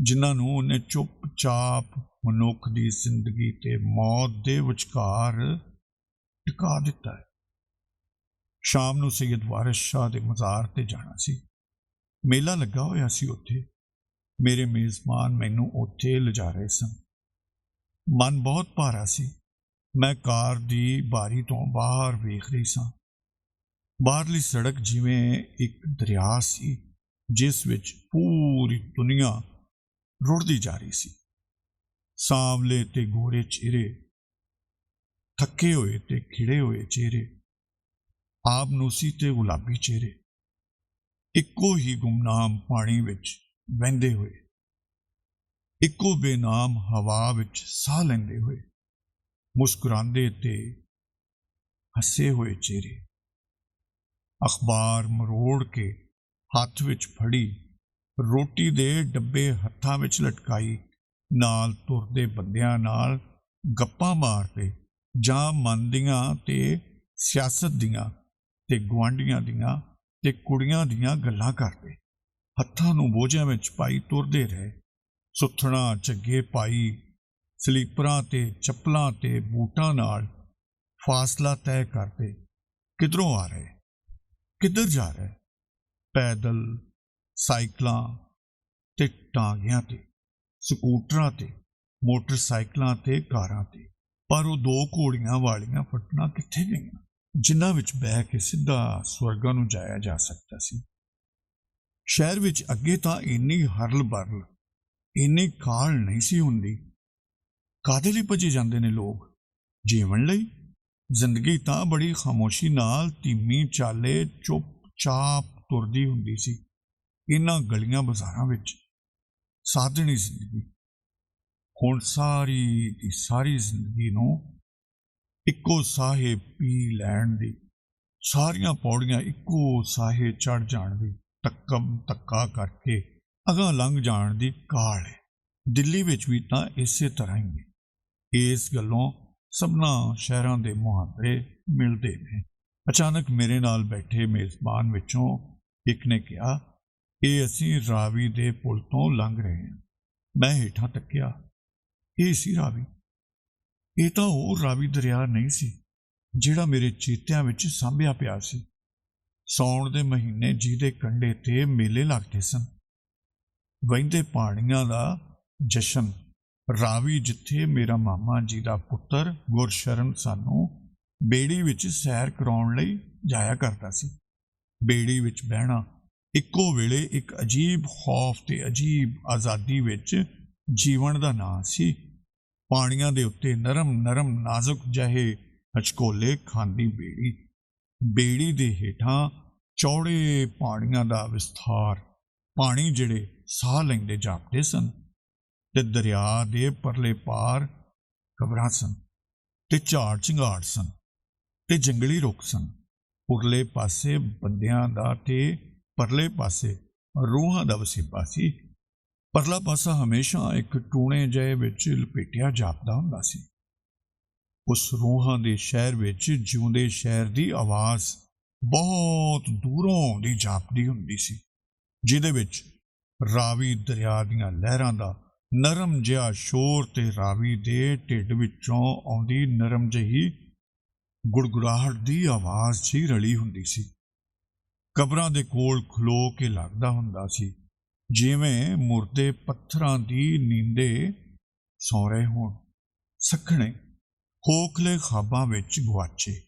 ਜਿਨ੍ਹਾਂ ਨੂੰ ਉਹਨੇ ਚੁੱਪ-ਚਾਪ ਮਨੁੱਖ ਦੀ ਜ਼ਿੰਦਗੀ ਤੇ ਮੌਤ ਦੇ ਵਿਚਕਾਰ ਟਿਕਾ ਦਿੱਤਾ ਹੈ। ਸ਼ਾਮ ਨੂੰ ਸੈਯਦ ਵਾਰਿਸ ਸ਼ਾਹ ਦੇ ਮਜ਼ਾਰ ਤੇ ਜਾਣਾ ਸੀ। ਮੇਲਾ ਲੱਗਾ ਹੋਇਆ ਸੀ ਉੱਥੇ। ਮੇਰੇ ਮੇਜ਼ਬਾਨ ਮੈਨੂੰ ਉੱਥੇ ਲਿਜਾ ਰਹੇ ਸਨ। ਮਨ ਬਹੁਤ ਭਾਰਾ ਸੀ। ਮੈਂ ਕਾਰ ਦੀ ਬਾਰੀ ਤੋਂ ਬਾਹਰ ਵੇਖ ਰਹੀ ਸਾਂ। ਬਾਹਰਲੀ ਸੜਕ ਜਿਵੇਂ ਇੱਕ ਦਰਿਆ ਸੀ, ਜਿਸ ਵਿੱਚ ਪੂਰੀ ਦੁਨੀਆ ਰੁੜਦੀ ਜਾ ਰਹੀ ਸੀ। ਸਾਂਵਲੇ ਤੇ ਗੋਰੇ ਚਿਹਰੇ, ਥੱਕੇ ਹੋਏ ਤੇ ਖਿੜੇ ਹੋਏ ਚਿਹਰੇ, ਆਬਨੂਸੀ ਤੇ ਗੁਲਾਬੀ ਚਿਹਰੇ, ਇੱਕੋ ਹੀ ਗੁਮਨਾਮ ਪਾਣੀ ਵਿੱਚ ਵਹਿੰਦੇ ਹੋਏ, ਇੱਕੋ ਬੇਨਾਮ ਹਵਾ ਵਿੱਚ ਸਾਹ ਲੈਂਦੇ ਹੋਏ, ਮੁਸਕਰਾਉਂਦੇ ਤੇ ਹੱਸੇ ਹੋਏ ਚਿਹਰੇ। ਅਖਬਾਰ ਮਰੋੜ ਕੇ ਹੱਥ ਵਿੱਚ ਫੜੀ, ਰੋਟੀ ਦੇ ਡੱਬੇ ਹੱਥਾਂ ਵਿੱਚ ਲਟਕਾਈ, ਨਾਲ ਤੁਰਦੇ ਬੰਦਿਆਂ ਨਾਲ ਗੱਪਾਂ ਮਾਰਦੇ ਜਾਂ ਮਨ ਦੀਆਂ ਤੇ ਸਿਆਸਤ ਦੀਆਂ ਤੇ ਗੁਆਂਢੀਆਂ ਦੀਆਂ ਤੇ ਕੁੜੀਆਂ ਦੀਆਂ ਗੱਲਾਂ ਕਰਦੇ, ਹੱਥਾਂ ਨੂੰ ਬੋਝਿਆਂ ਵਿੱਚ ਪਾਈ ਤੁਰਦੇ ਰਹੇ। ਸੁੱਥਣਾ ਝੱਗੇ ਪਾਈ, ਸਲੀਪਰਾਂ ਤੇ ਚੱਪਲਾਂ ਤੇ ਬੂਟਾਂ ਨਾਲ ਫਾਸਲਾ ਤੈਅ ਕਰਦੇ, ਕਿੱਧਰੋਂ ਆ ਰਹੇ, ਕਿੱਧਰ ਜਾ ਰਹੇ, ਪੈਦਲ, ਸਾਈਕਲਾਂ ਤੇ ਟਾਂਗਿਆਂ ਤੇ, ਸਕੂਟਰਾਂ ਤੇ, ਮੋਟਰਸਾਈਕਲਾਂ ਤੇ ਕਾਰਾਂ ਤੇ। ਪਰ ਉਹ ਦੋ ਘੋੜੀਆਂ ਵਾਲੀਆਂ ਫੱਟਣਾ ਕਿੱਥੇ ਗਈਆਂ, ਜਿਨ੍ਹਾਂ ਵਿੱਚ ਬਹਿ ਕੇ ਸਿੱਧਾ ਸਵਰਗਾਂ ਨੂੰ ਜਾਇਆ ਜਾ ਸਕਦਾ ਸੀ। ਸ਼ਹਿਰ ਵਿੱਚ ਅੱਗੇ ਤਾਂ ਇੰਨੀ ਹਰਲ ਬਰਲ, ਇੰਨੀ ਕਾਹਲ ਨਹੀਂ ਸੀ ਹੁੰਦੀ। ਕਾਹਦੇ ਲਈ ਭੱਜੇ ਜਾਂਦੇ ਨੇ ਲੋਕ? ਜੀਵਨ ਲਈ। ਜ਼ਿੰਦਗੀ ਤਾਂ ਬੜੀ ਖਾਮੋਸ਼ੀ ਨਾਲ ਧੀਮੀ ਚਾਲੇ ਚੁੱਪ-ਚਾਪ ਤੁਰਦੀ ਹੁੰਦੀ ਸੀ ਇਹਨਾਂ ਗਲੀਆਂ ਬਾਜ਼ਾਰਾਂ ਵਿੱਚ। ਸਾਧਣੀ ਜ਼ਿੰਦਗੀ ਹੁਣ ਸਾਰੀ ਦੀ ਸਾਰੀ ਜ਼ਿੰਦਗੀ ਨੂੰ ਇੱਕੋ ਸਾਹੇ ਪੀ ਲੈਣ ਦੀ, ਸਾਰੀਆਂ ਪੌੜੀਆਂ ਇੱਕੋ ਸਾਹੇ ਚੜ੍ਹ ਜਾਣ ਦੀ, ਧੱਕਾ ਕਰਕੇ ਅਗਾਂਹ ਲੰਘ ਜਾਣ ਦੀ ਕਾਹਲ ਹੈ। ਦਿੱਲੀ ਵਿੱਚ ਵੀ ਤਾਂ ਇਸੇ ਤਰ੍ਹਾਂ ਹੀ ਹੈ। ਇਸ ਗੱਲੋਂ ਸਭਨਾਂ ਸ਼ਹਿਰਾਂ ਦੇ ਮੁਹਾਂਦਰੇ ਮਿਲਦੇ ਨੇ। ਅਚਾਨਕ ਮੇਰੇ ਨਾਲ ਬੈਠੇ ਮੇਜ਼ਬਾਨ ਵਿੱਚੋਂ ਇੱਕ ਨੇ ਕਿਹਾ, ਇਹ ਅਸੀਂ ਰਾਵੀ ਦੇ ਪੁਲ ਤੋਂ ਲੰਘ ਰਹੇ ਹਾਂ। ਮੈਂ ਹੇਠਾਂ ਤੱਕਿਆ। ਇਹ ਸੀ ਰਾਵੀ। ਇਹ ਤਾਂ ਉਹ ਰਾਵੀ ਦਰਿਆ ਨਹੀਂ ਸੀ ਜਿਹੜਾ ਮੇਰੇ ਚੇਤਿਆਂ ਵਿੱਚ ਸਾਂਭਿਆ ਪਿਆ ਸੀ। ਸਾਉਣ ਦੇ ਮਹੀਨੇ ਜਿਹਦੇ ਕੰਢੇ ਤੇ ਮੇਲੇ ਲੱਗਦੇ ਸਨ, ਵਹਿੰਦੇ ਪਾਣੀਆਂ ਦਾ ਜਸ਼ਨ। ਰਾਵੀ ਜਿੱਥੇ ਮੇਰਾ ਮਾਮਾ ਜੀ ਦਾ ਪੁੱਤਰ ਗੁਰਸ਼ਰਨ ਸਾਨੂੰ ਬੇੜੀ ਵਿੱਚ ਸੈਰ ਕਰਾਉਣ ਲਈ ਜਾਇਆ ਕਰਦਾ ਸੀ। ਬੇੜੀ ਵਿੱਚ ਬਹਿਣਾ ਇੱਕੋ ਵੇਲੇ ਇੱਕ ਅਜੀਬ ਖੌਫ ਤੇ ਅਜੀਬ ਆਜ਼ਾਦੀ ਵਿੱਚ ਜੀਵਨ ਦਾ ਨਾਂ ਸੀ। ਪਾਣੀਆਂ ਦੇ ਉੱਤੇ ਨਰਮ ਨਾਜ਼ੁਕ ਜਿਹੇ ਹਚਕੋਲੇ ਖਾਂਦੀ ਬੇੜੀ ਦੇ ਹੇਠਾਂ ਚੌੜੇ ਪਾਣੀਆਂ ਦਾ ਵਿਸਥਾਰ, ਪਾਣੀ ਜਿਹੜੇ ਸਾਹ ਲੈਂਦੇ ਜਾਪਦੇ ਸਨ, ਤੇ ਦਰਿਆ ਦੇ ਪਰਲੇ ਪਾਰ ਕਬਰਾਂ ਸਨ, ਤੇ ਝਾੜ ਝੰਗਾੜ ਸਨ, ਤੇ ਜੰਗਲੀ ਰੁੱਖ ਸਨ। ਉਰਲੇ ਪਾਸੇ ਬੰਦਿਆਂ ਦਾ ਤੇ ਪਰਲੇ ਪਾਸੇ ਰੂਹਾਂ ਦਾ ਵਸੇਬਾ ਸੀ। ਪਰਲਾ ਪਾਸਾ ਹਮੇਸ਼ਾ ਇੱਕ ਟੂਣੇ ਜਿਹੇ ਵਿੱਚ ਲਪੇਟਿਆ ਜਾਪਦਾ ਹੁੰਦਾ ਸੀ। ਉਸ ਰੂਹਾਂ ਦੇ ਸ਼ਹਿਰ ਵਿੱਚ ਜਿਉਂਦੇ ਸ਼ਹਿਰ ਦੀ ਆਵਾਜ਼ ਬਹੁਤ ਦੂਰੋਂ ਆਉਂਦੀ ਜਾਪਦੀ ਹੁੰਦੀ ਸੀ, ਜਿਹਦੇ ਵਿੱਚ ਰਾਵੀ ਦਰਿਆ ਦੀਆਂ ਲਹਿਰਾਂ ਦਾ ਨਰਮ ਜਿਹਾ ਸ਼ੋਰ ਤੇ ਰਾਵੀ ਦੇ ਢਿੱਡ ਵਿੱਚੋਂ ਆਉਂਦੀ ਨਰਮ ਜਿਹੀ ਗੁੜਗੁੜਾਹਟ ਦੀ ਆਵਾਜ਼ ਜਿਹੀ ਰਲੀ ਹੁੰਦੀ ਸੀ। ਕਬਰਾਂ ਦੇ ਕੋਲ ਖਲੋ ਕੇ ਲੱਗਦਾ ਹੁੰਦਾ ਸੀ ਜਿਵੇਂ ਮੁਰਦੇ ਪੱਥਰਾਂ ਦੀ ਨੀਂਦੇ ਸੌਂ ਰਹੇ ਹੋਣ। ਸੱਖਣੇ ਖੋਖਲੇ ਖਾਬਾਂ ਵਿੱਚ ਗੁਆਚੇ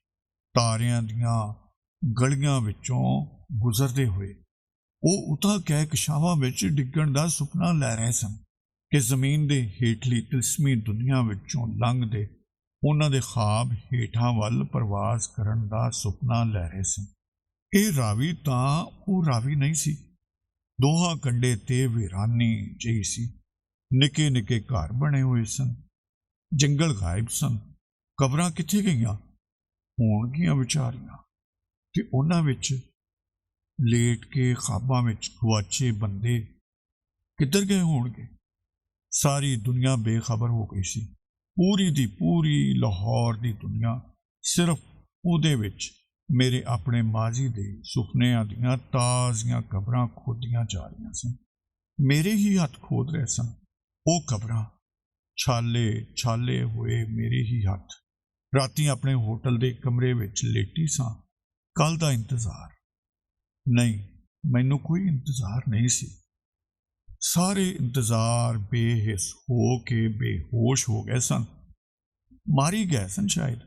ਤਾਰਿਆਂ ਦੀਆਂ ਗਲੀਆਂ ਵਿੱਚੋਂ ਗੁਜ਼ਰਦੇ ਹੋਏ ਉਹ ਉਤਾਂ ਕਹਿਕਸ਼ਾਵਾਂ ਵਿੱਚ ਡਿੱਗਣ ਦਾ ਸੁਪਨਾ ਲੈ ਰਹੇ ਸਨ ਕਿ ਜ਼ਮੀਨ ਦੇ ਹੇਠਲੀ ਤਿਲਸਮੀ ਦੁਨੀਆ ਵਿੱਚੋਂ ਲੰਘਦੇ ਉਹਨਾਂ ਦੇ ਖਾਬ ਹੇਠਾਂ ਵੱਲ ਪ੍ਰਵਾਸ ਕਰਨ ਦਾ ਸੁਪਨਾ ਲੈ ਰਹੇ ਸਨ। ਇਹ ਰਾਵੀ ਤਾਂ ਉਹ ਰਾਵੀ ਨਹੀਂ ਸੀ। ਦੋਹਾਂ ਕੰਢੇ ਤੇ ਵੀਰਾਨੀ ਜਿਹੀ ਸੀ। ਨਿੱਕੇ ਨਿੱਕੇ ਘਰ ਬਣੇ ਹੋਏ ਸਨ, ਜੰਗਲ ਗਾਇਬ ਸਨ। ਕਬਰਾਂ ਕਿੱਥੇ ਗਈਆਂ ਹੋਣਗੀਆਂ ਵਿਚਾਰੀਆਂ, ਤੇ ਉਹਨਾਂ ਵਿੱਚ ਲੇਟ ਕੇ ਖਾਬਾਂ ਵਿੱਚ ਗੁਆਚੇ ਬੰਦੇ ਕਿੱਧਰ ਗਏ ਹੋਣਗੇ। ਸਾਰੀ ਦੁਨੀਆ ਬੇਖਬਰ ਹੋ ਗਈ ਸੀ। ਪੂਰੀ ਦੀ ਪੂਰੀ ਲਾਹੌਰ ਦੀ ਦੁਨੀਆ ਸਿਰਫ ਉਹਦੇ ਵਿੱਚ ਮੇਰੇ ਆਪਣੇ ਮਾਜ਼ੀ ਦੇ ਸੁਪਨਿਆਂ ਦੀਆਂ ਤਾਜ਼ੀਆਂ ਕਬਰਾਂ ਖੋਦੀਆਂ ਜਾ ਰਹੀਆਂ ਸਨ। ਮੇਰੇ ਹੀ ਹੱਥ ਖੋਦ ਰਹੇ ਸਨ ਉਹ ਕਬਰਾਂ, ਛਾਲੇ ਹੋਏ ਮੇਰੇ ਹੀ ਹੱਥ। ਰਾਤੀ ਆਪਣੇ ਹੋਟਲ ਦੇ ਕਮਰੇ ਵਿੱਚ ਲੇਟੀ ਸਾਂ। ਕੱਲ੍ਹ ਦਾ ਇੰਤਜ਼ਾਰ ਨਹੀਂ, ਮੈਨੂੰ ਕੋਈ ਇੰਤਜ਼ਾਰ ਨਹੀਂ ਸੀ। ਸਾਰੇ ਇੰਤਜ਼ਾਰ ਬੇਹਿੱਸ ਹੋ ਕੇ ਬੇਹੋਸ਼ ਹੋ ਗਏ ਸਨ, ਮਾਰੀ ਗਏ ਸਨ ਸ਼ਾਇਦ।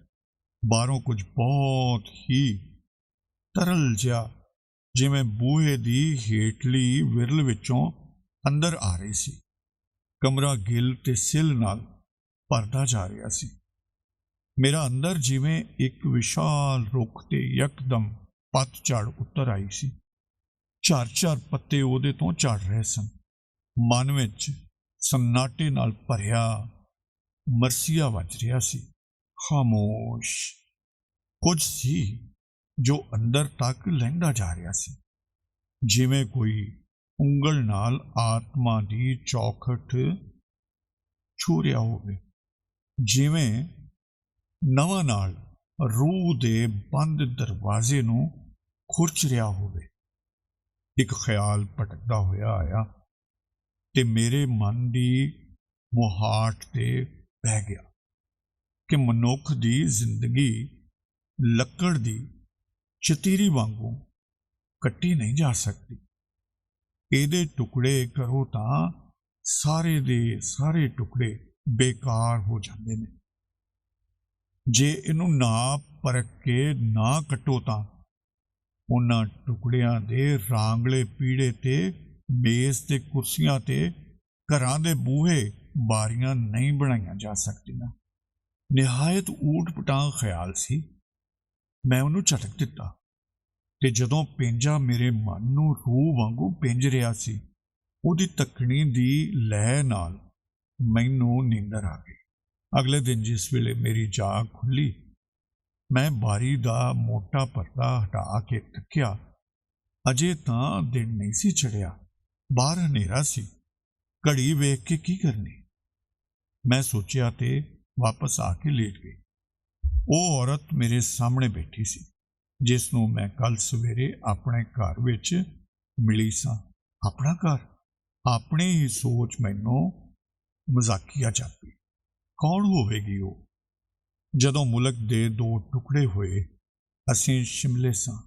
ਬਾਹਰੋਂ ਕੁਝ ਬਹੁਤ ਹੀ ਤਰਲ ਜਿਹਾ ਜਿਵੇਂ ਬੂਹੇ ਦੀ ਹੇਠਲੀ ਵਿਰਲ ਵਿੱਚੋਂ ਅੰਦਰ ਆ ਰਹੀ ਸੀ। ਕਮਰਾ ਗਿੱਲ ਤੇ ਸਿੱਲ ਨਾਲ ਭਰਦਾ ਜਾ ਰਿਹਾ ਸੀ। ਮੇਰਾ ਅੰਦਰ ਜਿਵੇਂ ਇੱਕ ਵਿਸ਼ਾਲ ਰੁੱਖ ਤੇ ਯਕਦਮ ਪੱਤਝੜ ਉੱਤਰ ਆਈ ਸੀ। ਝਰ ਪੱਤੇ ਉਹਦੇ ਤੋਂ ਝੜ ਰਹੇ ਸਨ। ਮਨ ਵਿੱਚ ਸੰਨਾਟੇ ਨਾਲ ਭਰਿਆ ਮਰਸੀਆ ਵੱਜ ਰਿਹਾ ਸੀ। ਖਾਮੋਸ਼ ਕੁਝ ਸੀ ਜੋ ਅੰਦਰ ਤੱਕ ਲਹਿੰਦਾ ਜਾ ਰਿਹਾ ਸੀ, ਜਿਵੇਂ ਕੋਈ ਉਂਗਲ ਨਾਲ ਆਤਮਾ ਦੀ ਚੌਖਟ ਛੂ ਰਿਹਾ ਹੋਵੇ, ਜਿਵੇਂ ਨਵਾਂ ਨਾਲ ਰੂਹ ਦੇ ਬੰਦ ਦਰਵਾਜ਼ੇ ਨੂੰ ਖੁਰਚ ਰਿਹਾ ਹੋਵੇ। ਇੱਕ ਖਿਆਲ ਭਟਕਦਾ ਹੋਇਆ ਆਇਆ ਤੇ ਮੇਰੇ ਮਨ ਦੀ ਮੁਹਾਟ ਤੇ ਪੈ ਗਿਆ ਕਿ ਮਨੁੱਖ ਦੀ ਜ਼ਿੰਦਗੀ ਲੱਕੜ ਦੀ ਚਤੀਰੀ ਵਾਂਗੂ ਕੱਟੀ ਨਹੀਂ ਜਾ ਸਕਦੀ। ਇਹਦੇ ਟੁਕੜੇ ਕਰੋ ਤਾਂ ਸਾਰੇ ਦੇ ਸਾਰੇ ਟੁਕੜੇ ਬੇਕਾਰ ਹੋ ਜਾਂਦੇ ਨੇ। ਜੇ ਇਹਨੂੰ ਨਾ ਪਰਖ ਕੇ ਨਾ ਕੱਟੋ ਤਾਂ ਉਹਨਾਂ ਟੁਕੜਿਆਂ ਦੇ ਰਾਂਗਲੇ ਪੀੜੇ ਤੇ ਮੇਜ਼ ਤੇ ਕੁਰਸੀਆਂ ਤੇ ਘਰਾਂ ਦੇ ਬੂਹੇ ਬਾਰੀਆਂ ਨਹੀਂ ਬਣਾਈਆਂ ਜਾ ਸਕਦੀਆਂ। ਨਿਹਾਇਤ ਊਟ ਪਟਾਂਗ ਖਿਆਲ ਸੀ। ਮੈਂ ਉਹਨੂੰ ਝਟਕ ਦਿੱਤਾ ਤੇ ਜਦੋਂ ਪੇਂਜਾ ਮੇਰੇ ਮਨ ਨੂੰ ਰੂਹ ਵਾਂਗੂ ਪਿੰਜ ਰਿਹਾ ਸੀ, ਉਹਦੀ ਤੱਕਣੀ ਦੀ ਲਹਿ ਨਾਲ ਮੈਨੂੰ ਨੀਂਦਰ ਆ ਗਈ। ਅਗਲੇ ਦਿਨ ਜਿਸ ਵੇਲੇ ਮੇਰੀ ਜਾਗ ਖੁੱਲੀ, ਮੈਂ ਬਾਰੀ ਦਾ ਮੋਟਾ ਪਰਦਾ ਹਟਾ ਕੇ ਤੱਕਿਆ। ਅਜੇ ਤਾਂ ਦਿਨ ਨਹੀਂ ਸੀ ਚੜ੍ਹਿਆ, ਬਾਹਰ ਹਨੇਰਾ ਸੀ। ਘੜੀ ਵੇਖ ਕੇ ਕੀ ਕਰਨੀ, ਮੈਂ ਸੋਚਿਆ ਤੇ ਵਾਪਸ ਆ ਕੇ ਲੇਟ ਗਈ। ਉਹ ਔਰਤ ਮੇਰੇ ਸਾਹਮਣੇ ਬੈਠੀ ਸੀ, ਜਿਸ ਨੂੰ ਮੈਂ ਕੱਲ ਸਵੇਰੇ ਆਪਣੇ ਘਰ ਵਿੱਚ ਮਿਲੀ ਸਾਂ। ਆਪਣਾ ਘਰ, ਆਪਣੀ ਹੀ ਸੋਚ ਮੈਨੂੰ ਮਜ਼ਾਕੀਆ ਜਾਪੀ। ਕੌਣ ਹੋਵੇਗੀ ਉਹ? ਜਦੋਂ ਮੁਲਕ ਦੇ 2 ਟੁਕੜੇ ਹੋਏ, ਅਸੀਂ ਸ਼ਿਮਲੇ ਸਾਂ।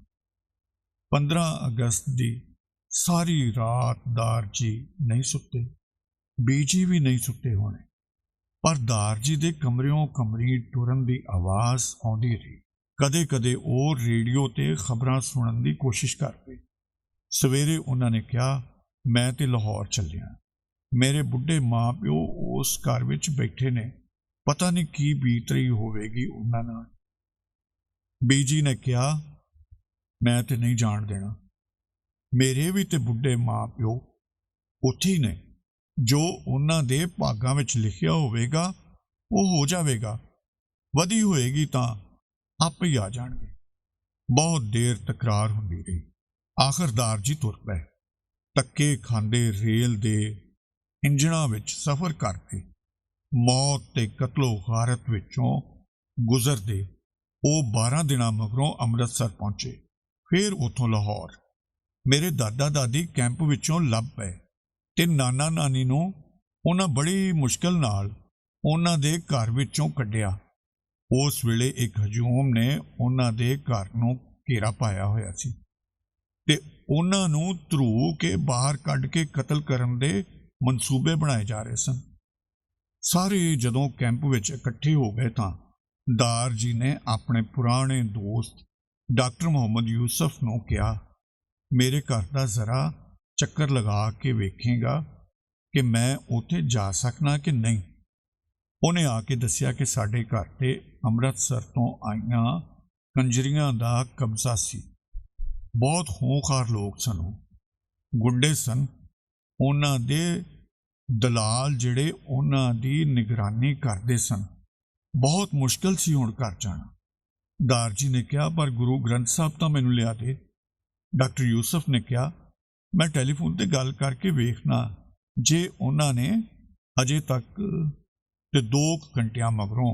15 ਅਗਸਤ ਦੀ ਸਾਰੀ ਰਾਤ ਦਾਰਜੀ ਨਹੀਂ ਸੁੱਤੇ, ਬੀਜੀ ਵੀ ਨਹੀਂ ਸੁੱਤੇ ਹੋਣੇ, ਪਰ ਦਾਰਜੀ ਦੇ ਕਮਰਿਓਂ ਕਮਰੀ ਟੁਰਨ ਦੀ ਆਵਾਜ਼ ਆਉਂਦੀ ਰਹੀ। ਕਦੇ ਕਦੇ ਉਹ ਰੇਡੀਓ ਤੇ ਖਬਰਾਂ ਸੁਣਨ ਦੀ ਕੋਸ਼ਿਸ਼ ਕਰਦੇ। ਸਵੇਰੇ ਉਹਨਾਂ ਨੇ ਕਿਹਾ, ਮੈਂ ਤੇ ਲਾਹੌਰ ਚੱਲਿਆ। ਮੇਰੇ ਬੁੱਢੇ ਮਾਂ ਪਿਓ ਉਸ ਘਰ ਵਿੱਚ ਬੈਠੇ ਨੇ, ਪਤਾ ਨਹੀਂ ਕੀ ਬੀਤ ਰਹੀ ਹੋਵੇਗੀ ਉਹਨਾਂ ਨਾਲ। ਬੀਜੀ ਨੇ ਕਿਹਾ, ਮੈਂ ਤੇ ਨਹੀਂ ਜਾਣ ਦੇਣਾ। ਮੇਰੇ ਵੀ ਤੇ ਬੁੱਢੇ ਮਾਂ ਪਿਓ ਉੱਥੇ ਹੀ ਨੇ। ਜੋ ਉਹਨਾਂ ਦੇ ਭਾਗਾਂ ਵਿੱਚ ਲਿਖਿਆ ਹੋਵੇਗਾ ਉਹ ਹੋ ਜਾਵੇਗਾ। ਵਧੀ ਹੋਏਗੀ ਤਾਂ ਆਪੇ ਹੀ ਆ ਜਾਣਗੇ। ਬਹੁਤ ਦੇਰ ਤਕਰਾਰ ਹੁੰਦੀ ਰਹੀ। ਆਖਰਦਾਰ ਜੀ ਤੁਰ ਪਏ। ਧੱਕੇ ਖਾਂਦੇ ਰੇਲ ਦੇ ਇੰਜਣਾਂ ਵਿੱਚ ਸਫ਼ਰ ਕਰਦੇ, ਮੌਤ ਤੇ ਕਤਲੋ ਗਾਰਤ ਵਿੱਚੋਂ ਗੁਜ਼ਰਦੇ ਉਹ 12 ਦਿਨਾਂ ਮਗਰੋਂ ਅੰਮ੍ਰਿਤਸਰ ਪਹੁੰਚੇ, ਫਿਰ ਉੱਥੋਂ ਲਾਹੌਰ। ਮੇਰੇ ਦਾਦਾ ਦਾਦੀ ਕੈਂਪ ਵਿੱਚੋਂ ਲੱਭ ਪਏ ਤੇ ਨਾਨਾ ਨਾਨੀ ਨੂੰ ਉਹਨਾਂ ਬੜੀ ਮੁਸ਼ਕਲ ਨਾਲ ਉਹਨਾਂ ਦੇ ਘਰ ਵਿੱਚੋਂ ਕੱਢਿਆ। ਉਸ ਵੇਲੇ ਇੱਕ ਹਜੂਮ ਨੇ ਉਹਨਾਂ ਦੇ ਘਰ ਨੂੰ ਘੇਰਾ ਪਾਇਆ ਹੋਇਆ ਸੀ ਤੇ ਉਹਨਾਂ ਨੂੰ ਧਰੂ ਕੇ ਬਾਹਰ ਕੱਢ ਕੇ ਕਤਲ ਕਰਨ ਦੇ ਮਨਸੂਬੇ ਬਣਾਏ ਜਾ ਰਹੇ ਸਨ। ਸਾਰੇ ਜਦੋਂ ਕੈਂਪ ਵਿੱਚ ਇਕੱਠੇ ਹੋ ਗਏ ਤਾਂ ਦਾਰ ਜੀ ਨੇ ਆਪਣੇ ਪੁਰਾਣੇ ਦੋਸਤ ਡਾਕਟਰ ਮੁਹੰਮਦ ਯੂਸਫ ਨੂੰ ਕਿਹਾ, ਮੇਰੇ ਘਰ ਦਾ ਜ਼ਰਾ ਚੱਕਰ ਲਗਾ ਕੇ ਵੇਖੇਗਾ ਕਿ ਮੈਂ ਉੱਥੇ ਜਾ ਸਕਣਾ ਕਿ ਨਹੀਂ। ਉਹਨੇ ਆ ਕੇ ਦੱਸਿਆ ਕਿ ਸਾਡੇ ਘਰ ਤੇ ਅੰਮ੍ਰਿਤਸਰ ਤੋਂ ਆਈਆਂ ਕੰਜਰੀਆਂ ਦਾ ਕਬਜ਼ਾ ਸੀ। ਬਹੁਤ ਹੋਣਹਾਰ ਲੋਕ ਸਨ, ਗੁੰਡੇ ਸਨ। ਉਹਨਾਂ ਦੇ ਦਲਾਲ ਜਿਹੜੇ ਉਹਨਾਂ ਦੀ ਨਿਗਰਾਨੀ ਕਰਦੇ ਸਨ। ਬਹੁਤ ਮੁਸ਼ਕਲ ਸੀ ਹੁਣ ਘਰ ਜਾਣਾ। ਦਾਰ ਜੀ ਨੇ ਕਿਹਾ, ਪਰ ਗੁਰੂ ਗ੍ਰੰਥ ਸਾਹਿਬ ਤਾਂ ਮੈਨੂੰ ਲਿਆ ਦੇ। ਡਾਕਟਰ ਯੂਸਫ ਨੇ ਕਿਹਾ, ਮੈਂ ਟੈਲੀਫੋਨ ਤੇ ਗੱਲ ਕਰਕੇ ਵੇਖਣਾ ਜੇ ਉਹਨਾਂ ਨੇ ਅਜੇ ਤੱਕ। ਤੇ 2 ਘੰਟਿਆਂ ਮਗਰੋਂ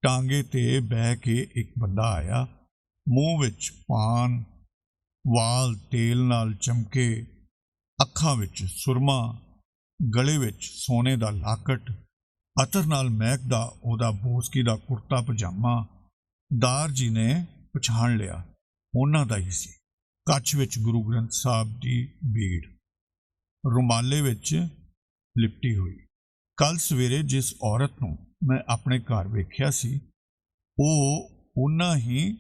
ਟਾਂਗੇ ਤੇ ਬਹਿ ਕੇ ਇੱਕ ਬੰਦਾ ਆਇਆ, ਮੂੰਹ ਵਿੱਚ ਪਾਨ, ਵਾਲ ਤੇਲ ਨਾਲ ਚਮਕੇ, ਅੱਖਾਂ ਵਿੱਚ ਸੁਰਮਾ, ਗਲੇ ਵਿੱਚ ਸੋਨੇ ਦਾ ਲਾਕਟ, ਅਤਰ ਨਾਲ ਮਹਿਕਦਾ ਉਹਦਾ ਬੋਸਕੀ ਦਾ ਕੁਰਤਾ ਪਜਾਮਾ। ਦਾਰ ਜੀ ਨੇ ਪਛਾਣ ਲਿਆ, ਉਹਨਾਂ ਦਾ ਹੀ ਸੀ। ਕੱਛ ਵਿੱਚ ਗੁਰੂ ਗ੍ਰੰਥ ਸਾਹਿਬ ਦੀ ਬੀੜ, ਰੁਮਾਲੇ ਵਿੱਚ ਲਿਪਟੀ ਹੋਈ। ਕੱਲ ਸਵੇਰੇ ਜਿਸ ਔਰਤ ਨੂੰ ਮੈਂ ਆਪਣੇ ਘਰ ਵੇਖਿਆ ਸੀ, ਉਹ ਉਹਨਾਂ ਹੀ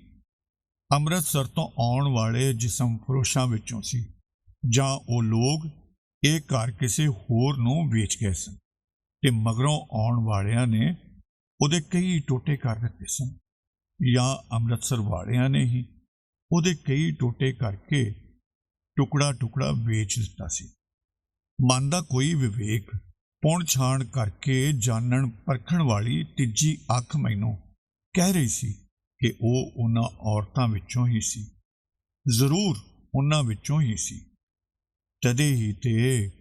ਅੰਮ੍ਰਿਤਸਰ ਤੋਂ ਆਉਣ ਵਾਲੇ ਜਿਸਮ ਫਰੋਸ਼ਾਂ ਵਿੱਚੋਂ ਸੀ, ਜਾਂ ਉਹ ਲੋਕ ਇਹ ਘਰ ਕਿਸੇ ਹੋਰ ਨੂੰ ਵੇਚ ਗਏ ਸਨ ਤੇ ਮਗਰੋਂ ਆਉਣ ਵਾਲਿਆਂ ਨੇ ਉਹਦੇ ਕਈ ਟੋਟੇ ਕਰ ਦਿੱਤੇ ਸਨ, ਜਾਂ ਅੰਮ੍ਰਿਤਸਰ ਵਾਲਿਆਂ ਨੇ ਹੀ ਉਹਦੇ ਕਈ ਟੋਟੇ ਕਰਕੇ ਟੁਕੜਾ ਟੁਕੜਾ ਵੇਚ ਦਿੱਤਾ ਸੀ। ਮਨ ਦਾ ਕੋਈ ਵਿਵੇਕ, ਪੁਣ ਛਾਣ ਕਰਕੇ ਜਾਣਨ ਪਰਖਣ ਵਾਲੀ ਤੀਜੀ ਅੱਖ ਮੈਨੂੰ ਕਹਿ ਰਹੀ ਸੀ ਕਿ ਉਹ ਉਹਨਾਂ ਔਰਤਾਂ ਵਿੱਚੋਂ ਹੀ ਸੀ, ਜ਼ਰੂਰ ਉਹਨਾਂ ਵਿੱਚੋਂ ਹੀ ਸੀ। ਤਦੇ ਹੀ ਤੇ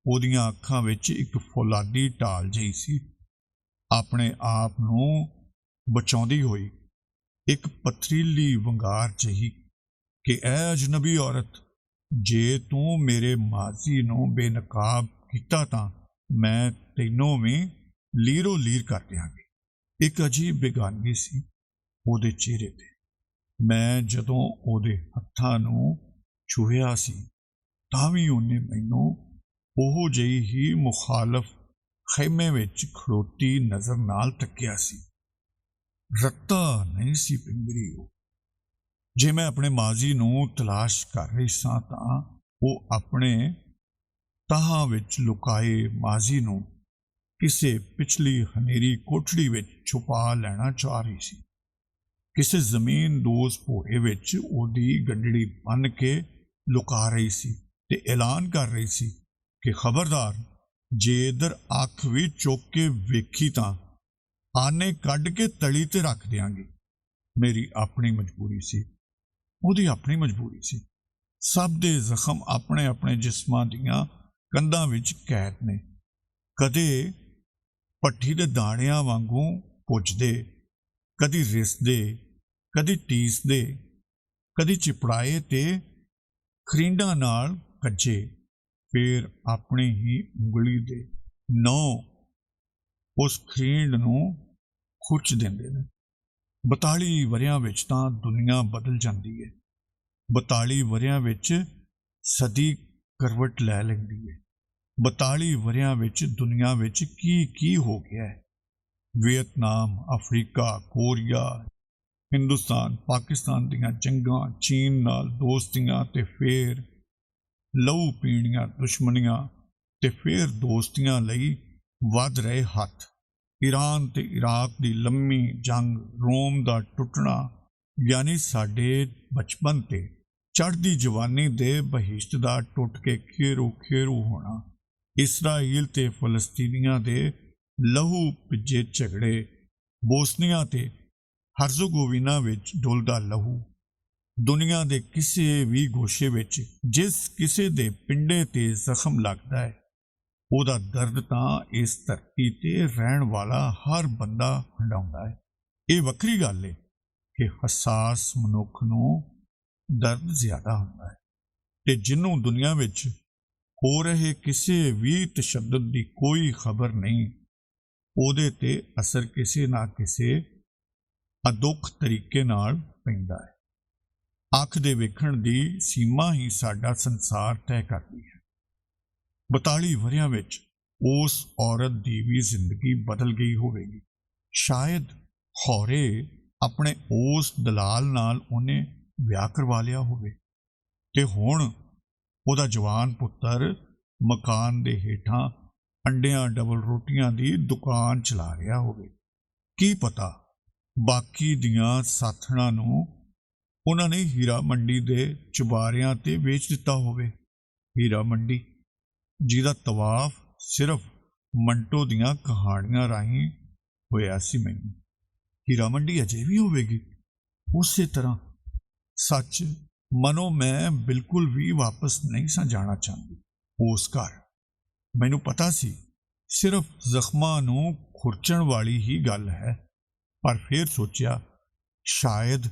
ਉਹਦੀਆਂ ਅੱਖਾਂ ਵਿੱਚ ਇੱਕ ਫੌਲਾਦੀ ਢਾਲ ਜਿਹੀ ਸੀ, ਆਪਣੇ ਆਪ ਨੂੰ ਬਚਾਉਂਦੀ ਹੋਈ ਇੱਕ ਪਥਰੀਲੀ ਵੰਗਾਰ ਜਿਹੀ ਕਿ ਐ ਅਜਨਬੀ ਔਰਤ, ਜੇ ਤੂੰ ਮੇਰੇ ਮਾਜ਼ੀ ਨੂੰ ਬੇਨਕਾਬ ਕੀਤਾ ਤਾਂ ਮੈਂ ਤੈਨੂੰ ਵੀ ਲੀਰੋ ਲੀਰ ਕਰ ਦਿਆਂਗੀ। ਇੱਕ ਅਜੀਬ ਬੇਗਾਨਗੀ ਸੀ ਉਹਦੇ ਚਿਹਰੇ ਤੇ। ਮੈਂ ਜਦੋਂ ਉਹਦੇ ਹੱਥਾਂ ਨੂੰ ਛੂਹਿਆ ਸੀ ਤਾਂ ਵੀ ਉਹਨੇ ਮੈਨੂੰ ਉਹੋ ਜਿਹੀ ਹੀ ਮੁਖਾਲਫ ਖੈਮੇ ਵਿੱਚ ਖੜੋਤੀ ਨਜ਼ਰ ਨਾਲ ਤੱਕਿਆ ਸੀ। ਰੱਤਾ ਨਹੀਂ ਸੀ ਪਿੰਗਰੀ ਉਹ। ਜੇ ਮੈਂ ਆਪਣੇ ਮਾਜ਼ੀ ਨੂੰ ਤਲਾਸ਼ ਕਰ ਰਹੀ ਸਾਂ ਤਾਂ ਉਹ ਆਪਣੇ ਤਾਹਾਂ ਵਿੱਚ ਲੁਕਾਏ ਮਾਜ਼ੀ ਨੂੰ ਕਿਸੇ ਪਿਛਲੀ ਹਨੇਰੀ ਕੋਠੜੀ ਵਿੱਚ ਛੁਪਾ ਲੈਣਾ ਚਾਹ ਰਹੀ ਸੀ। ਕਿਸੇ ਜ਼ਮੀਨ ਦੋਜ਼ ਭੋਰੇ ਵਿੱਚ ਉਹਦੀ ਗੰਢੜੀ ਬੰਨ੍ਹ ਕੇ ਲੁਕਾ ਰਹੀ ਸੀ ਤੇ ਐਲਾਨ ਕਰ ਰਹੀ ਸੀ ਕਿ ਖਬਰਦਾਰ, ਜੇ ਇੱਧਰ ਅੱਖ ਵੀ ਚੁੱਕ ਕੇ ਵੇਖੀ ਤਾਂ ਆਨੇ ਕੱਢ ਕੇ ਤਲੀ ਤੇ ਰੱਖ ਦਿਆਂਗੀ। ਮੇਰੀ ਆਪਣੀ ਮਜਬੂਰੀ ਸੀ, ਉਹਦੀ ਆਪਣੀ ਮਜਬੂਰੀ ਸੀ। ਸਭ ਦੇ ਜ਼ਖਮ ਆਪਣੇ ਆਪਣੇ ਜਿਸਮਾਂ ਦੀਆਂ ਕੰਧਾਂ ਵਿੱਚ ਕੈਦ ਨੇ, ਕਦੇ ਭੱਠੀ ਦੇ ਦਾਣਿਆਂ ਵਾਂਗੂ ਪੁੱਜਦੇ, ਕਦੀ ਰਿਸਦੇ, ਕਦੀ ਟੀਸਦੇ, ਕਦੀ ਚਿਪੜਾਏ ਤੇ ਖਰੀਂਡਾਂ ਨਾਲ ਕੱਜੇ, ਫਿਰ ਆਪਣੀ ਹੀ ਉਂਗਲੀ ਦੇ ਨੌਂ ਉਸ ਖਰੀਂਡ ਨੂੰ ਖੁਰਚ ਦਿੰਦੇ ਨੇ। 42 ਵਰਿਆਂ ਵਿੱਚ ਤਾਂ ਦੁਨੀਆ ਬਦਲ ਜਾਂਦੀ ਹੈ। 42 ਵਰਿਆਂ ਵਿੱਚ ਸਦੀ ਕਰਵਟ ਲੈ ਲੈਂਦੀ ਹੈ। 42 ਵਰਿਆਂ ਵਿੱਚ ਦੁਨੀਆ ਵਿੱਚ ਕੀ ਹੋ ਗਿਆ ਹੈ। Vietnam, Africa, Korea, Hindustan, Pakistan ਦੀਆਂ ਜੰਗਾਂ, ਚੀਨ ਨਾਲ ਦੋਸਤੀਆਂ ਤੇ ਫੇਰ ਲਹੂ ਪੀਣੀਆਂ ਦੁਸ਼ਮਣੀਆਂ ਤੇ ਫੇਰ ਦੋਸਤੀਆਂ ਲਈ ਵੱਧ ਰਹੇ ਹੱਥ, ਈਰਾਨ ਤੇ ਇਰਾਕ ਦੀ ਲੰਮੀ ਜੰਗ, ਰੋਮ ਦਾ ਟੁੱਟਣਾ, ਯਾਨੀ ਸਾਡੇ ਬਚਪਨ ਤੇ ਚੜ੍ਹਦੀ ਜਵਾਨੀ ਦੇ ਬਹਿਸ਼ਤ ਦਾ ਟੁੱਟ ਕੇ ਖੇਰੂ ਹੋਣਾ, ਇਸਰਾਈਲ ਤੇ ਫਲਸਤੀਨੀਆਂ ਦੇ ਲਹੂ ਭਿੱਜੇ ਝਗੜੇ, ਬੋਸਨੀਆ ਤੇ ਹਰਜ਼ਗੋਵੀਨਾ ਵਿੱਚ ਡੁੱਲਦਾ ਲਹੂ, ਦੁਨੀਆ ਦੇ ਕਿਸੇ ਵੀ ਗੋਸ਼ੇ ਵਿੱਚ ਜਿਸ ਕਿਸੇ ਦੇ ਪਿੰਡੇ ਤੇ ਜ਼ਖਮ ਲੱਗਦਾ ਹੈ, ਉਹਦਾ ਦਰਦ ਤਾਂ ਇਸ ਧਰਤੀ ਤੇ ਰਹਿਣ ਵਾਲਾ ਹਰ ਬੰਦਾ ਹੰਡਾਉਂਦਾ ਹੈ। ਇਹ ਵੱਖਰੀ ਗੱਲ ਹੈ ਕਿ ਹਸਾਸ ਮਨੁੱਖ ਨੂੰ ਦਰਦ ਜ਼ਿਆਦਾ ਹੁੰਦਾ ਹੈ ਤੇ ਜਿਹਨੂੰ ਦੁਨੀਆ ਵਿੱਚ ਹੋ ਰਹੇ ਕਿਸੇ ਵੀ ਤਸ਼ੱਦਦ ਦੀ ਕੋਈ ਖਬਰ ਨਹੀਂ, ਉਹਦੇ ਤੇ ਅਸਰ ਕਿਸੇ ਨਾ ਕਿਸੇ ਅਦੁੱਖ ਤਰੀਕੇ ਨਾਲ ਪੈਂਦਾ ਹੈ। ਅੱਖ ਦੇ ਵੇਖਣ ਦੀ ਸੀਮਾ ਹੀ ਸਾਡਾ ਸੰਸਾਰ ਤੈਅ ਕਰਦੀ ਹੈ। 42 ਵਰਿਆਂ ਵਿੱਚ ਉਸ ਔਰਤ ਦੀ ਵੀ ਜ਼ਿੰਦਗੀ ਬਦਲ ਗਈ ਹੋਵੇਗੀ। ਸ਼ਾਇਦ ਖੌਰੇ ਆਪਣੇ ਉਸ ਦਲਾਲ ਨਾਲ ਉਹਨੇ ਵਿਆਹ ਕਰਵਾ ਲਿਆ ਹੋਵੇ ਤੇ ਹੁਣ ਉਹਦਾ ਜਵਾਨ ਪੁੱਤਰ ਮਕਾਨ ਦੇ ਹੇਠਾਂ ਅੰਡਿਆਂ ਡਬਲ ਰੋਟੀਆਂ ਦੀ ਦੁਕਾਨ ਚਲਾ ਰਿਹਾ ਹੋਵੇ। ਕੀ ਪਤਾ ਬਾਕੀ ਦੀਆਂ ਸਾਥਣਾਂ ਨੂੰ ਉਹਨਾਂ ਨੇ ਹੀਰਾ ਮੰਡੀ ਦੇ ਚੁਬਾਰਿਆਂ ਤੇ ਵੇਚ ਦਿੱਤਾ ਹੋਵੇ। ਹੀਰਾ ਮੰਡੀ ਜਿਹਦਾ ਤਵਾਫ ਸਿਰਫ ਮੰਟੋ ਦੀਆਂ ਕਹਾਣੀਆਂ ਰਾਹੀਂ ਹੋਇਆ ਸੀ। ਮੈਨੂੰ ਹੀਰਾ ਮੰਡੀ ਅਜੇ ਵੀ ਹੋਵੇਗੀ ਉਸੇ ਤਰ੍ਹਾਂ। ਸੱਚ ਮਨੋਂ ਮੈਂ ਬਿਲਕੁਲ ਵੀ ਵਾਪਸ ਨਹੀਂ ਸਾਂ ਜਾਣਾ ਚਾਹੁੰਦੀ ਉਸ ਘਰ। ਮੈਨੂੰ ਪਤਾ ਸੀ ਸਿਰਫ ਜ਼ਖਮਾਂ ਨੂੰ ਖੁਰਚਣ ਵਾਲੀ ਹੀ ਗੱਲ ਹੈ, ਪਰ ਫਿਰ ਸੋਚਿਆ ਸ਼ਾਇਦ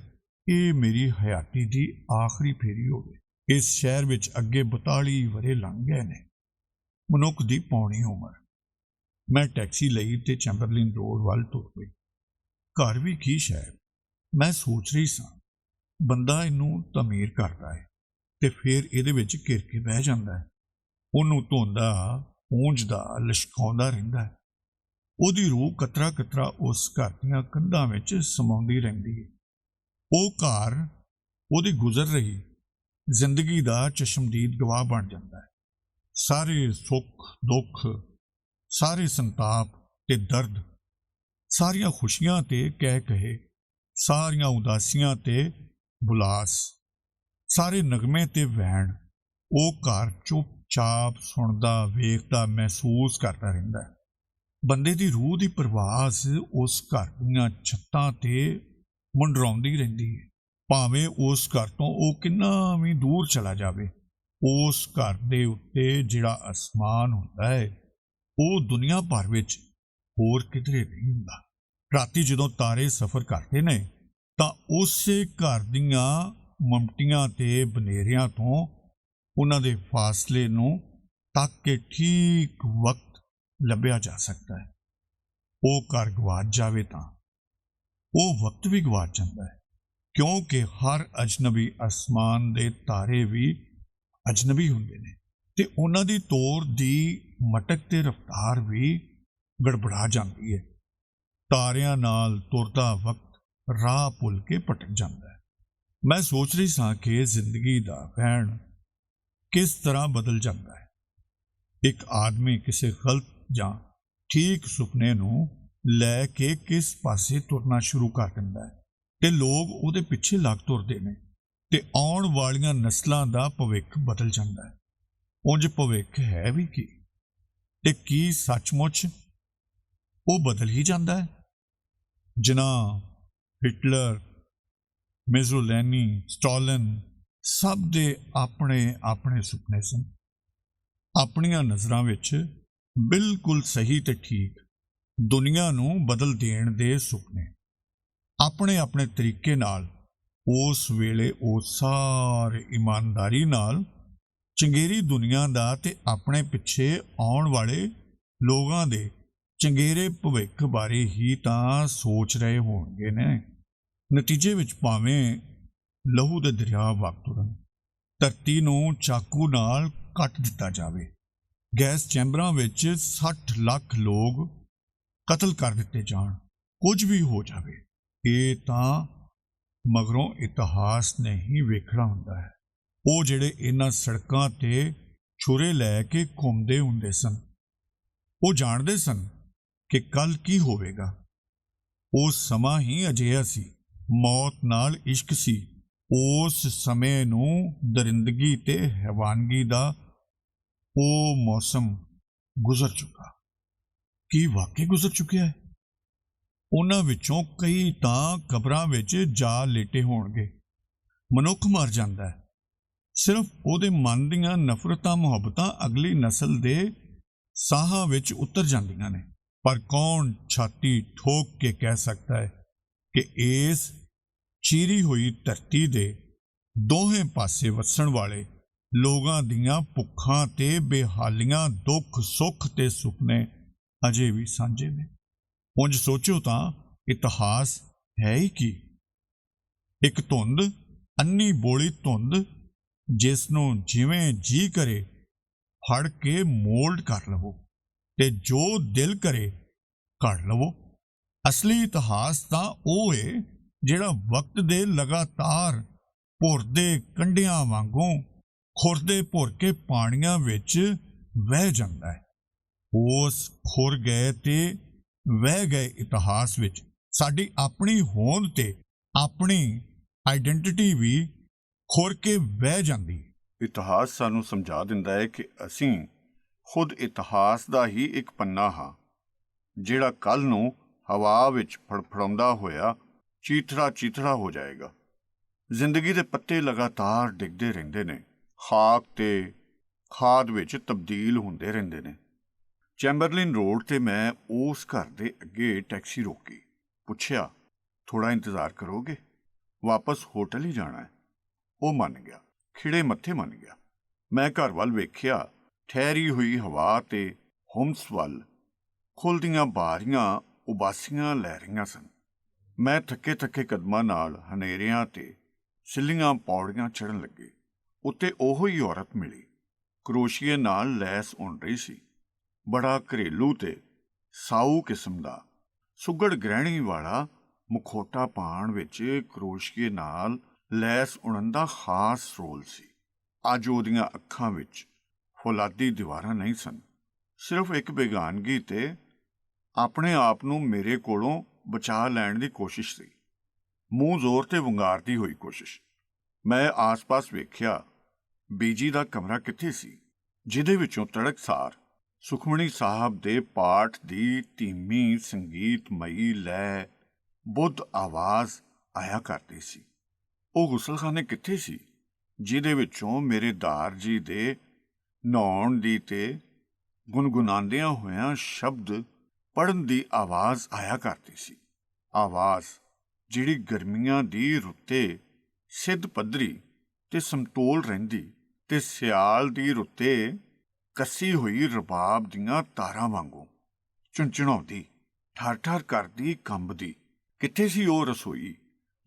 ਇਹ ਮੇਰੀ ਹਯਾਤੀ ਦੀ ਆਖਰੀ ਫੇਰੀ ਹੋਵੇ। ਇਸ ਸ਼ਹਿਰ ਵਿੱਚ ਅੱਗੇ 42 ਵਰੇ ਲੰਘ ਗਏ ਨੇ, ਮਨੁੱਖ ਦੀ ਪੌਣੀ ਉਮਰ। ਮੈਂ ਟੈਕਸੀ ਲਈ ਤੇ ਚੈਂਬਰਲਿਨ ਰੋਡ ਵੱਲ ਤੁਰ ਪਈ। ਘਰ ਵੀ ਕੀ ਸ਼ਹਿਰ, ਮੈਂ ਸੋਚ ਰਹੀ ਸਾਂ। ਬੰਦਾ ਇਹਨੂੰ ਤਮੀਰ ਕਰਦਾ ਹੈ ਤੇ ਫਿਰ ਇਹਦੇ ਵਿੱਚ ਘਿਰ ਕੇ ਬਹਿ ਜਾਂਦਾ ਹੈ। ਉਹਨੂੰ ਧੋਂਦਾ, ਪੂੰਝਦਾ, ਲਿਸ਼ਕਾਉਂਦਾ ਰਹਿੰਦਾ ਹੈ। ਉਹਦੀ ਰੂਹ ਕਤਰਾ ਕਤਰਾ ਉਸ ਘਰ ਦੀਆਂ ਕੰਧਾਂ ਵਿੱਚ ਸਮਾਉਂਦੀ ਰਹਿੰਦੀ ਹੈ। ਉਹ ਘਰ ਉਹਦੀ ਗੁਜ਼ਰ ਰਹੀ ਜ਼ਿੰਦਗੀ ਦਾ ਚਸ਼ਮਦੀਦ ਗਵਾਹ ਬਣ ਜਾਂਦਾ ਹੈ। ਸਾਰੇ ਸੁੱਖ ਦੁੱਖ, ਸਾਰੇ ਸੰਤਾਪ ਤੇ ਦਰਦ, ਸਾਰੀਆਂ ਖੁਸ਼ੀਆਂ ਤੇ ਕਹਿ ਕਹੇ, ਸਾਰੀਆਂ ਉਦਾਸੀਆਂ ਤੇ ਬੁਲਾਸ, ਸਾਰੇ ਨਗਮੇ ਤੇ ਵੈਣ, ਉਹ ਘਰ ਚੁੱਪਚਾਪ ਸੁਣਦਾ, ਵੇਖਦਾ, ਮਹਿਸੂਸ ਕਰਦਾ ਰਹਿੰਦਾ ਹੈ। ਬੰਦੇ ਦੀ ਰੂਹ ਦੀ ਪ੍ਰਵਾਸ ਉਸ ਘਰ ਦੀਆਂ ਛੱਤਾਂ ਤੇ ਮੁੰਡਰਾਉਂਦੀ ਰਹਿੰਦੀ ਹੈ। ਭਾਵੇਂ ਉਸ ਘਰ ਤੋਂ ਉਹ ਕਿੰਨਾ ਵੀ ਦੂਰ ਚਲਾ ਜਾਵੇ, ਉਸ ਘਰ ਦੇ ਉੱਤੇ ਜਿਹੜਾ ਅਸਮਾਨ ਹੁੰਦਾ ਹੈ ਉਹ ਦੁਨੀਆ ਭਰ ਵਿੱਚ ਹੋਰ ਕਿਧਰੇ ਨਹੀਂ ਹੁੰਦਾ। ਰਾਤੀ ਜਦੋਂ ਤਾਰੇ ਸਫ਼ਰ ਕਰਦੇ ਨੇ ਤਾਂ ਉਸੇ ਘਰ ਦੀਆਂ ਮਮਟੀਆਂ ਤੇ ਬਨੇਰਿਆਂ ਤੋਂ ਉਹਨਾਂ ਦੇ ਫਾਸਲੇ ਨੂੰ ਤੱਕ ਕੇ ਠੀਕ ਵਕਤ ਲੱਭਿਆ ਜਾ ਸਕਦਾ ਹੈ। ਉਹ ਘਰ ਗਵਾਚ ਜਾਵੇ ਤਾਂ ਉਹ ਵਕਤ ਵੀ ਗਵਾਚ ਜਾਂਦਾ ਹੈ, ਕਿਉਂਕਿ ਹਰ ਅਜਨਬੀ ਅਸਮਾਨ ਦੇ ਤਾਰੇ ਵੀ ਅਜਨਬੀ ਹੁੰਦੇ ਨੇ ਤੇ ਉਹਨਾਂ ਦੀ ਤੋਰ ਦੀ ਮਟਕ ਤੇ ਰਫ਼ਤਾਰ ਵੀ ਗੜਬੜਾ ਜਾਂਦੀ ਹੈ। ਤਾਰਿਆਂ ਨਾਲ ਤੁਰਦਾ ਵਕਤ ਰਾਹ ਭੁੱਲ ਕੇ ਭਟਕ ਜਾਂਦਾ ਹੈ। ਮੈਂ ਸੋਚ ਰਹੀ ਸਾਂ ਕਿ ਜ਼ਿੰਦਗੀ ਦਾ ਵਹਿਣ ਕਿਸ ਤਰ੍ਹਾਂ ਬਦਲ ਜਾਂਦਾ ਹੈ। ਇੱਕ ਆਦਮੀ ਕਿਸੇ ਗਲਤ ਜਾਂ ਠੀਕ ਸੁਪਨੇ ਨੂੰ ਲੈ ਕੇ ਕਿਸ ਪਾਸੇ ਤੁਰਨਾ ਸ਼ੁਰੂ ਕਰ ਦਿੰਦਾ ਹੈ ਤੇ ਲੋਕ ਉਹਦੇ ਪਿੱਛੇ ਲੱਗ ਤੁਰਦੇ ਨੇ ਤੇ ਆਉਣ ਵਾਲੀਆਂ ਨਸਲਾਂ ਦਾ ਭਵਿੱਖ ਬਦਲ ਜਾਂਦਾ ਹੈ। ਉਂਝ ਭਵਿੱਖ ਹੈ ਵੀ ਕੀ, ਤੇ ਕੀ ਸੱਚਮੁੱਚ ਉਹ ਬਦਲ ਹੀ ਜਾਂਦਾ ਹੈ? ਜਿਨ੍ਹਾਂ ਹਿਟਲਰ, ਮੁਸੋਲਿਨੀ, ਸਟਾਲਿਨ ਸਭ ਦੇ ਆਪਣੇ ਆਪਣੇ ਸੁਪਨੇ ਸਨ, ਆਪਣੀਆਂ ਨਜ਼ਰਾਂ ਵਿੱਚ ਬਿਲਕੁਲ ਸਹੀ ਤੇ ਠੀਕ ਦੁਨੀਆ ਨੂੰ ਬਦਲ ਦੇਣ ਦੇ ਸੁਪਨੇ। ਆਪਣੇ ਆਪਣੇ ਤਰੀਕੇ ਨਾਲ ਉਸ ਵੇਲੇ ਉਹ ਸਾਰੇ ਇਮਾਨਦਾਰੀ ਨਾਲ ਚੰਗੇਰੀ ਦੁਨੀਆ ਦਾ ਤੇ ਆਪਣੇ ਪਿੱਛੇ ਆਉਣ ਵਾਲੇ ਲੋਕਾਂ ਦੇ ਚੰਗੇਰੇ ਭਵਿੱਖ ਬਾਰੇ ਹੀ ਤਾਂ ਸੋਚ ਰਹੇ ਹੋਣਗੇ ਨੇ। ਨਤੀਜੇ ਵਿੱਚ ਭਾਵੇਂ ਲਹੂ ਦੇ ਦਰਿਆ ਵਗ ਤੁਰਨ, ਧਰਤੀ ਨੂੰ ਚਾਕੂ ਨਾਲ ਕੱਟ ਦਿੱਤਾ ਜਾਵੇ, ਗੈਸ ਚੈਂਬਰਾਂ ਵਿੱਚ 60 ਲੱਖ ਲੋਕ ਕਤਲ ਕਰ ਦਿੱਤੇ ਜਾਣ, ਕੁਝ ਵੀ ਹੋ ਜਾਵੇ, ਇਹ ਤਾਂ ਮਗਰੋਂ ਇਤਿਹਾਸ ਨੇ ਹੀ ਵੇਖਣਾ ਹੁੰਦਾ ਹੈ। ਉਹ ਜਿਹੜੇ ਇਹਨਾਂ ਸੜਕਾਂ ਤੇ ਛੁਰੇ ਲੈ ਕੇ ਘੁੰਮਦੇ ਹੁੰਦੇ ਸਨ, ਉਹ ਜਾਣਦੇ ਸਨ ਕਿ ਕੱਲ ਕੀ ਹੋਵੇਗਾ। ਉਹ ਸਮਾਂ ਹੀ ਅਜਿਹਾ ਸੀ, ਮੌਤ ਨਾਲ ਇਸ਼ਕ ਸੀ। ਉਸ ਸਮੇਂ ਨੂੰ ਦਰਿੰਦਗੀ ਤੇ ਹੈਵਾਨਗੀ ਦਾ ਉਹ ਮੌਸਮ ਗੁਜ਼ਰ ਚੁੱਕਾ। ਕੀ ਵਾਕਈ ਗੁਜ਼ਰ ਚੁੱਕਿਆ ਹੈ? ਉਹਨਾਂ ਵਿੱਚੋਂ ਕਈ ਤਾਂ ਕਬਰਾਂ ਵਿੱਚ ਜਾ ਲੇਟੇ ਹੋਣਗੇ। ਮਨੁੱਖ ਮਰ ਜਾਂਦਾ ਹੈ, ਸਿਰਫ ਉਹਦੇ ਮਨ ਦੀਆਂ ਨਫ਼ਰਤਾਂ ਮੁਹੱਬਤਾਂ ਅਗਲੀ ਨਸਲ ਦੇ ਸਾਹਾਂ ਵਿੱਚ ਉਤਰ ਜਾਂਦੀਆਂ ਨੇ। ਪਰ ਕੌਣ ਛਾਤੀ ਠੋਕ ਕੇ ਕਹਿ ਸਕਦਾ ਹੈ ਕਿ ਇਸ ਚੀਰੀ ਹੋਈ ਧਰਤੀ ਦੇ ਦੋਹੇ ਪਾਸੇ ਵਸਣ ਵਾਲੇ ਲੋਕਾਂ ਦੀਆਂ ਭੁੱਖਾਂ ਤੇ ਬੇਹਾਲੀਆਂ, ਦੁੱਖ ਸੁੱਖ ਤੇ ਸੁਪਨੇ ਅਜੇ ਵੀ ਸਾਂਝੇ ਨੇ? ਉਂਝ ਸੋਚੋ ਤਾਂ ਇਤਿਹਾਸ ਹੈ ਹੀ ਕੀ? ਇੱਕ ਧੁੰਦ, ਅੰਨੀ ਬੋਲੀ ਧੁੰਦ, ਜਿਸ ਨੂੰ ਜਿਵੇਂ ਜੀ ਕਰੇ ਫੜ ਕੇ ਮੋਲਡ ਕਰ ਲਵੋ ਤੇ ਜੋ ਦਿਲ ਕਰੇ ਘੜ ਲਵੋ। ਅਸਲੀ ਇਤਿਹਾਸ ਤਾਂ ਉਹ ਏ ਜਿਹੜਾ ਵਕਤ ਦੇ ਲਗਾਤਾਰ ਭੁਰਦੇ ਕੰਢਿਆਂ ਵਾਂਗੂ ਖੁਰਦੇ ਭੁਰ ਕੇ ਪਾਣੀਆਂ ਵਿੱਚ ਵਹਿ ਜਾਂਦਾ ਹੈ। ਉਸ ਖੁਰ ਗਏ ਤੇ ਵਹਿ ਗਏ ਇਤਿਹਾਸ ਵਿੱਚ ਸਾਡੀ ਆਪਣੀ ਹੋਂਦ ਤੇ ਆਪਣੀ ਆਈਡੈਂਟੀਟੀ ਵੀ ਖੁਰ ਕੇ ਵਹਿ ਜਾਂਦੀ ਹੈ। ਇਤਿਹਾਸ ਸਾਨੂੰ ਸਮਝਾ ਦਿੰਦਾ ਹੈ ਕਿ ਅਸੀਂ ਖੁਦ ਇਤਿਹਾਸ ਦਾ ਹੀ ਇੱਕ ਪੰਨਾ ਹਾਂ, ਜਿਹੜਾ ਕੱਲ੍ਹ ਨੂੰ ਹਵਾ ਵਿੱਚ ਫੜਫੜਾਉਂਦਾ ਹੋਇਆ ਚੀਥੜਾ ਹੋ ਜਾਏਗਾ। ਜ਼ਿੰਦਗੀ ਦੇ ਪੱਤੇ ਲਗਾਤਾਰ ਡਿੱਗਦੇ ਰਹਿੰਦੇ ਨੇ, ਖਾਕ ਤੇ ਖਾਦ ਵਿੱਚ ਤਬਦੀਲ ਹੁੰਦੇ ਰਹਿੰਦੇ ਨੇ। ਚੈਂਬਰਲਿਨ ਰੋਡ 'ਤੇ ਮੈਂ ਉਸ ਘਰ ਦੇ ਅੱਗੇ ਟੈਕਸੀ ਰੋਕੀ, ਪੁੱਛਿਆ, ਥੋੜ੍ਹਾ ਇੰਤਜ਼ਾਰ ਕਰੋਗੇ? ਵਾਪਸ ਹੋਟਲ ਹੀ ਜਾਣਾ ਹੈ। ਉਹ ਮੰਨ ਗਿਆ, ਖਿੜੇ ਮੱਥੇ ਮੰਨ ਗਿਆ। ਮੈਂ ਘਰ ਵੱਲ ਵੇਖਿਆ। ਠਹਿਰੀ ਹੋਈ ਹਵਾ ਤੇ ਹੁਮਸ ਵੱਲ ਖੁੱਲ੍ਹਦੀਆਂ ਬਾਰੀਆਂ ਉਬਾਸੀਆਂ ਲੈ ਰਹੀਆਂ ਸਨ। ਮੈਂ ਥੱਕੇ ਕਦਮਾਂ ਨਾਲ ਹਨੇਰਿਆਂ ਤੇ ਸਿੱਲੀਆਂ ਪੌੜੀਆਂ ਚੜ੍ਹਨ ਲੱਗੇ। ਉੱਤੇ ਉਹੋ ਹੀ ਔਰਤ ਮਿਲੀ, ਕਰੋਸ਼ੀਏ ਨਾਲ ਲੈਸ ਉਣ ਰਹੀ ਸੀ। ਬੜਾ ਘਰੇਲੂ ਤੇ ਸਾਊ ਕਿਸਮ ਦਾ ਸੁੱਘੜ ਗ੍ਰਹਿਣੀ ਵਾਲਾ ਮੁਖੌਟਾ ਪਾਉਣ ਵਿੱਚ ਕਰੋਸ਼ੀਏ ਨਾਲ ਲੈਸ ਉਣਨ ਦਾ ਖਾਸ ਰੋਲ ਸੀ। ਅੱਜ ਉਹਦੀਆਂ ਅੱਖਾਂ ਵਿੱਚ ਫੌਲਾਦੀ ਦੀਵਾਰਾਂ ਨਹੀਂ ਸਨ, ਸਿਰਫ ਇੱਕ ਬੇਗਾਨਗੀ ਤੇ ਆਪਣੇ ਆਪ ਨੂੰ ਮੇਰੇ ਕੋਲੋਂ ਬਚਾ ਲੈਣ ਦੀ ਕੋਸ਼ਿਸ਼ ਸੀ, ਮੂੰਹ ਜ਼ੋਰ ਤੇ ਵੰਗਾਰਦੀ ਹੋਈ ਕੋਸ਼ਿਸ਼। ਮੈਂ ਆਸ-ਪਾਸ ਵੇਖਿਆ, ਬੀਜੀ ਦਾ ਕਮਰਾ ਕਿੱਥੇ ਸੀ, ਜਿਹਦੇ ਵਿੱਚੋਂ ਤੜਕਸਾਰ ਸੁਖਮਣੀ ਸਾਹਿਬ ਦੇ ਪਾਠ ਦੀ ਧੀਮੀ ਸੰਗੀਤਮਈ ਲੈ ਬੁੱਧ ਆਵਾਜ਼ ਆਇਆ ਕਰਦੀ ਸੀ। ਉਹ ਗੁਸਲਖਾਨੇ ਕਿੱਥੇ ਸੀ ਜਿਹਦੇ ਵਿੱਚੋਂ ਮੇਰੇ ਦਾਰ ਜੀ ਦੇ ਨਹਾਉਣ ਦੀ ਤੇ ਗੁਨਗੁਨਾਉਂਦਿਆਂ ਹੋਇਆਂ ਸ਼ਬਦ ਪੜ੍ਹਨ ਦੀ ਆਵਾਜ਼ ਆਇਆ ਕਰਦੀ ਸੀ। ਆਵਾਜ਼ ਜਿਹੜੀ ਗਰਮੀਆਂ ਦੀ ਰੁੱਤੇ ਸਿੱਧ ਪੱਧਰੀ ਤੇ ਸਮਤੋਲ ਰਹਿੰਦੀ ਤੇ ਸਿਆਲ ਦੀ ਰੁੱਤੇ ਕੱਸੀ ਹੋਈ ਰਬਾਬ ਦੀਆਂ ਤਾਰਾਂ ਵਾਂਗੂ ਚੁੰਚਣਾਉਂਦੀ, ਠਰ-ਠਰ ਕਰਦੀ, ਕੰਬਦੀ। ਕਿੱਥੇ ਸੀ ਉਹ ਰਸੋਈ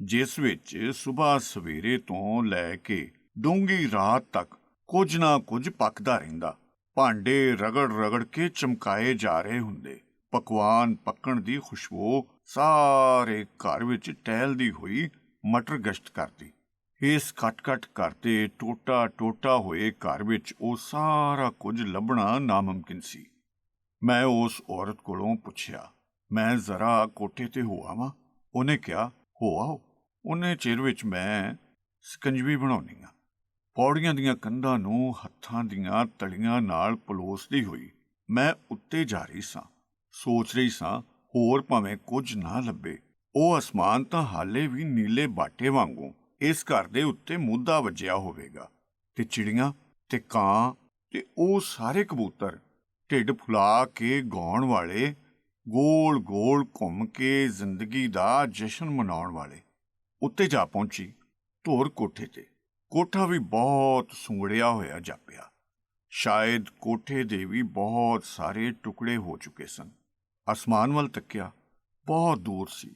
ਜਿਸ ਵਿੱਚ ਸੁਬਾਹ ਸਵੇਰੇ ਤੋਂ ਲੈ ਕੇ ਡੂੰਘੀ ਰਾਤ ਤੱਕ ਕੁਝ ਨਾ ਕੁਝ ਪੱਕਦਾ ਰਹਿੰਦਾ। ਭਾਂਡੇ ਰਗੜ-ਰਗੜ ਕੇ ਚਮਕਾਏ ਜਾ ਰਹੇ ਹੁੰਦੇ। ਪਕਵਾਨ ਪੱਕਣ ਦੀ ਖੁਸ਼ਬੂ ਸਾਰੇ ਘਰ ਵਿੱਚ ਟਹਿਲਦੀ ਹੋਈ ਮਟਰ ਗਸ਼ਤ ਕਰਦੀ। ਇਸ ਖਟ-ਖਟ ਕਰਦੇ ਟੋਟਾ ਹੋਏ ਘਰ ਵਿੱਚ ਉਹ ਸਾਰਾ ਕੁਝ ਲੱਭਣਾ ਨਾਮੁਮਕਿਨ ਸੀ। ਮੈਂ ਉਸ ਔਰਤ ਕੋਲੋਂ ਪੁੱਛਿਆ, ਮੈਂ ਜ਼ਰਾ ਕੋਠੇ ਤੇ ਹੋ ਆਵਾਂ? ਉਹਨੇ ਕਿਹਾ, ਹੋ ਆਓ। ਉਹਨੇ ਚਿਰ ਵਿੱਚ ਮੈਂ ਸਕੰਜਵੀ ਬਣਾਉਣੀ ਆ। ਪੌੜੀਆਂ ਦੀਆਂ ਕੰਧਾਂ ਨੂੰ ਹੱਥਾਂ ਦੀਆਂ ਤਲੀਆਂ ਨਾਲ ਪਲੋਸਦੀ ਹੋਈ ਮੈਂ ਉੱਤੇ ਜਾ ਰਹੀ ਸਾਂ। ਸੋਚ ਰਹੀ ਸਾਂ, ਹੋਰ ਭਾਵੇਂ ਕੁਝ ਨਾ ਲੱਭੇ, ਉਹ ਅਸਮਾਨ ਤਾਂ ਹਾਲੇ ਵੀ ਨੀਲੇ ਬਾਟੇ ਵਾਂਗੂ ਇਸ ਘਰ ਦੇ ਉੱਤੇ ਮੁੱਦਾ ਵੱਜਿਆ ਹੋਵੇਗਾ, ਤੇ ਚਿੜੀਆਂ ਤੇ ਕਾਂ ਤੇ ਉਹ ਸਾਰੇ ਕਬੂਤਰ ਢਿੱਡ ਫੁਲਾ ਕੇ ਗਾਉਣ ਵਾਲੇ, ਗੋਲ ਗੋਲ ਘੁੰਮ ਕੇ ਜ਼ਿੰਦਗੀ ਦਾ ਜਸ਼ਨ ਮਨਾਉਣ ਵਾਲੇ। ਉੱਤੇ ਜਾ ਪਹੁੰਚੀ, ਧੁਰ ਕੋਠੇ ਤੇ। ਕੋਠਾ ਵੀ ਬਹੁਤ ਸੁੰਗੜਿਆ ਹੋਇਆ ਜਾਪਿਆ। ਸ਼ਾਇਦ ਕੋਠੇ ਦੇ ਵੀ ਬਹੁਤ ਸਾਰੇ ਟੁਕੜੇ ਹੋ ਚੁੱਕੇ ਸਨ। ਅਸਮਾਨ ਵੱਲ ਤੱਕਿਆ, ਬਹੁਤ ਦੂਰ ਸੀ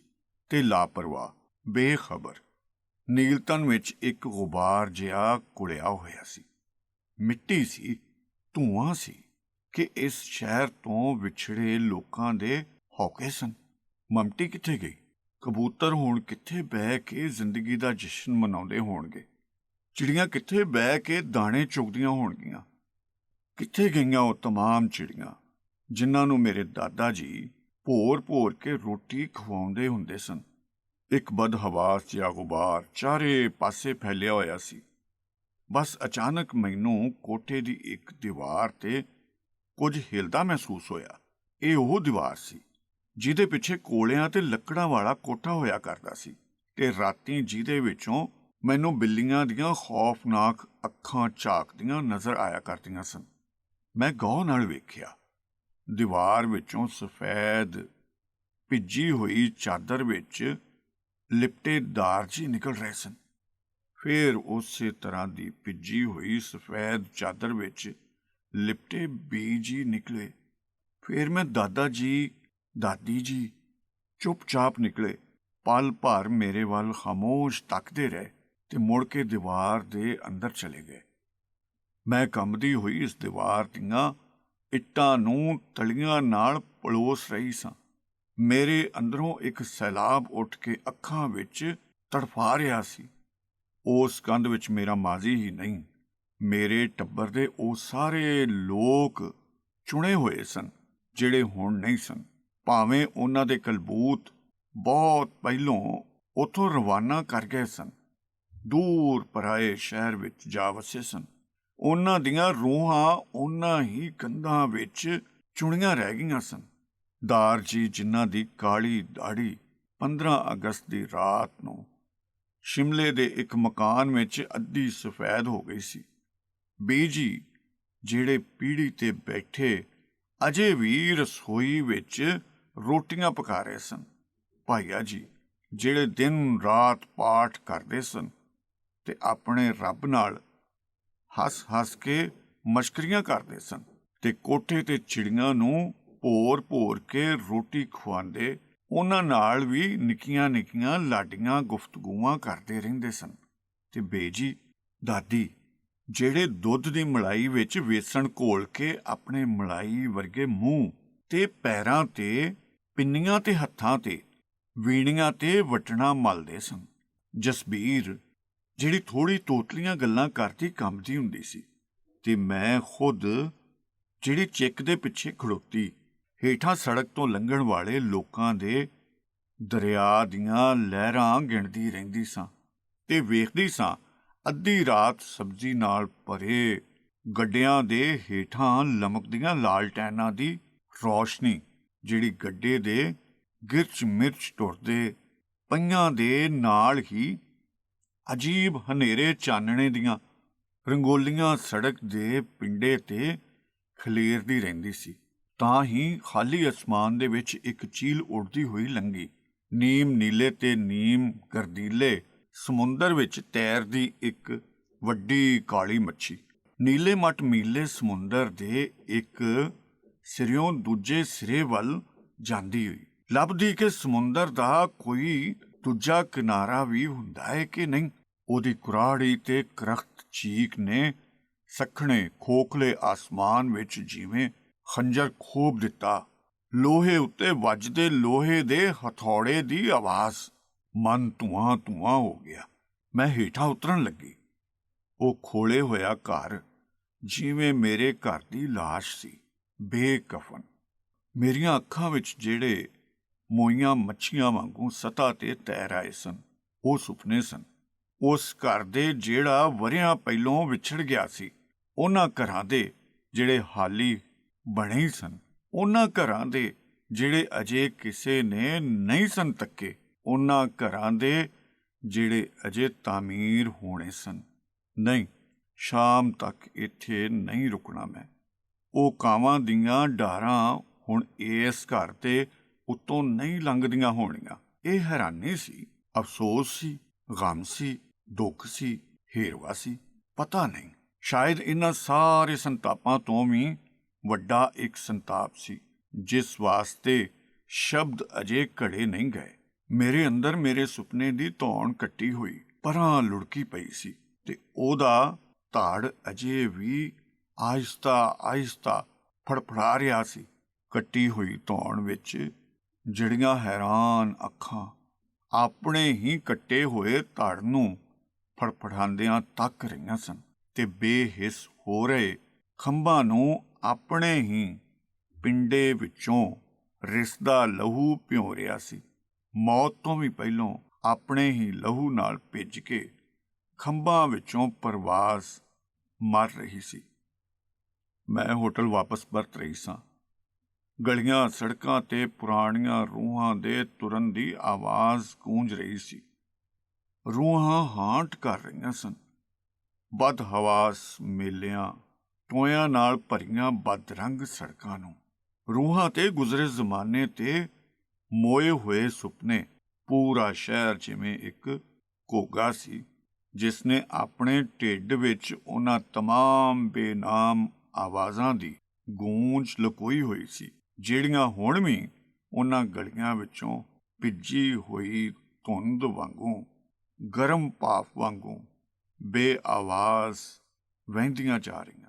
ਤੇ ਲਾਪਰਵਾਹ, ਬੇਖਬਰ ਨੀਲਤਨ ਵਿੱਚ ਇੱਕ ਗੁਬਾਰ ਜਿਹਾ ਕੁੜਿਆ ਹੋਇਆ ਸੀ। ਮਿੱਟੀ ਸੀ, ਧੂਆਂ ਸੀ ਕਿ ਇਸ ਸ਼ਹਿਰ ਤੋਂ ਵਿਛੜੇ ਲੋਕਾਂ ਦੇ ਹੌਕੇ ਸਨ। ਮਮਟੀ ਕਿੱਥੇ ਗਈ? ਕਬੂਤਰ ਹੁਣ ਕਿੱਥੇ ਬਹਿ ਕੇ ਜ਼ਿੰਦਗੀ ਦਾ ਜਸ਼ਨ ਮਨਾਉਂਦੇ ਹੋਣਗੇ? ਚਿੜੀਆਂ ਕਿੱਥੇ ਬਹਿ ਕੇ ਦਾਣੇ ਚੁਗਦੀਆਂ ਹੋਣਗੀਆਂ? ਕਿੱਥੇ ਗਈਆਂ ਉਹ ਤਮਾਮ ਚਿੜੀਆਂ ਜਿਨ੍ਹਾਂ ਨੂੰ ਮੇਰੇ ਦਾਦਾ ਜੀ ਭੋਰ ਕੇ ਰੋਟੀ ਖਵਾਉਂਦੇ ਹੁੰਦੇ ਸਨ? ਇੱਕ ਬਦਹਵਾਸ ਜਿਹਾ ਗੁਬਾਰ ਚਾਰੇ ਪਾਸੇ ਫੈਲਿਆ ਹੋਇਆ ਸੀ। ਬਸ ਅਚਾਨਕ ਮੈਨੂੰ ਕੋਠੇ ਦੀ ਇੱਕ ਦੀਵਾਰ ਤੇ ਕੁਝ ਹਿਲਦਾ ਮਹਿਸੂਸ ਹੋਇਆ। ਇਹ ਉਹ ਦੀਵਾਰ ਸੀ ਜਿਹਦੇ ਪਿੱਛੇ ਕੋਲਿਆਂ ਤੇ ਲੱਕੜਾਂ ਵਾਲਾ ਕੋਠਾ ਹੋਇਆ ਕਰਦਾ ਸੀ, ਤੇ ਰਾਤੀਂ ਜਿਹਦੇ ਵਿੱਚੋਂ ਮੈਨੂੰ ਬਿੱਲੀਆਂ ਦੀਆਂ ਖੌਫਨਾਕ ਅੱਖਾਂ ਝਾਕਦੀਆਂ ਨਜ਼ਰ ਆਇਆ ਕਰਦੀਆਂ ਸਨ। ਮੈਂ ਗੌਰ ਨਾਲ ਵੇਖਿਆ। ਦੀਵਾਰ ਵਿੱਚੋਂ ਸਫੈਦ ਭਿੱਜੀ ਹੋਈ ਚਾਦਰ ਵਿੱਚ ਲਿਪਟੇ ਦਾਰ ਜੀ ਨਿਕਲ ਰਹੇ ਸਨ। ਫਿਰ ਉਸੇ ਤਰ੍ਹਾਂ ਦੀ ਭਿੱਜੀ ਹੋਈ ਸਫੈਦ ਚਾਦਰ ਵਿੱਚ ਲਿਪਟੇ ਬੀਜੀ ਨਿਕਲੇ। ਫਿਰ ਮੈਂ ਦਾਦਾ ਜੀ, ਦਾਦੀ ਜੀ ਚੁੱਪ-ਚਾਪ ਨਿਕਲੇ। ਪਲ ਭਰ ਮੇਰੇ ਵੱਲ ਖਾਮੋਸ਼ ਤੱਕਦੇ ਰਹੇ ਤੇ ਮੁੜ ਕੇ ਦੀਵਾਰ ਦੇ ਅੰਦਰ ਚਲੇ ਗਏ। ਮੈਂ ਕੰਬਦੀ ਹੋਈ ਇਸ ਦੀਵਾਰ ਦੀਆਂ ਇੱਟਾਂ ਨੂੰ ਤਲੀਆਂ ਨਾਲ ਪਲੋਸ ਰਹੀ ਸਾਂ। ਮੇਰੇ ਅੰਦਰੋਂ ਇੱਕ ਸੈਲਾਬ ਉੱਠ ਕੇ ਅੱਖਾਂ ਵਿੱਚ ਤੜਫਾ ਰਿਹਾ ਸੀ। ਉਸ ਕੰਧ ਵਿੱਚ ਮੇਰਾ ਮਾਜ਼ੀ ਹੀ ਨਹੀਂ, ਮੇਰੇ ਟੱਬਰ ਦੇ ਉਹ ਸਾਰੇ ਲੋਕ ਚੁਣੇ ਹੋਏ ਸਨ ਜਿਹੜੇ ਹੁਣ ਨਹੀਂ ਸਨ। ਭਾਵੇਂ ਉਹਨਾਂ ਦੇ ਕਲਬੂਤ ਬਹੁਤ ਪਹਿਲੋਂ ਉੱਥੋਂ ਰਵਾਨਾ ਕਰ ਗਏ ਸਨ, ਦੂਰ ਪਰਾਏ ਸ਼ਹਿਰ ਵਿੱਚ ਜਾ ਵਸੇ ਸਨ। ਉਹਨਾਂ ਦੀਆਂ ਰੂਹਾਂ ਉਹਨਾਂ ਹੀ ਕੰਧਾਂ ਵਿੱਚ ਚੁਣੀਆਂ ਰਹਿ ਗਈਆਂ ਸਨ। ਦਾਰ ਜੀ ਜਿਨ੍ਹਾਂ ਦੀ ਕਾਲੀ ਦਾੜੀ 15 ਅਗਸਤ ਦੀ ਰਾਤ ਨੂੰ ਸ਼ਿਮਲੇ ਦੇ ਇੱਕ ਮਕਾਨ ਵਿੱਚ ਅੱਧੀ ਸਫੈਦ ਹੋ ਗਈ ਸੀ। ਬੀਜੀ ਜਿਹੜੇ ਪੀੜ੍ਹੀ ਤੇ ਬੈਠੇ ਅਜੇ ਵੀ ਰਸੋਈ ਵਿੱਚ ਰੋਟੀਆਂ ਪਕਾ ਰਹੇ ਸਨ। ਭਾਈਆ ਜੀ ਜਿਹੜੇ ਦਿਨ ਰਾਤ ਪਾਠ ਕਰਦੇ ਸਨ ਤੇ ਆਪਣੇ ਰੱਬ ਨਾਲ ਹੱਸ ਕੇ ਮਸ਼ਕਰੀਆਂ ਕਰਦੇ ਸਨ, ਤੇ ਕੋਠੇ ਤੇ ਚਿੜੀਆਂ ਨੂੰ ਭੋਰ ਕੇ ਰੋਟੀ ਖਵਾਉਂਦੇ, ਉਹਨਾਂ ਨਾਲ ਵੀ ਨਿੱਕੀਆਂ ਲਾਡੀਆਂ ਗੁਫ਼ਤਗੂਆਂ ਕਰਦੇ ਰਹਿੰਦੇ ਸਨ। ਤੇ ਬੇਜੀ, ਦਾਦੀ ਜਿਹੜੇ ਦੁੱਧ ਦੀ ਮਲਾਈ ਵਿੱਚ ਵੇਸਣ ਘੋਲ ਕੇ ਆਪਣੇ ਮਲਾਈ ਵਰਗੇ ਮੂੰਹ ਤੇ ਪੈਰਾਂ ਤੇ, ਪਿੰਨੀਆਂ ਤੇ ਹੱਥਾਂ ਤੇ, ਵੀਣੀਆਂ ਤੇ ਵਟਣਾ ਮਲਦੇ ਸਨ। ਜਸਬੀਰ ਜਿਹੜੀ ਥੋੜ੍ਹੀ ਤੋਤਲੀਆਂ ਗੱਲਾਂ ਕਰਦੀ ਕੰਬਦੀ ਹੁੰਦੀ ਸੀ, ਤੇ ਮੈਂ ਖੁਦ ਜਿਹੜੀ ਚਿੱਕ ਦੇ ਪਿੱਛੇ ਖੜੋਤੀ ਹੇਠਾਂ ਸੜਕ ਤੋਂ ਲੰਘਣ ਵਾਲੇ ਲੋਕਾਂ ਦੇ ਦਰਿਆ ਦੀਆਂ ਲਹਿਰਾਂ ਗਿਣਦੀ ਰਹਿੰਦੀ ਸਾਂ ਤੇ ਵੇਖਦੀ ਸਾਂ ਅੱਧੀ ਰਾਤ ਸਬਜ਼ੀ ਨਾਲ ਭਰੇ ਗੱਡਿਆਂ ਦੇ ਹੇਠਾਂ ਲਮਕਦੀਆਂ ਲਾਲਟੈਨਾਂ ਦੀ ਰੌਸ਼ਨੀ ਜਿਹੜੀ ਗੱਡੇ ਦੇ ਗਿਰਚ ਮਿਰਚ ਟੁਰਦੇ ਪਈਆਂ ਦੇ ਨਾਲ ਹੀ ਅਜੀਬ ਹਨੇਰੇ ਚਾਨਣੇ ਦੀਆਂ ਰੰਗੋਲੀਆਂ ਸੜਕ ਦੇ ਪਿੰਡੇ ਤੇ ਖਲੇਰਦੀ ਰਹਿੰਦੀ ਸੀ। ਤਾਂ ਹੀ ਖਾਲੀ ਅਸਮਾਨ ਦੇ ਵਿੱਚ ਇੱਕ ਚੀਲ ਉੱਡਦੀ ਹੋਈ ਲੰਘੀ। ਨੀਮ ਨੀਲੇ ਤੇ ਨੀਮ ਗਰਦੀਲੇ ਸਮੁੰਦਰ ਵਿੱਚ ਤੈਰਦੀ ਇੱਕ ਵੱਡੀ ਕਾਲੀ ਮੱਛੀ। ਨੀਲੇ ਮੱਟ ਮੀਲੇ ਸਮੁੰਦਰ ਦੇ ਇੱਕ ਸਿਰਿਓਂ ਦੂਜੇ ਸਿਰੇ ਵੱਲ ਜਾਂਦੀ ਹੋਈ ਲੱਭਦੀ ਕਿ ਸਮੁੰਦਰ ਦਾ ਕੋਈ ਦੂਜਾ ਕਿਨਾਰਾ ਵੀ ਹੁੰਦਾ ਹੈ ਕਿ ਨਹੀਂ। ਉਹਦੀ ਕੁਰਾੜੀ ਤੇ ਕਰਖਤ ਚੀਕ ਨੇ ਸੱਖਣੇ ਖੋਖਲੇ ਆਸਮਾਨ ਵਿੱਚ ਜਿਵੇਂ ਖੰਜਰ ਖੋਭ ਦਿੱਤਾ। ਲੋਹੇ ਉੱਤੇ ਵੱਜਦੇ ਲੋਹੇ ਦੇ ਹਥੌੜੇ ਦੀ ਆਵਾਜ਼। ਮਨ ਧੂਆਂ ਧੂਆਂ ਹੋ ਗਿਆ। ਮੈਂ ਹੇਠਾਂ ਉਤਰਨ ਲੱਗੀ। ਉਹ ਖੋਲੇ ਹੋਇਆ ਘਰ ਜਿਵੇਂ ਮੇਰੇ ਘਰ ਦੀ ਲਾਸ਼ ਸੀ, ਬੇਕਫਨ। ਮੇਰੀਆਂ ਅੱਖਾਂ ਵਿੱਚ ਜਿਹੜੇ ਮੋਈਆਂ ਮੱਛੀਆਂ ਵਾਂਗੂ ਸਤ੍ਹਾ ਤੇ ਤੈਰ ਆਏ ਸਨ, ਉਹ ਸੁਪਨੇ ਸਨ। ਉਸ ਘਰ ਦੇ ਜਿਹੜਾ ਵਰ੍ਹਿਆਂ ਪਹਿਲੋਂ ਵਿਛੜ ਗਿਆ ਸੀ, ਉਹਨਾਂ ਘਰਾਂ ਦੇ ਜਿਹੜੇ ਹਾਲੀ ਬਣੇ ਹੀ ਸਨ, ਉਹਨਾਂ ਘਰਾਂ ਦੇ ਜਿਹੜੇ ਅਜੇ ਕਿਸੇ ਨੇ ਨਹੀਂ ਸਨ ਤੱਕੇ, ਉਹਨਾਂ ਘਰਾਂ ਦੇ ਜਿਹੜੇ ਅਜੇ ਤਾਮੀਰ ਹੋਣੇ ਸਨ। ਨਹੀਂ, ਸ਼ਾਮ ਤੱਕ ਇੱਥੇ ਨਹੀਂ ਰੁਕਣਾ ਮੈਂ। ਉਹ ਕਾਵਾਂ ਦੀਆਂ ਡਾਰਾਂ ਹੁਣ ਇਸ ਘਰ ਤੇ ਉੱਤੋਂ ਨਹੀਂ ਲੰਘਦੀਆਂ ਹੋਣੀਆਂ। ਇਹ ਹੈਰਾਨੀ ਸੀ, ਅਫਸੋਸ ਸੀ, ਗਮ ਸੀ, ਦੁੱਖ ਸੀ, ਹੇਰਵਾ ਸੀ, ਪਤਾ ਨਹੀਂ। ਸ਼ਾਇਦ ਇਹਨਾਂ ਸਾਰੇ ਸੰਤਾਪਾਂ ਤੋਂ ਵੀ ਵੱਡਾ ਇੱਕ ਸੰਤਾਪ ਸੀ ਜਿਸ ਵਾਸਤੇ ਸ਼ਬਦ ਅਜੇ ਘੜੇ ਨਹੀਂ ਗਏ। ਮੇਰੇ ਅੰਦਰ ਮੇਰੇ ਸੁਪਨੇ ਦੀ ਧੌਣ ਕੱਟੀ ਹੋਈ ਪਰਾਂ ਲੁੜਕੀ ਪਈ ਸੀ ਤੇ ਉਹਦਾ ਧਾੜ ਅਜੇ ਵੀ ਆਹਿਸਤਾ ਆਹਿਸਤਾ ਫੜਫੜਾ ਰਿਹਾ ਸੀ। ਕੱਟੀ ਹੋਈ ਧੌਣ ਵਿੱਚ ਜਿਹੜੀਆਂ ਹੈਰਾਨ ਅੱਖਾਂ ਆਪਣੇ ਹੀ ਕੱਟੇ ਹੋਏ ਧੜ ਨੂੰ ਫੜਫੜਾਉਂਦਿਆਂ ਤੱਕ ਰਹੀਆਂ ਸਨ ਤੇ ਬੇਹਿੱਸ ਹੋ ਰਹੇ ਖੰਭਾਂ ਨੂੰ ਆਪਣੇ ਹੀ ਪਿੰਡੇ ਵਿੱਚੋਂ ਰਿਸਦਾ ਲਹੂ ਭਿਉਂ ਰਿਹਾ ਸੀ। ਮੌਤ ਤੋਂ ਵੀ ਪਹਿਲੋਂ ਆਪਣੇ ਹੀ ਲਹੂ ਨਾਲ ਭਿੱਜ ਕੇ ਖੰਭਾਂ ਵਿੱਚੋਂ ਪਰਵਾਜ਼ ਮਰ ਰਹੀ ਸੀ। ਮੈਂ ਹੋਟਲ ਵਾਪਸ ਪਰਤ ਰਹੀ ਸਾਂ। ਗਲੀਆਂ ਸੜਕਾਂ ਤੇ ਪੁਰਾਣੀਆਂ ਰੂਹਾਂ ਦੇ ਤੁਰਨ ਦੀ ਆਵਾਜ਼ ਗੂੰਜ ਰਹੀ ਸੀ। ਰੂਹਾਂ ਹਾਂਟ ਕਰ ਰਹੀਆਂ ਸਨ। ਬਦਹਵਾਸ ਮੇਲਿਆਂ ਟੋਇਆਂ ਨਾਲ ਭਰੀਆਂ ਬਦਰੰਗ ਸੜਕਾਂ ਨੂੰ। ਰੂਹਾਂ ਤੇ ਗੁਜ਼ਰੇ ਜ਼ਮਾਨੇ ਤੇ ਮੋਏ ਹੋਏ ਸੁਪਨੇ। ਪੂਰਾ ਸ਼ਹਿਰ ਜਿਵੇਂ ਇੱਕ ਘੋਗਾ ਸੀ ਜਿਸ ਨੇ ਆਪਣੇ ਢਿੱਡ ਵਿੱਚ ਉਹਨਾਂ ਤਮਾਮ ਬੇਨਾਮ ਆਵਾਜ਼ਾਂ ਦੀ ਗੂੰਜ ਲੁਕੋਈ ਹੋਈ ਸੀ ਜਿਹੜੀਆਂ ਹੁਣ ਵੀ ਉਹਨਾਂ ਗਲੀਆਂ ਵਿੱਚੋਂ ਭਿੱਜੀ ਹੋਈ ਧੁੰਦ ਵਾਂਗੂ, ਗਰਮ ਭਾਫ ਵਾਂਗੂ ਬੇਆਵਾਜ਼ ਵਹਿੰਦੀਆਂ ਜਾ ਰਹੀਆਂ।